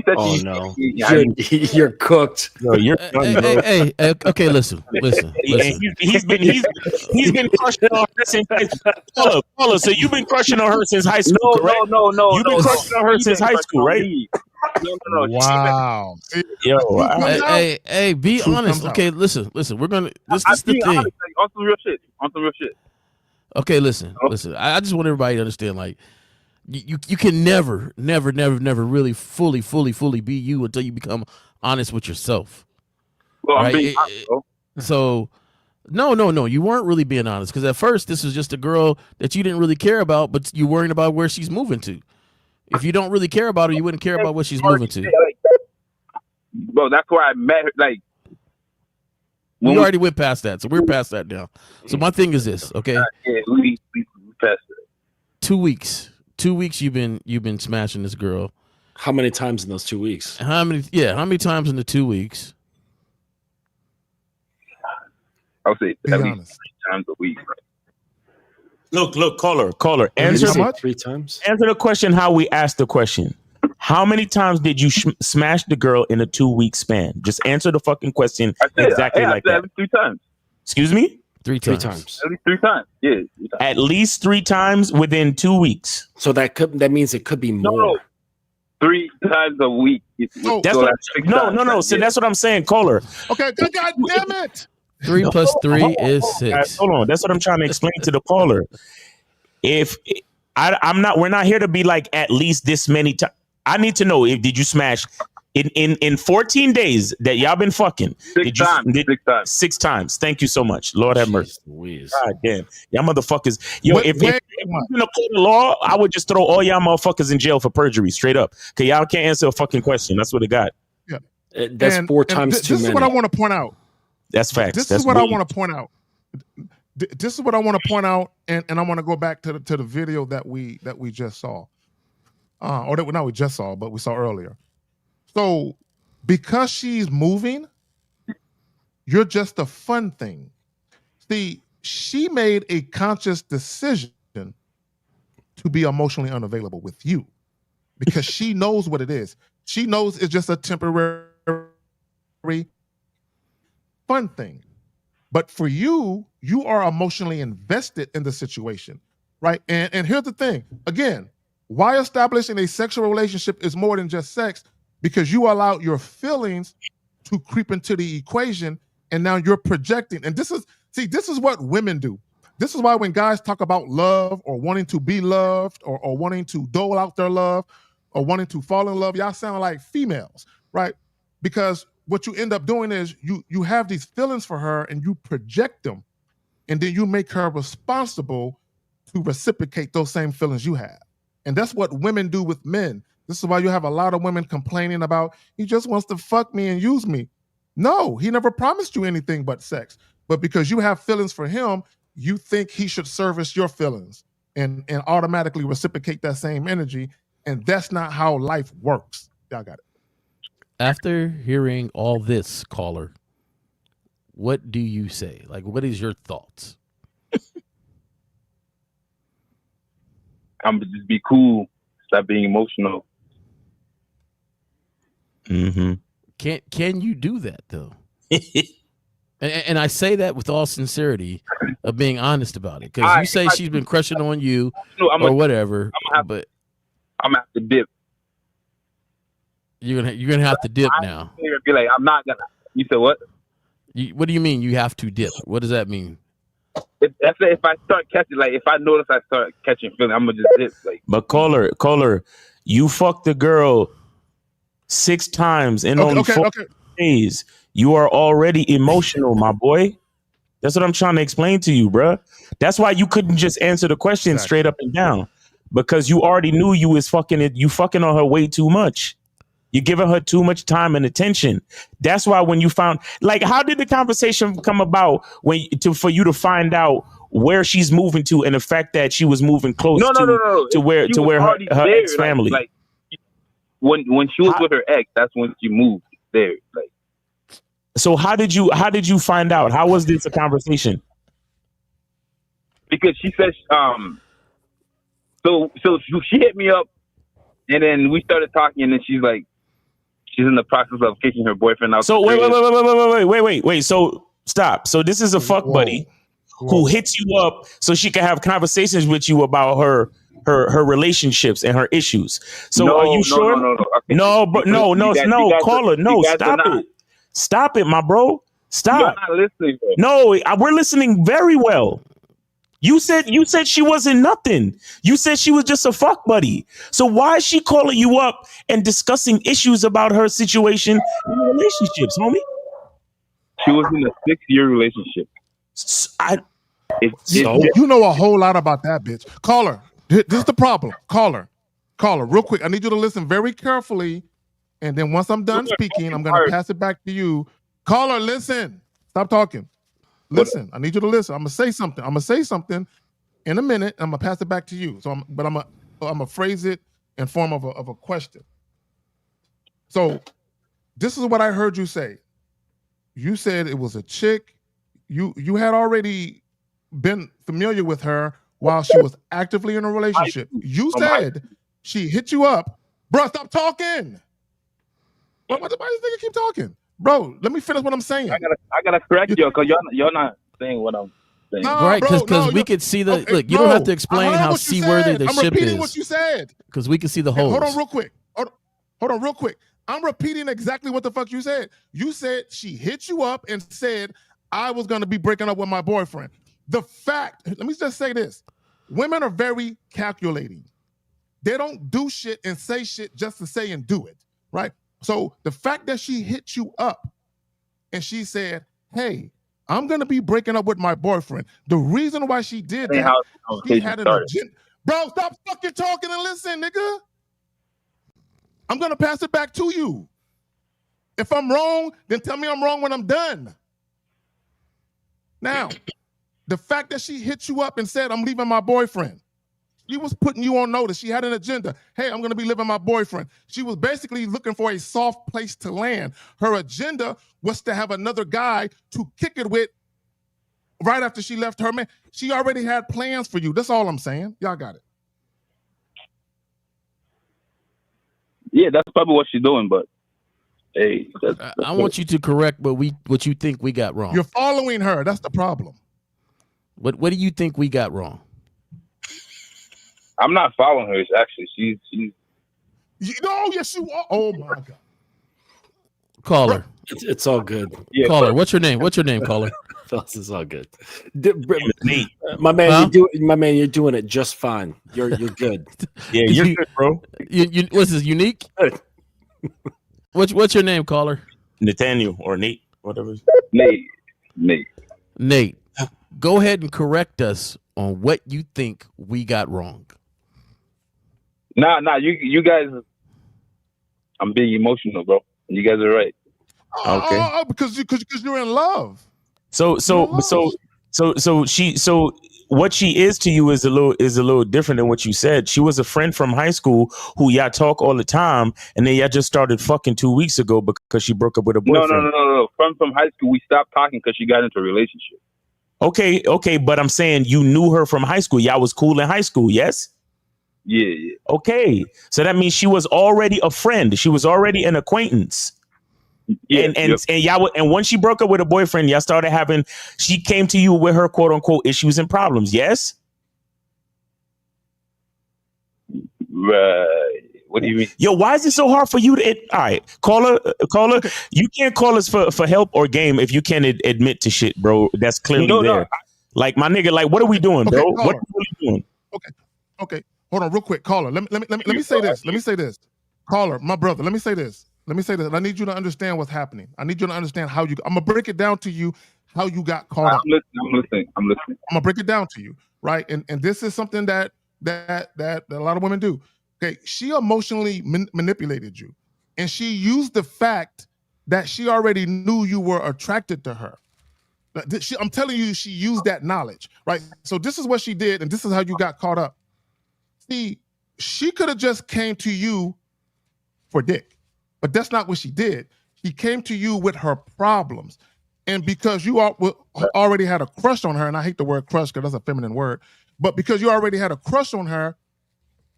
S12: said
S5: oh no, you're cooked.
S11: Yo, you're
S8: hey, okay, listen.
S11: He's been crushing on her since Paula, so you've been crushing on her since high school, correct?
S12: No.
S11: You've been crushing on her since high school, right?
S12: No.
S10: Wow.
S11: Yo,
S8: hey, be honest. Okay, listen. We're gonna. This is the thing.
S12: On some real shit.
S8: Okay, listen. I just want everybody to understand, like, you can never really fully be you until you become honest with yourself.
S12: Well,
S8: right?
S12: I'm being honest, bro.
S8: So, no, you weren't really being honest because at first this was just a girl that you didn't really care about, but you worrying about where she's moving to. If you don't really care about her, you wouldn't care about what she's moving to.
S12: Bro, that's where I met her. Like,
S8: we already went past that, so we're past that now. So my thing is this, okay?
S12: Yeah, we passed it.
S8: 2 weeks. 2 weeks you've been smashing this girl.
S5: How many times in those 2 weeks?
S8: How many times in the 2 weeks?
S12: I would say at least 3 times a week.
S11: Look, caller. Answer
S5: how much? 3 times.
S11: Answer the question how we asked the question. How many times did you smash the girl in a 2 week span? Just answer the fucking question exactly like that.
S12: 3 times.
S11: Excuse me?
S8: 3 times.
S12: At least 3 times. Yeah. 3 times.
S11: At least 3 times within 2 weeks.
S5: So that means it could be more.
S12: No. 3 times a week.
S11: No. So that's what I'm saying, caller.
S10: Okay, God damn it.
S8: 3 plus 3 is 6.
S11: Guys, hold on. That's what I'm trying to explain to the caller. We're not here to be like at least this many times. I need to know did you smash in 14 days that y'all been fucking?
S12: 6 times. 6 times.
S11: 6 times. Thank you so much. Lord have mercy. God damn. Y'all motherfuckers. Yo, if you're in a court of law, I would just throw all y'all motherfuckers in jail for perjury, straight up. Because y'all can't answer a fucking question. That's what it got.
S10: Yeah.
S5: That's 4 times too many.
S10: This is what I want to point out.
S11: That's facts.
S10: This is what I want to point out. This is what I want to point out, and I want to go back to the video that we just saw, or that we just saw, but we saw earlier. So, because she's moving, you're just a fun thing. See, she made a conscious decision to be emotionally unavailable with you because she knows what it is. She knows it's just a temporary fun thing. But for you, you are emotionally invested in the situation, right? And here's the thing. Again, why establishing a sexual relationship is more than just sex, because you allow your feelings to creep into the equation, and now you're projecting. And this is what women do. This is why when guys talk about love or wanting to be loved or wanting to dole out their love or wanting to fall in love, y'all sound like females, right? Because what you end up doing is you have these feelings for her and you project them, and then you make her responsible to reciprocate those same feelings you have. And that's what women do with men. This is why you have a lot of women complaining about, he just wants to fuck me and use me. No, he never promised you anything but sex. But because you have feelings for him, you think he should service your feelings and automatically reciprocate that same energy. And that's not how life works. Y'all got it.
S8: After hearing all this, caller, what do you say? Like, what is your thoughts?
S12: I'm gonna just be cool. Stop being emotional.
S11: Mm-hmm.
S8: Can you do that though? and I say that with all sincerity of being honest about it, because you say she's been crushing on you or whatever, but
S12: I'm gonna have to dip.
S8: You're gonna have to dip now.
S12: Be like, I'm not gonna. You said what?
S8: What do you mean you have to dip? What does that mean?
S12: If I start catching, like, if I notice I start catching feeling, I'm gonna just dip. Like,
S11: but caller, you fucked the girl 6 times in only 4 days. You are already emotional, my boy. That's what I'm trying to explain to you, bruh. That's why you couldn't just answer the question straight up and down, because you already knew you was fucking it. You fucking on her way too much. You're giving her too much time and attention. That's why when you found, like, how did the conversation come about for you to find out where she's moving to, and the fact that she was moving close to where her ex family.
S12: Like when she was with her ex, that's when she moved there. Like,
S11: so how did you find out? How was this a conversation?
S12: Because she said, so she hit me up, and then we started talking, and then she's like, she's in the process of kicking her boyfriend out.
S11: So wait. So stop. So this is a fuck buddy who hits you up so she can have conversations with you about her relationships and her issues. So are you sure? No, caller, no, stop it. Stop it, my bro. Stop.
S12: You're not listening, bro.
S11: No, we're listening very well. You said she wasn't nothing. You said she was just a fuck buddy. So why is she calling you up and discussing issues about her situation in relationships, homie?
S12: She was in a 6-year relationship.
S10: You know a whole lot about that bitch. Caller, this is the problem. Caller, real quick. I need you to listen very carefully. And then once I'm done speaking, I'm going to pass it back to you. Caller, listen. Stop talking. Listen, I need you to listen. I'm gonna say something in a minute. I'm gonna pass it back to you. So I'm gonna phrase it in form of a question. So this is what I heard you say. You said it was a chick. You had already been familiar with her while she was actively in a relationship. You said she hit you up. Bro, stop talking. Why does this nigga keep talking? Bro, let me finish what I'm saying.
S12: I gotta correct you, because you're not saying what I'm saying.
S8: No, right, because we could see the look. You don't have to explain how seaworthy the ship is.
S10: I'm repeating what you said,
S8: because we can see the holes.
S10: Hold on, real quick. I'm repeating exactly what the fuck you said. You said she hit you up and said I was gonna be breaking up with my boyfriend. Let me just say this: women are very calculating. They don't do shit and say shit just to say and do it, right? So the fact that she hit you up and she said, hey, I'm going to be breaking up with my boyfriend. The reason why she did that, she had an agenda. Bro, stop fucking talking and listen, nigga. I'm going to pass it back to you. If I'm wrong, then tell me I'm wrong when I'm done. Now, the fact that she hit you up and said, I'm leaving my boyfriend, she was putting you on notice. She had an agenda. Hey, I'm going to be living my boyfriend. She was basically looking for a soft place to land. Her agenda was to have another guy to kick it with right after she left her man. She already had plans for you. That's all I'm saying. Y'all got it.
S12: Yeah, that's probably what she's doing, but Hey,
S8: I want you to correct what you think we got wrong.
S10: You're following her. That's the problem.
S8: What do you think we got wrong?
S12: I'm not following her. It's actually she's.
S10: Yes, you are. Oh my God.
S8: Caller.
S5: It's all good.
S8: Yeah, caller. What's your name? What's your name, caller?
S5: Fellas, it's all good. My man, you're doing it just fine. You're good.
S11: Yeah, you're good, bro.
S8: You what's this, unique? What's your name, caller?
S11: Nathaniel or Nate, whatever.
S12: Nate.
S8: Go ahead and correct us on what you think we got wrong.
S12: Nah, you guys. I'm being emotional, bro. You guys are right.
S10: Okay. Because you're in love.
S11: So what she is to you is a little different than what you said. She was a friend from high school who y'all talk all the time, and then y'all just started fucking 2 weeks ago because she broke up with a boyfriend.
S12: No. From high school, we stopped talking because she got into a relationship.
S11: Okay, but I'm saying you knew her from high school. Y'all was cool in high school, yes?
S12: Yeah.
S11: Okay, so that means she was already a friend. She was already an acquaintance.
S12: Yeah,
S11: and y'all, and once she broke up with a boyfriend, y'all started having. She came to you with her quote unquote issues and problems. Yes.
S12: Right. What do you mean?
S11: Yo, why is it so hard for you to? All right, caller. Okay. You can't call us for help or game if you can't admit to shit, bro. That's clearly there. Like my nigga, like what are we doing, bro?
S10: Caller.
S11: What are we doing?
S10: Okay. Hold on, real quick, caller. Let me say this. Caller, my brother. Let me say this. I need you to understand what's happening. I need you to understand how you. I'm gonna break it down to you how you got caught up.
S12: I'm listening. I'm
S10: gonna break it down to you, right? And this is something that a lot of women do. Okay, she emotionally manipulated you, and she used the fact that she already knew you were attracted to her. I'm telling you, she used that knowledge, right? So this is what she did, and this is how you got caught up. See, she could have just came to you for dick. But that's not what she did. She came to you with her problems. And because you already had a crush on her, and I hate the word crush because that's a feminine word, but because you already had a crush on her,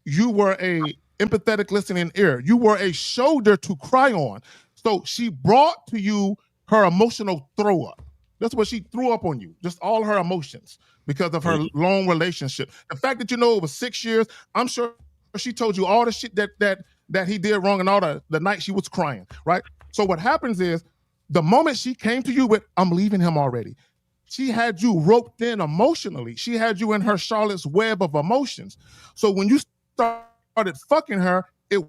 S10: you were a empathetic listening ear. You were a shoulder to cry on. So she brought to you her emotional throw up. That's what she threw up on you, just all her emotions because of her long relationship. The fact that you know it was 6 years, I'm sure she told you all the shit that he did wrong and all the night she was crying, right? So what happens is the moment she came to you with, I'm leaving him already, she had you roped in emotionally. She had you in her Charlotte's web of emotions. So when you started fucking her, it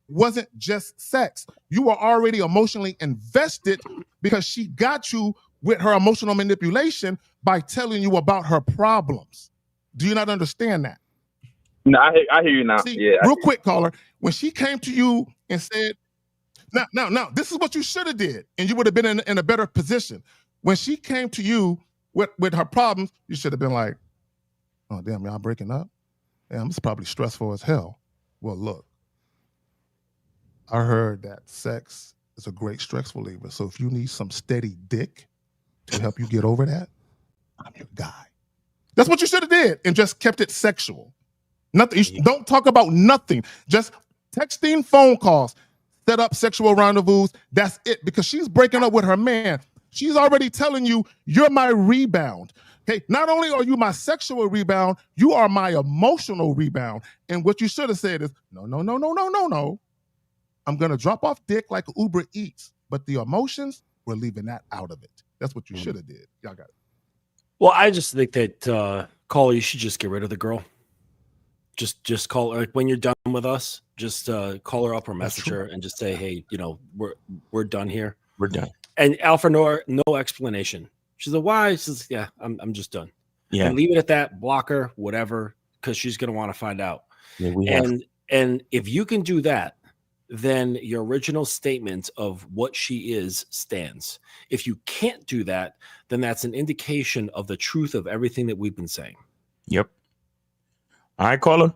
S10: wasn't just sex. You were already emotionally invested because she got you with her emotional manipulation by telling you about her problems. Do you not understand that?
S12: No, I hear you now.
S10: See, real quick, caller. When she came to you and said, now, this is what you should have did, and you would have been in a better position. When she came to you with her problems, you should have been like, oh, damn, y'all breaking up? Damn, it's probably stressful as hell. Well, look, I heard that sex is a great stress reliever. So if you need some steady dick to help you get over that, I'm your guy. That's what you should have did, and just kept it sexual. Nothing. Don't talk about nothing. Just texting, phone calls, set up sexual rendezvous. That's it. Because she's breaking up with her man. She's already telling you, you're my rebound. Okay. Not only are you my sexual rebound, you are my emotional rebound. And what you should have said is, no. I'm gonna drop off dick like Uber Eats, but the emotions, we're leaving that out of it. That's what you should have did. Y'all got it.
S5: Well, I just think that caller, you should just get rid of the girl. Just call her, like when you're done with us, just call her up or message her and just say, hey, we're done here.
S11: We're done.
S5: And Alpha, no explanation. She's like, why? She says, yeah, I'm just done.
S11: Yeah.
S5: And leave it at that, block her, whatever, because she's gonna want to find out.
S11: Yeah,
S5: and if you can do that, then your original statement of what she is stands. If you can't do that, then that's an indication of the truth of everything that we've been saying.
S11: Yep. All right, caller.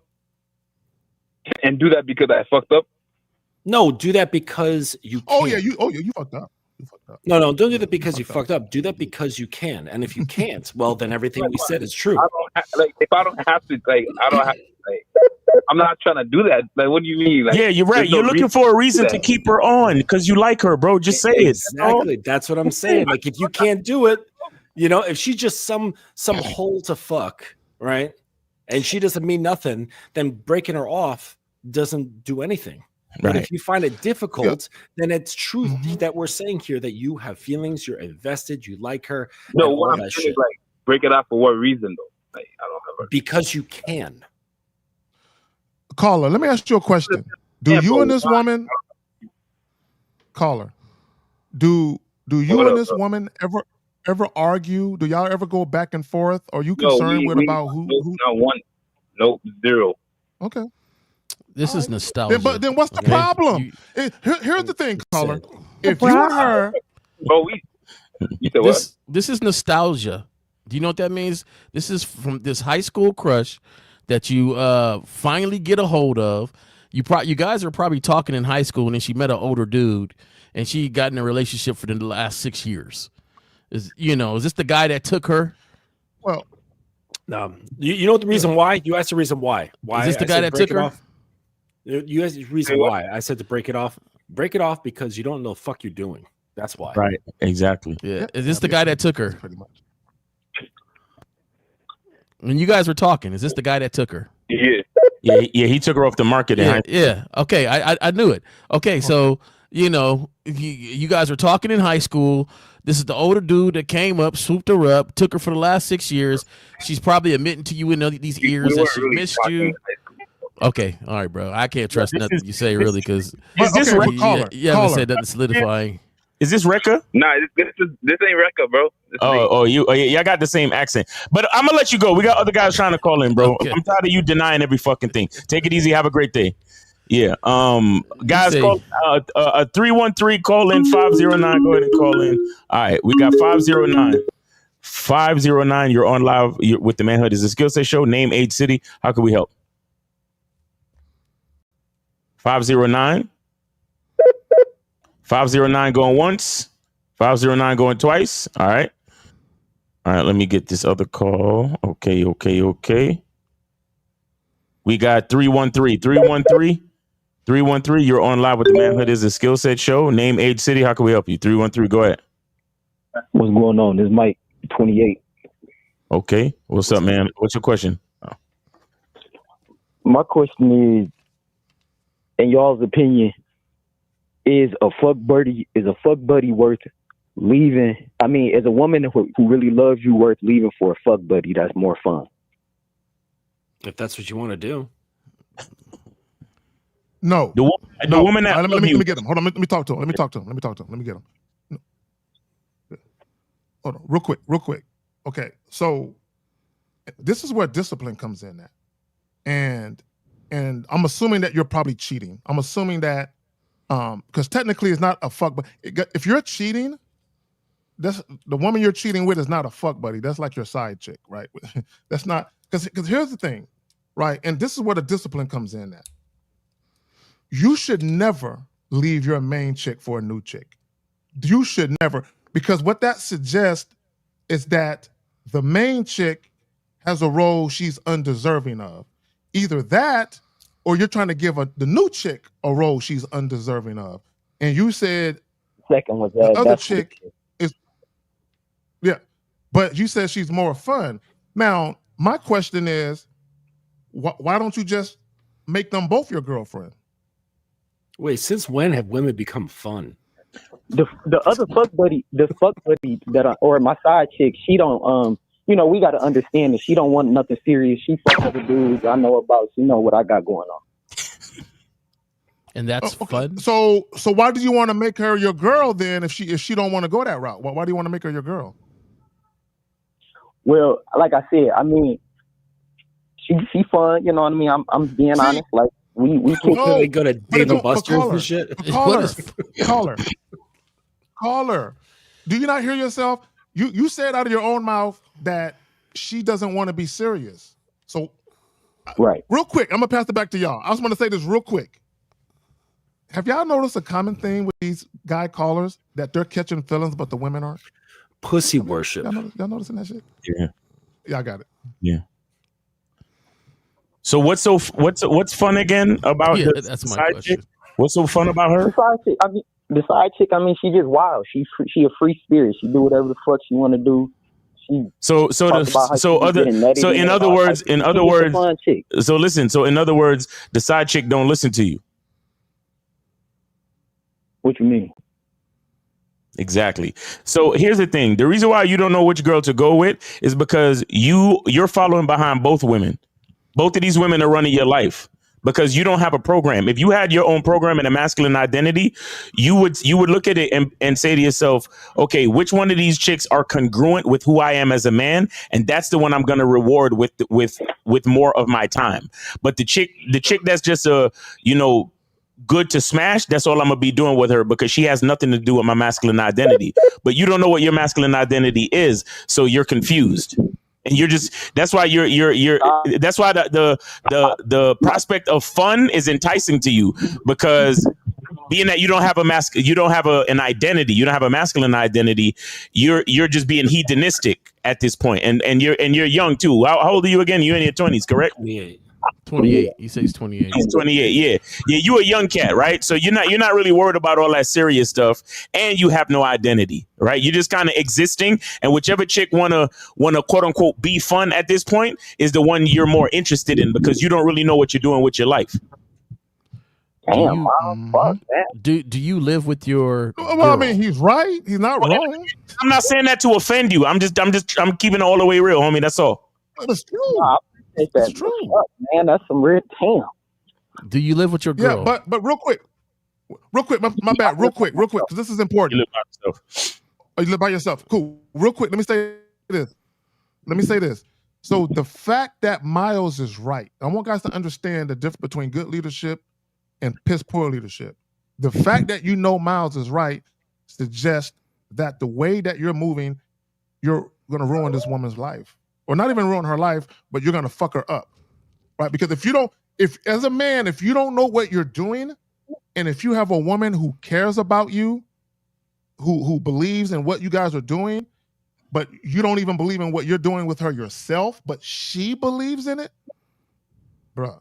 S12: And do that because I fucked up?
S5: No, do that because you can.
S10: Oh yeah, you fucked up. You fucked up.
S5: No, don't do that because you fucked up. Do that because you can. And if you can't, well, then everything we said is true.
S12: If I don't have to, I don't have to, I'm not trying to do that. Like, what do you mean? Like,
S11: yeah, you're right. You're looking for a reason to keep her on because you like her, bro. Just say it.
S5: Exactly. That's what I'm saying. Like, if you can't do it, if she's just some hole to fuck, right? And she doesn't mean nothing, then breaking her off doesn't do anything. But if you find it difficult, then it's truth that we're saying here that you have feelings, you're invested, you like her.
S12: No, what I'm saying is like break it off for what reason though? Like I don't have
S5: because you can.
S10: Caller, let me ask you a question. Do you and this woman, caller, do you and this woman ever argue? Do y'all ever go back and forth? Or are you concerned about who?
S12: Not one. Nope, zero.
S10: Okay.
S8: This is nostalgia.
S10: But then what's the problem? Here's the thing, caller. If you and her,
S8: this is nostalgia. Do you know what that means? This is from this high school crush that you finally get a hold of. You guys are probably talking in high school, and then she met an older dude, and she got in a relationship for the last 6 years. Is this the guy that took her?
S10: Well,
S5: no. You know what the reason why? You asked the reason why. Why
S8: is this the guy that took her?
S5: You asked the reason why. I said to break it off. Break it off because you don't know the fuck you're doing. That's why.
S11: Right. Exactly.
S8: Yeah. Is this the guy that took her?
S10: Pretty much.
S8: When you guys were talking, is this the guy that took her?
S12: Yeah.
S11: He took her off the market.
S8: Yeah. Okay. I knew it. Okay. So, you guys were talking in high school. This is the older dude that came up, swooped her up, took her for the last 6 years. She's probably admitting to you in these ears that she missed you. Okay. All right, bro. I can't trust nothing you say, really, because
S11: is this
S8: you haven't said nothing solidifying.
S11: Is this Rekka?
S12: Nah, this ain't Rekka, bro.
S11: I got the same accent. But I'm gonna let you go. We got other guys trying to call in, bro.
S8: Okay.
S11: I'm tired of you denying every fucking thing. Take it easy. Have a great day. Yeah. Guys, call 313. Call in 509. Go ahead and call in. All right, we got 509. 509. You're on live. You're with the Manhood is a Skill Set Show. Name, age, city. How can we help? 509. 509 going once. 509 going twice. All right. Let me get this other call. Okay. We got 313. 313. You're on live with the Manhood is a Skill Set Show. Name, age, city. How can we help you? 313. Go ahead.
S13: What's going on? This is Mike, 28.
S11: Okay. What's up, man? What's your question?
S13: My question is, in y'all's opinion, is a fuck buddy worth leaving? I mean, is a woman who really loves you worth leaving for a fuck buddy that's more fun?
S5: If that's what you want to do.
S10: No.
S11: The woman that
S10: let me get him. Hold on. Let me talk to him. Let me get him. No. Hold on. Real quick. Okay. So this is where discipline comes in at. And I'm assuming that you're probably cheating. I'm assuming that because technically it's not a fuck, but if you're cheating, that's the woman you're cheating with is not a fuck buddy. That's like your side chick, right? That's not because here's the thing, right? And this is where the discipline comes in at. You should never leave your main chick for a new chick. You should never, because what that suggests is that the main chick has a role she's undeserving of. Either that, or you're trying to give the new chick a role she's undeserving of. And you said
S13: second was
S10: the other chick is, yeah, but you said she's more fun. Now, my question is, why don't you just make them both your girlfriend?
S5: Wait, since when have women become fun?
S13: The other fuck buddy that or my side chick, she don't we got to understand that she don't want nothing serious. She fuck other dudes I know about. She know what I got going on.
S8: And that's fun.
S10: So why do you want to make her your girl then if she don't want to go that route? Why do you want to make her your girl?
S13: Well, like I said, I mean, she fun. You know what I mean? I'm being honest. Like we
S5: can't go to Dave and Buster's and shit.
S10: Caller, do you not hear yourself? You said out of your own mouth that she doesn't want to be serious. So,
S13: right.
S10: Real quick, I'm gonna pass it back to y'all. I just want to say this real quick. Have y'all noticed a common thing with these guy callers that they're catching feelings, but the women aren't?
S5: Pussy worship.
S10: Y'all noticing that shit?
S11: Yeah.
S10: Yeah, I got it.
S11: Yeah. So what's fun again about
S8: that's my
S11: side
S8: question.
S11: chick? What's so fun about her?
S13: The side chick, I mean, she just wild. She a free spirit. She do whatever the fuck she want to do. In other words,
S11: the side chick don't listen to you.
S13: What you mean?
S11: Exactly. So here's the thing. The reason why you don't know which girl to go with is because you're following behind both women. Both of these women are running your life because you don't have a program. If you had your own program and a masculine identity, you would look at it and say to yourself, okay, which one of these chicks are congruent with who I am as a man? And that's the one I'm going to reward with more of my time. But the chick that's just good to smash, that's all I'm gonna be doing with her because she has nothing to do with my masculine identity. But you don't know what your masculine identity is, so you're confused. And that's why that's why the prospect of fun is enticing to you, because being that you don't have an identity, you don't have a masculine identity, you're just being hedonistic at this point. And you're young too. How old are you again? You're in your 20s, correct?
S8: 28. He says 28.
S11: He's 28. Yeah. You a young cat, right? So you're not really worried about all that serious stuff, and you have no identity, right? You're just kind of existing, and whichever chick wanna quote unquote be fun at this point is the one you're more interested in, because you don't really know what you're doing with your life.
S13: Damn, fuck that.
S8: Do you live with your girl?
S10: Well, I mean, he's right. He's not wrong.
S11: I'm not saying that to offend you. I'm keeping it all the way real, homie. That's all.
S10: That's true.
S13: That's true. Fuck, man, that's some real damn.
S8: Do you live with your girl?
S10: Yeah, but real quick, my bad, real quick, because this is important.
S11: You live by yourself.
S10: Oh, you live by yourself. Cool. Real quick, let me say this. So the fact that Miles is right, I want guys to understand the difference between good leadership and piss poor leadership. The fact that you know Miles is right suggests that the way that you're moving, you're going to ruin this woman's life. Or not even ruin her life, but you're going to fuck her up, right? Because if as a man, if you don't know what you're doing, and if you have a woman who cares about you, who believes in what you guys are doing, but you don't even believe in what you're doing with her yourself, but she believes in it, bruh,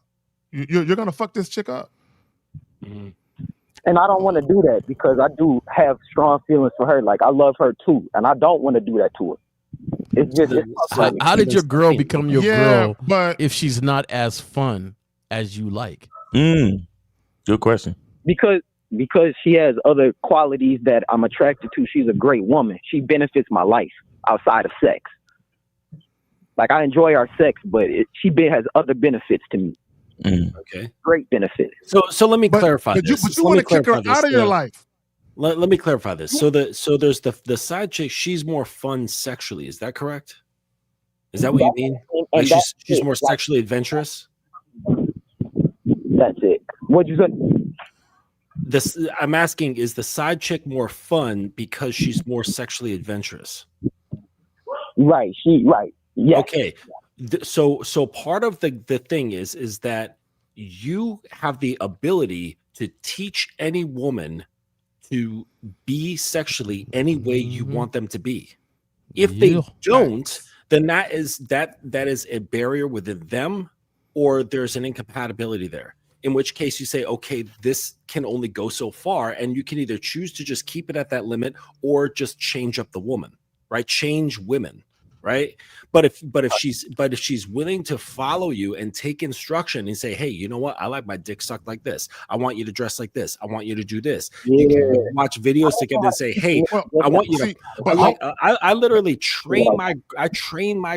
S10: you're going to fuck this chick up.
S13: Mm-hmm. And I don't want to do that because I do have strong feelings for her. Like, I love her too, and I don't want to do that to her.
S8: So how did your girl become your girl if she's not as fun as you like?
S11: Good question.
S13: Because she has other qualities that I'm attracted to. She's a great woman. She benefits my life outside of sex. Like, I enjoy our sex, but she has other benefits to me.
S5: Okay.
S13: Great benefits.
S5: So let me clarify this.
S10: But you want to kick her out of your life.
S5: Let me clarify this. So there's the side chick. She's more fun sexually. Is that correct? Is that what you mean? Like she's more sexually adventurous.
S13: That's it. What'd you say?
S5: I'm asking: is the side chick more fun because she's more sexually adventurous?
S13: Right. Yeah.
S5: Okay. So part of the thing is that you have the ability to teach any woman to be sexually any way you want them to be. If they don't, then that is a barrier within them, or there's an incompatibility there. In which case you say, okay, this can only go so far, and you can either choose to just keep it at that limit or just change up the woman, right? Change women, right? But if she's willing to follow you and take instruction and say, hey, you know what? I like my dick sucked like this. I want you to dress like this. I want you to do this. You can watch videos together and say, hey, I want you to. I literally train my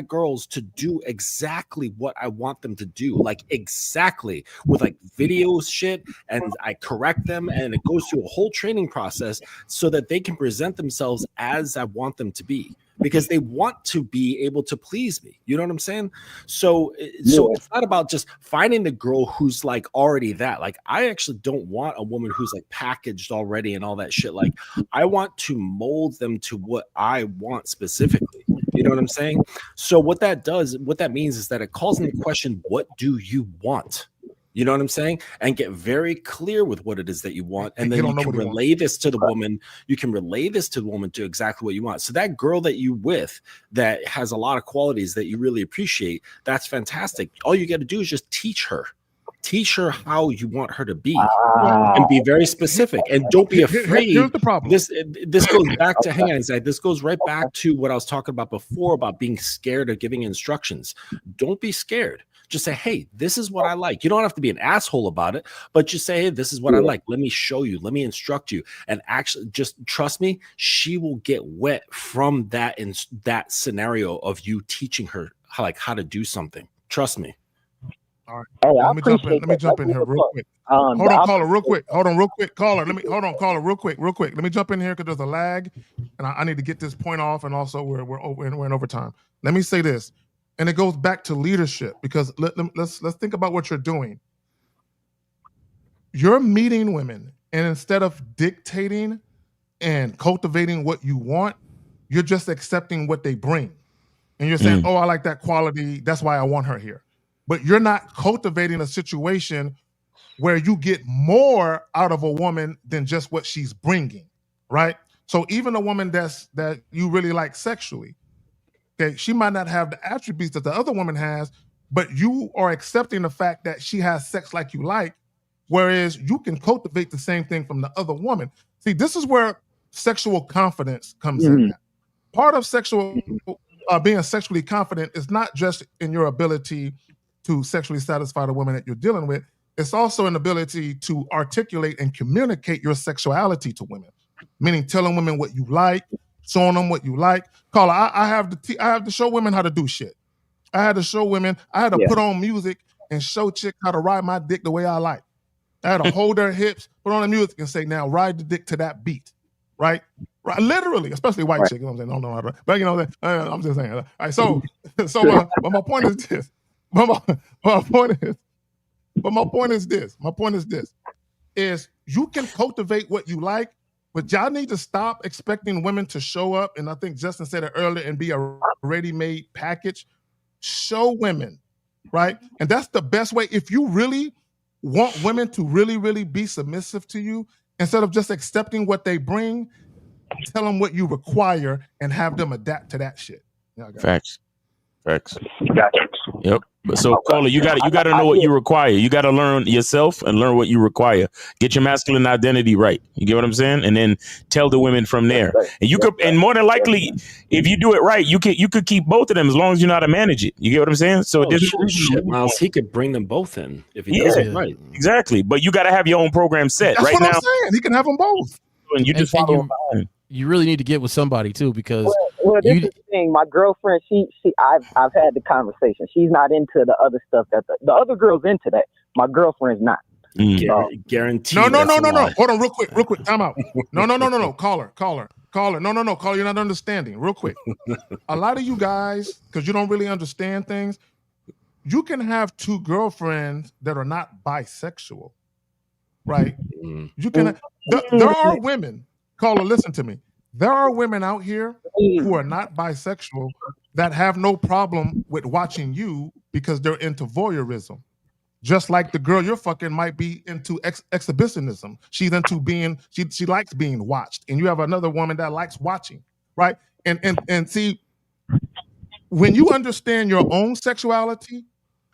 S5: girls to do exactly what I want them to do, like exactly with like videos shit, and I correct them, and it goes through a whole training process so that they can present themselves as I want them to be. Because they want to be able to please me. You know what I'm saying? So it's not about just finding the girl who's like already that. Like, I actually don't want a woman who's like packaged already and all that shit. Like, I want to mold them to what I want specifically. You know what I'm saying? So what that means is that it calls into question, what do you want? You know what I'm saying? And get very clear with what it is that you want. And then
S10: you
S5: you
S10: don't know
S5: can
S10: what he
S5: relay this to the woman. You can relay this to the woman to exactly what you want. So that girl that you with that has a lot of qualities that you really appreciate, that's fantastic. All you got to do is just teach her. Teach her how you want her to be and be very specific. And don't be afraid.
S10: Here's the problem.
S5: This goes back to, hang on a second. This goes right back to what I was talking about before about being scared of giving instructions. Don't be scared. Just say, hey, this is what I like. You don't have to be an asshole about it, but just say, hey, this is what I like. Let me show you. Let me instruct you. And actually, just trust me, she will get wet from that in that scenario of you teaching her how to do something. Trust me.
S10: All right.
S13: Hey,
S10: Let me jump in here real quick. Hold on, caller, real quick. Hold on, real quick, caller. Caller, real quick. Let me jump in here because there's a lag, and I need to get this point off. And also, we're in overtime. Let me say this, and it goes back to leadership because let's think about what you're doing. You're meeting women, and instead of dictating and cultivating what you want, you're just accepting what they bring, and you're saying, "Oh, I like that quality. That's why I want her here." But you're not cultivating a situation where you get more out of a woman than just what she's bringing, right? So even a woman that you really like sexually, okay, she might not have the attributes that the other woman has, but you are accepting the fact that she has sex like you like, whereas you can cultivate the same thing from the other woman. See, this is where sexual confidence comes in. Part of being sexually confident is not just in your ability to sexually satisfy the woman that you're dealing with. It's also an ability to articulate and communicate your sexuality to women, meaning telling women what you like, showing them what you like. Carla, I have to show women how to do shit. I had to show women, I had to put on music and show chicks how to ride my dick the way I like. I had to hold their hips, put on the music and say, now ride the dick to that beat, right? Right, literally, especially white chick, you know what I'm saying? No, no, but you know, I'm just saying. All right, so my point is this. My point is this: is you can cultivate what you like, but y'all need to stop expecting women to show up. And I think Justin said it earlier, and be a ready-made package. Show women, right? And that's the best way. If you really want women to really, really be submissive to you, instead of just accepting what they bring, tell them what you require and have them adapt to that shit.
S11: Facts. Yep. So, caller, you got to know what you require. You got to learn yourself and learn what you require. Get your masculine identity right. You get what I'm saying? And then tell the women from there. And you could, and more than likely, if you do it right, you could keep both of them as long as you know how to manage it. You get what I'm saying? So,
S5: Miles, he could bring them both in if he does it right.
S11: Exactly. But you got to have your own program set.
S10: That's
S11: right
S10: what
S11: now.
S10: I'm saying. He can have them both.
S11: And you just follow them.
S8: You really need to get with somebody too, because
S13: well, this is the thing. My girlfriend, I've had the conversation. She's not into the other stuff that the other girl's into that. My girlfriend's not.
S5: Guarantee.
S10: No. Hold on, real quick. Time out. No. Caller. No. Caller, you're not understanding. Real quick. A lot of you guys, because you don't really understand things, you can have two girlfriends that are not bisexual, right? You can. There are women. Caller, listen to me. There are women out here who are not bisexual that have no problem with watching you because they're into voyeurism. Just like the girl you're fucking might be into exhibitionism. She's into being, she likes being watched. And you have another woman that likes watching, right? And see, when you understand your own sexuality,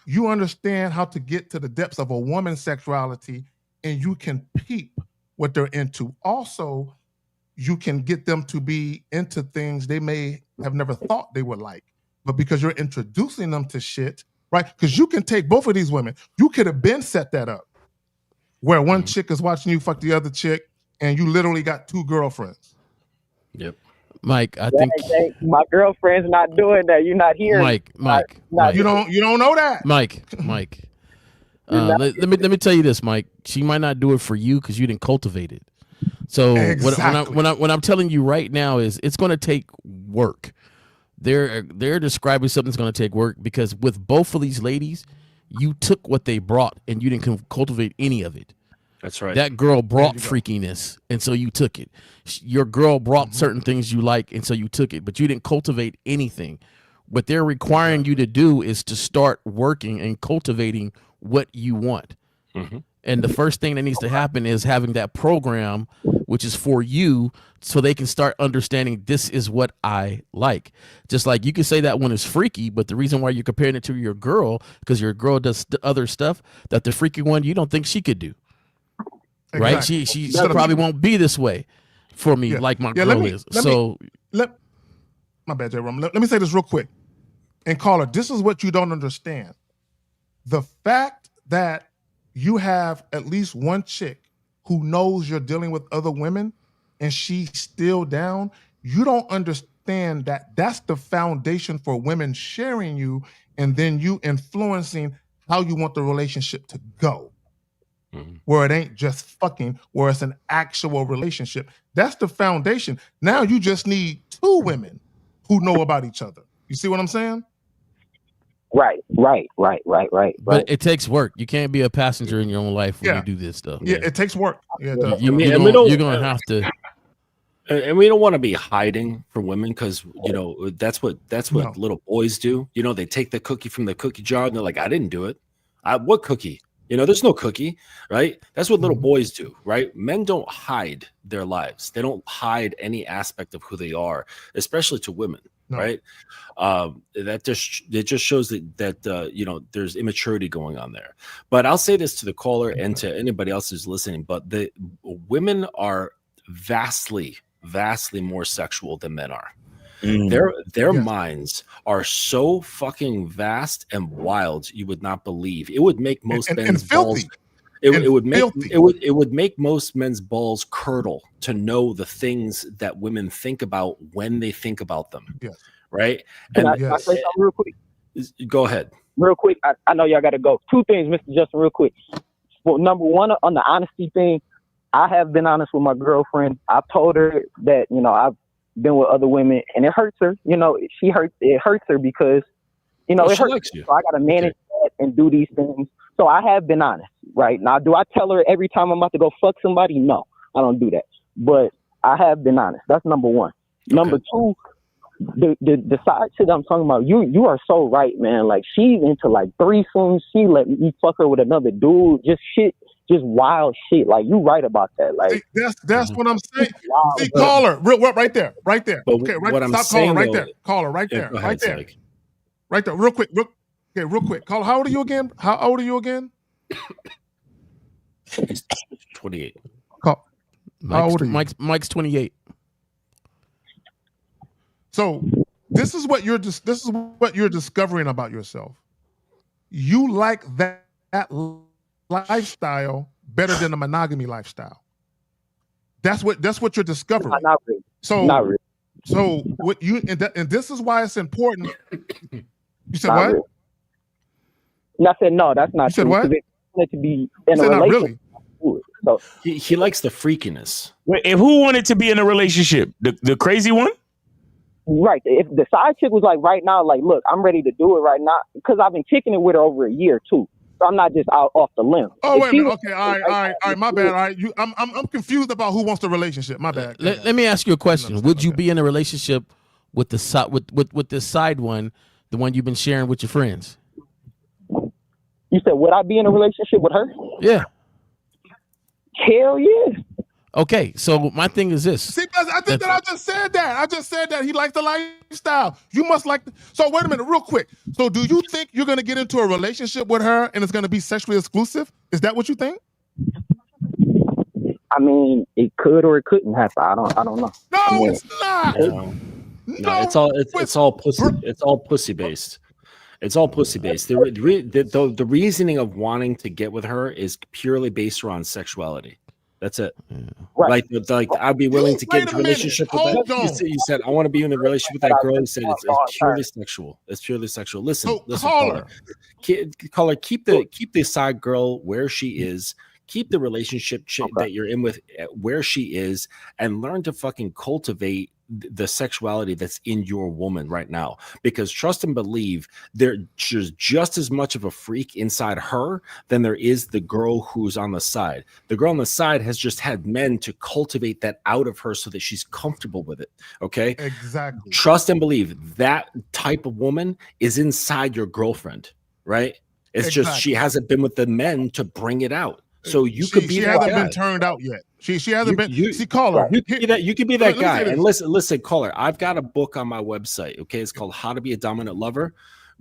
S10: you understand how to get to the depths of a woman's sexuality, and you can peep what they're into. Also, you can get them to be into things they may have never thought they would like. But because you're introducing them to shit, right? Because you can take both of these women. You could have been set that up where one chick is watching you fuck the other chick, and you literally got two girlfriends.
S8: Yep. Mike, I think
S13: my girlfriend's not doing that. You're not hearing.
S8: Mike.
S10: You don't know that.
S8: Mike. Let me tell you this, Mike. She might not do it for you because you didn't cultivate it. So
S10: exactly.
S8: when I'm telling you right now is it's going to take work. They're describing something that's going to take work because with both of these ladies, you took what they brought and you didn't cultivate any of it.
S5: That's right.
S8: That girl brought freakiness, and so you took it. Your girl brought certain things you like, and so you took it, but you didn't cultivate anything. What they're requiring you to do is to start working and cultivating what you want.
S5: Mm-hmm.
S8: And the first thing that needs to happen is having that program, which is for you, so they can start understanding this is what I like. Just like you can say that one is freaky, but the reason why you're comparing it to your girl, because your girl does other stuff that the freaky one you don't think she could do. Exactly. Right? She probably won't be this way for me like my girl is.
S10: My bad, J. Rum. Let me say this real quick. And caller, this is what you don't understand. The fact that you have at least one chick who knows you're dealing with other women and she's still down, you don't understand that that's the foundation for women sharing you and then you influencing how you want the relationship to go. Mm-hmm. Where it ain't just fucking, where it's an actual relationship. That's the foundation. Now you just need two women who know about each other. You see what I'm saying?
S13: Right.
S8: But it takes work. You can't be a passenger in your own life when you do this stuff.
S10: Yeah, it takes work. Yeah,
S8: you're going to have to.
S5: And we don't want to be hiding from women because that's what little boys do. They take the cookie from the cookie jar and they're like, I didn't do it. What cookie? There's no cookie, right? That's what little boys do, right? Men don't hide their lives. They don't hide any aspect of who they are, especially to women, right? It just shows that there's immaturity going on there. But I'll say this to the caller and to anybody else who's listening, but the women are vastly more sexual than men are. Their minds are so fucking vast and wild, you would not believe. It would make most men's balls. It would make most men's balls curdle to know the things that women think about when they think about them. Yes. Right?
S13: Can I say something real quick?
S5: Go ahead.
S13: Real quick. I know y'all got to go. Two things, Mr. Justin, real quick. Well, number one, on the honesty thing, I have been honest with my girlfriend. I've told her that, I've been with other women and it hurts her. It hurts her because, it hurts her. So I got to manage that and do these things. So I have been honest, right? Now, do I tell her every time I'm about to go fuck somebody? No, I don't do that. But I have been honest. That's number one. Okay. Number two, the side shit I'm talking about, you are so right, man. Like, she's into like threesomes. She let me fuck her with another dude. Just wild shit. Like, you right about that. Like,
S10: that's what I'm saying. See, caller, right there. Okay, right. Stop calling right there. Caller, right there. Right there. Real quick. Real quick. Caller, how old are you again?
S5: He's 28.
S10: How old are you?
S8: Mike's 28.
S10: So this is what you're discovering about yourself. You like that lifestyle better than a monogamy lifestyle. That's what you're discovering.
S13: Not really. Not really.
S10: So what and this is why it's important. You said
S13: not
S10: what?
S13: Really. And I said no. That's not.
S10: You said
S13: true,
S10: what?
S13: They wanted to be in a relationship.
S10: Not really.
S13: So
S5: he likes the freakiness.
S11: Wait, and who wanted to be in a relationship? The crazy one?
S13: Right. If the side chick was like right now, like, look, I'm ready to do it right now because I've been kicking it with her over a year too. So I'm not just out off the limb.
S10: Oh, wait a minute. Okay, all right. My bad. All right, I'm confused about who wants the relationship. My bad.
S8: Let me ask you a question. Would you be in a relationship with the side with this side one, the one you've been sharing with your friends?
S13: You said, would I be in a relationship with her?
S8: Yeah.
S13: Hell yeah.
S8: Okay, so my thing is this.
S10: See, I just said that. I just said that he likes the lifestyle. You must like. So wait a minute, real quick. So do you think you're going to get into a relationship with her and it's going to be sexually exclusive? Is that what you think?
S13: I mean, it could or it couldn't happen. I don't know.
S10: No, it's not.
S5: No, it's all pussy. It's all pussy based. It's all pussy based. The reasoning of wanting to get with her is purely based around sexuality. That's it. Yeah. Right. Like I'd be willing to get into a relationship with that. You said I want to be in a relationship with that girl. You said it's purely sexual. It's purely sexual. Listen, caller, keep the side girl where she is. Keep the relationship that you're in with where she is, and learn to fucking cultivate the sexuality that's in your woman right now. Because trust and believe, there's just as much of a freak inside her than there is the girl who's on the side. The girl on the side has just had men to cultivate that out of her so that she's comfortable with it. Okay?
S10: Exactly.
S5: Trust and believe that type of woman is inside your girlfriend, right? It's just she hasn't been with the men to bring it out. So you could be
S10: she
S5: that
S10: hasn't
S5: guy.
S10: been turned out yet. She hasn't been. See,
S5: caller.
S10: caller.
S5: You could be that guy. And listen, caller. I've got a book on my website. Okay, it's called How to Be a Dominant Lover.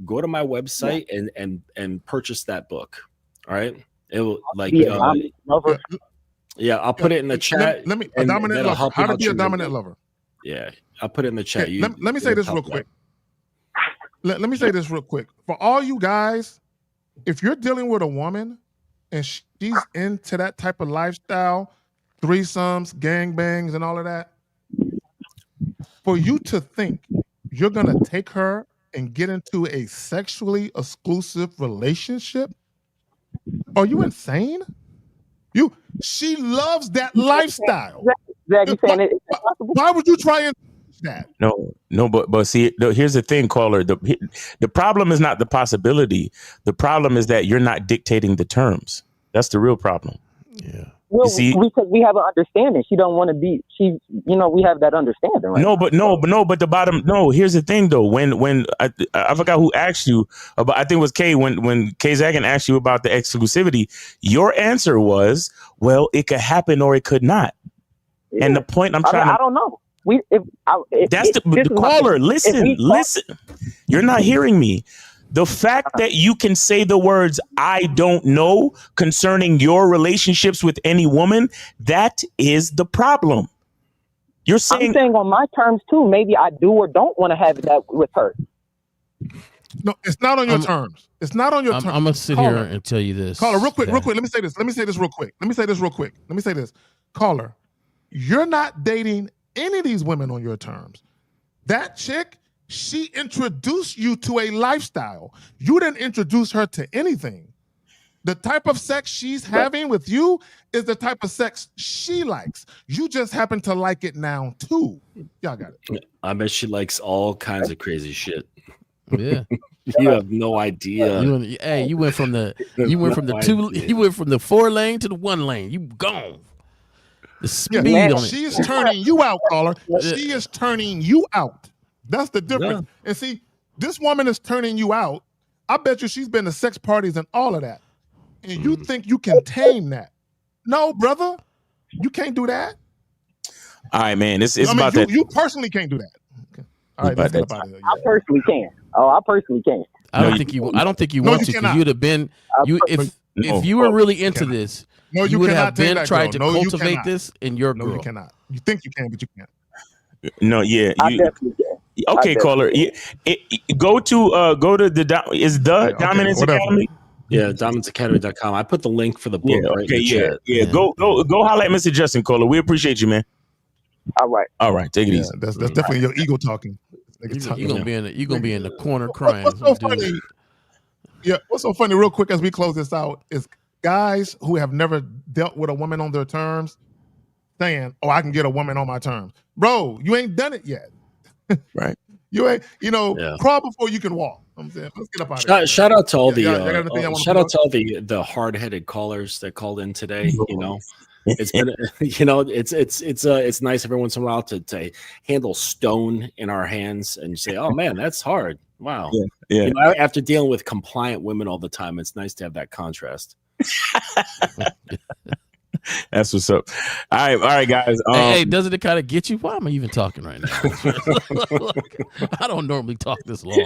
S5: Go to my website and purchase that book. All right. It will yeah, I'll put it in the chat.
S10: Let me a dominant lover. How to be a dominant lover.
S5: Yeah, I'll put it in the chat.
S10: Okay, let me say this real quick. Let me say this real quick. For all you guys, if you're dealing with a woman and she's into that type of lifestyle, threesomes, gangbangs, and all of that, for you to think you're gonna take her and get into a sexually exclusive relationship, are you insane? She loves that lifestyle. Why would you try and that?
S11: No, but see, here's the thing, caller. The problem is not the possibility. The problem is that you're not dictating the terms. That's the real problem.
S8: Yeah.
S13: Well, because we have an understanding. She don't want to be. We have that understanding. Right
S11: but the bottom. No, here's the thing though. When I forgot who asked you about. I think it was Kay. When Kay Zagan asked you about the exclusivity, your answer was, well, it could happen or it could not. Yeah. And the point I
S13: don't know.
S11: That's the caller. Listen. You're not hearing me. The fact that you can say the words, I don't know, concerning your relationships with any woman, that is the problem. I'm saying
S13: on my terms too. Maybe I do or don't want to have that with her.
S10: No, it's not on your terms. It's not on your terms.
S8: I'm going to sit here and tell you this.
S10: Caller, real quick. Let me say this real quick. Caller, you're not dating any of these women on your terms. That chick, she introduced you to a lifestyle. You didn't introduce her to anything. The type of sex she's having with you is the type of sex she likes. You just happen to like it now too. Y'all got it.
S5: I bet she likes all kinds of crazy shit.
S8: Yeah.
S5: You have no idea.
S8: You went from the 4 lane to the 1 lane. You gone. The speed on it.
S10: She's turning you out, caller. She is turning you out. That's the difference. Yeah. And see, this woman is turning you out. I bet you she's been to sex parties and all of that. And you think you can tame that. No, brother. You can't do that.
S11: All right, man. It's about that.
S10: You personally can't do that. Okay. All right, let's get up out of here.
S13: I personally can. I personally can.
S8: I don't think you want to, because you'd have been if you were really into this, you would have been trying to cultivate this in your girl.
S10: No, you cannot. You think you can, but you can't.
S11: No, yeah.
S13: I definitely can.
S11: Okay, caller. Go to the Dominance Academy.
S5: Yeah, dominanceacademy.com. I put the link for the book right in the chat.
S11: Yeah. Go holler at Mr. Justin, caller. We appreciate you, man.
S13: All right.
S11: Take it easy.
S10: That's definitely your ego talking.
S8: You're gonna be in the corner crying.
S10: What's so funny? Yeah, what's so funny, real quick, as we close this out, is guys who have never dealt with a woman on their terms saying, "Oh, I can get a woman on my terms." Bro, you ain't done it yet.
S11: Right.
S10: You ain't, crawl before you can walk. I'm saying, let's get up out of here.
S5: Shout out to all the hard-headed callers that called in today. It's been, it's nice every once in a while to handle stone in our hands and say, "Oh man, that's hard." Wow.
S11: Yeah.
S5: After dealing with compliant women all the time, it's nice to have that contrast.
S11: That's what's up. All right, guys.
S8: Hey, doesn't it kind of get you? Why am I even talking right now? I don't normally talk this long.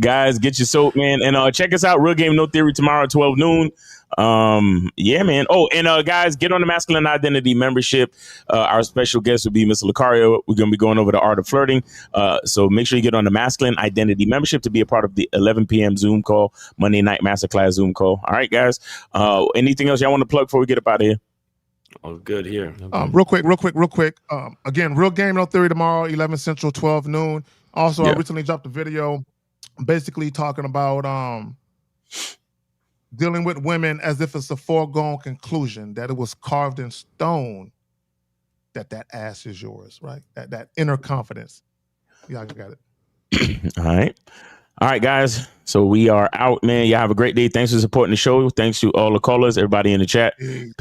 S11: Guys, get your soap, man, and check us out. Real Game No Theory tomorrow at 12 noon. Yeah, man. Oh, and guys, get on the Masculine Identity membership. Our special guest will be Mr. Lucario. We're gonna be going over the art of flirting. So make sure you get on the Masculine Identity membership to be a part of the 11 p.m. Zoom call, Monday night masterclass Zoom call. All right, guys. Anything else y'all want to plug before we get up out of here?
S5: Oh, good here.
S10: Real quick. Again, Real Game No Theory tomorrow, 11 Central, 12 noon. Also, I recently dropped a video basically talking about dealing with women as if it's a foregone conclusion, that it was carved in stone that ass is yours, right? That inner confidence. Y'all got it.
S11: All right, guys. So we are out, man. Y'all have a great day. Thanks for supporting the show. Thanks to all the callers, everybody in the chat.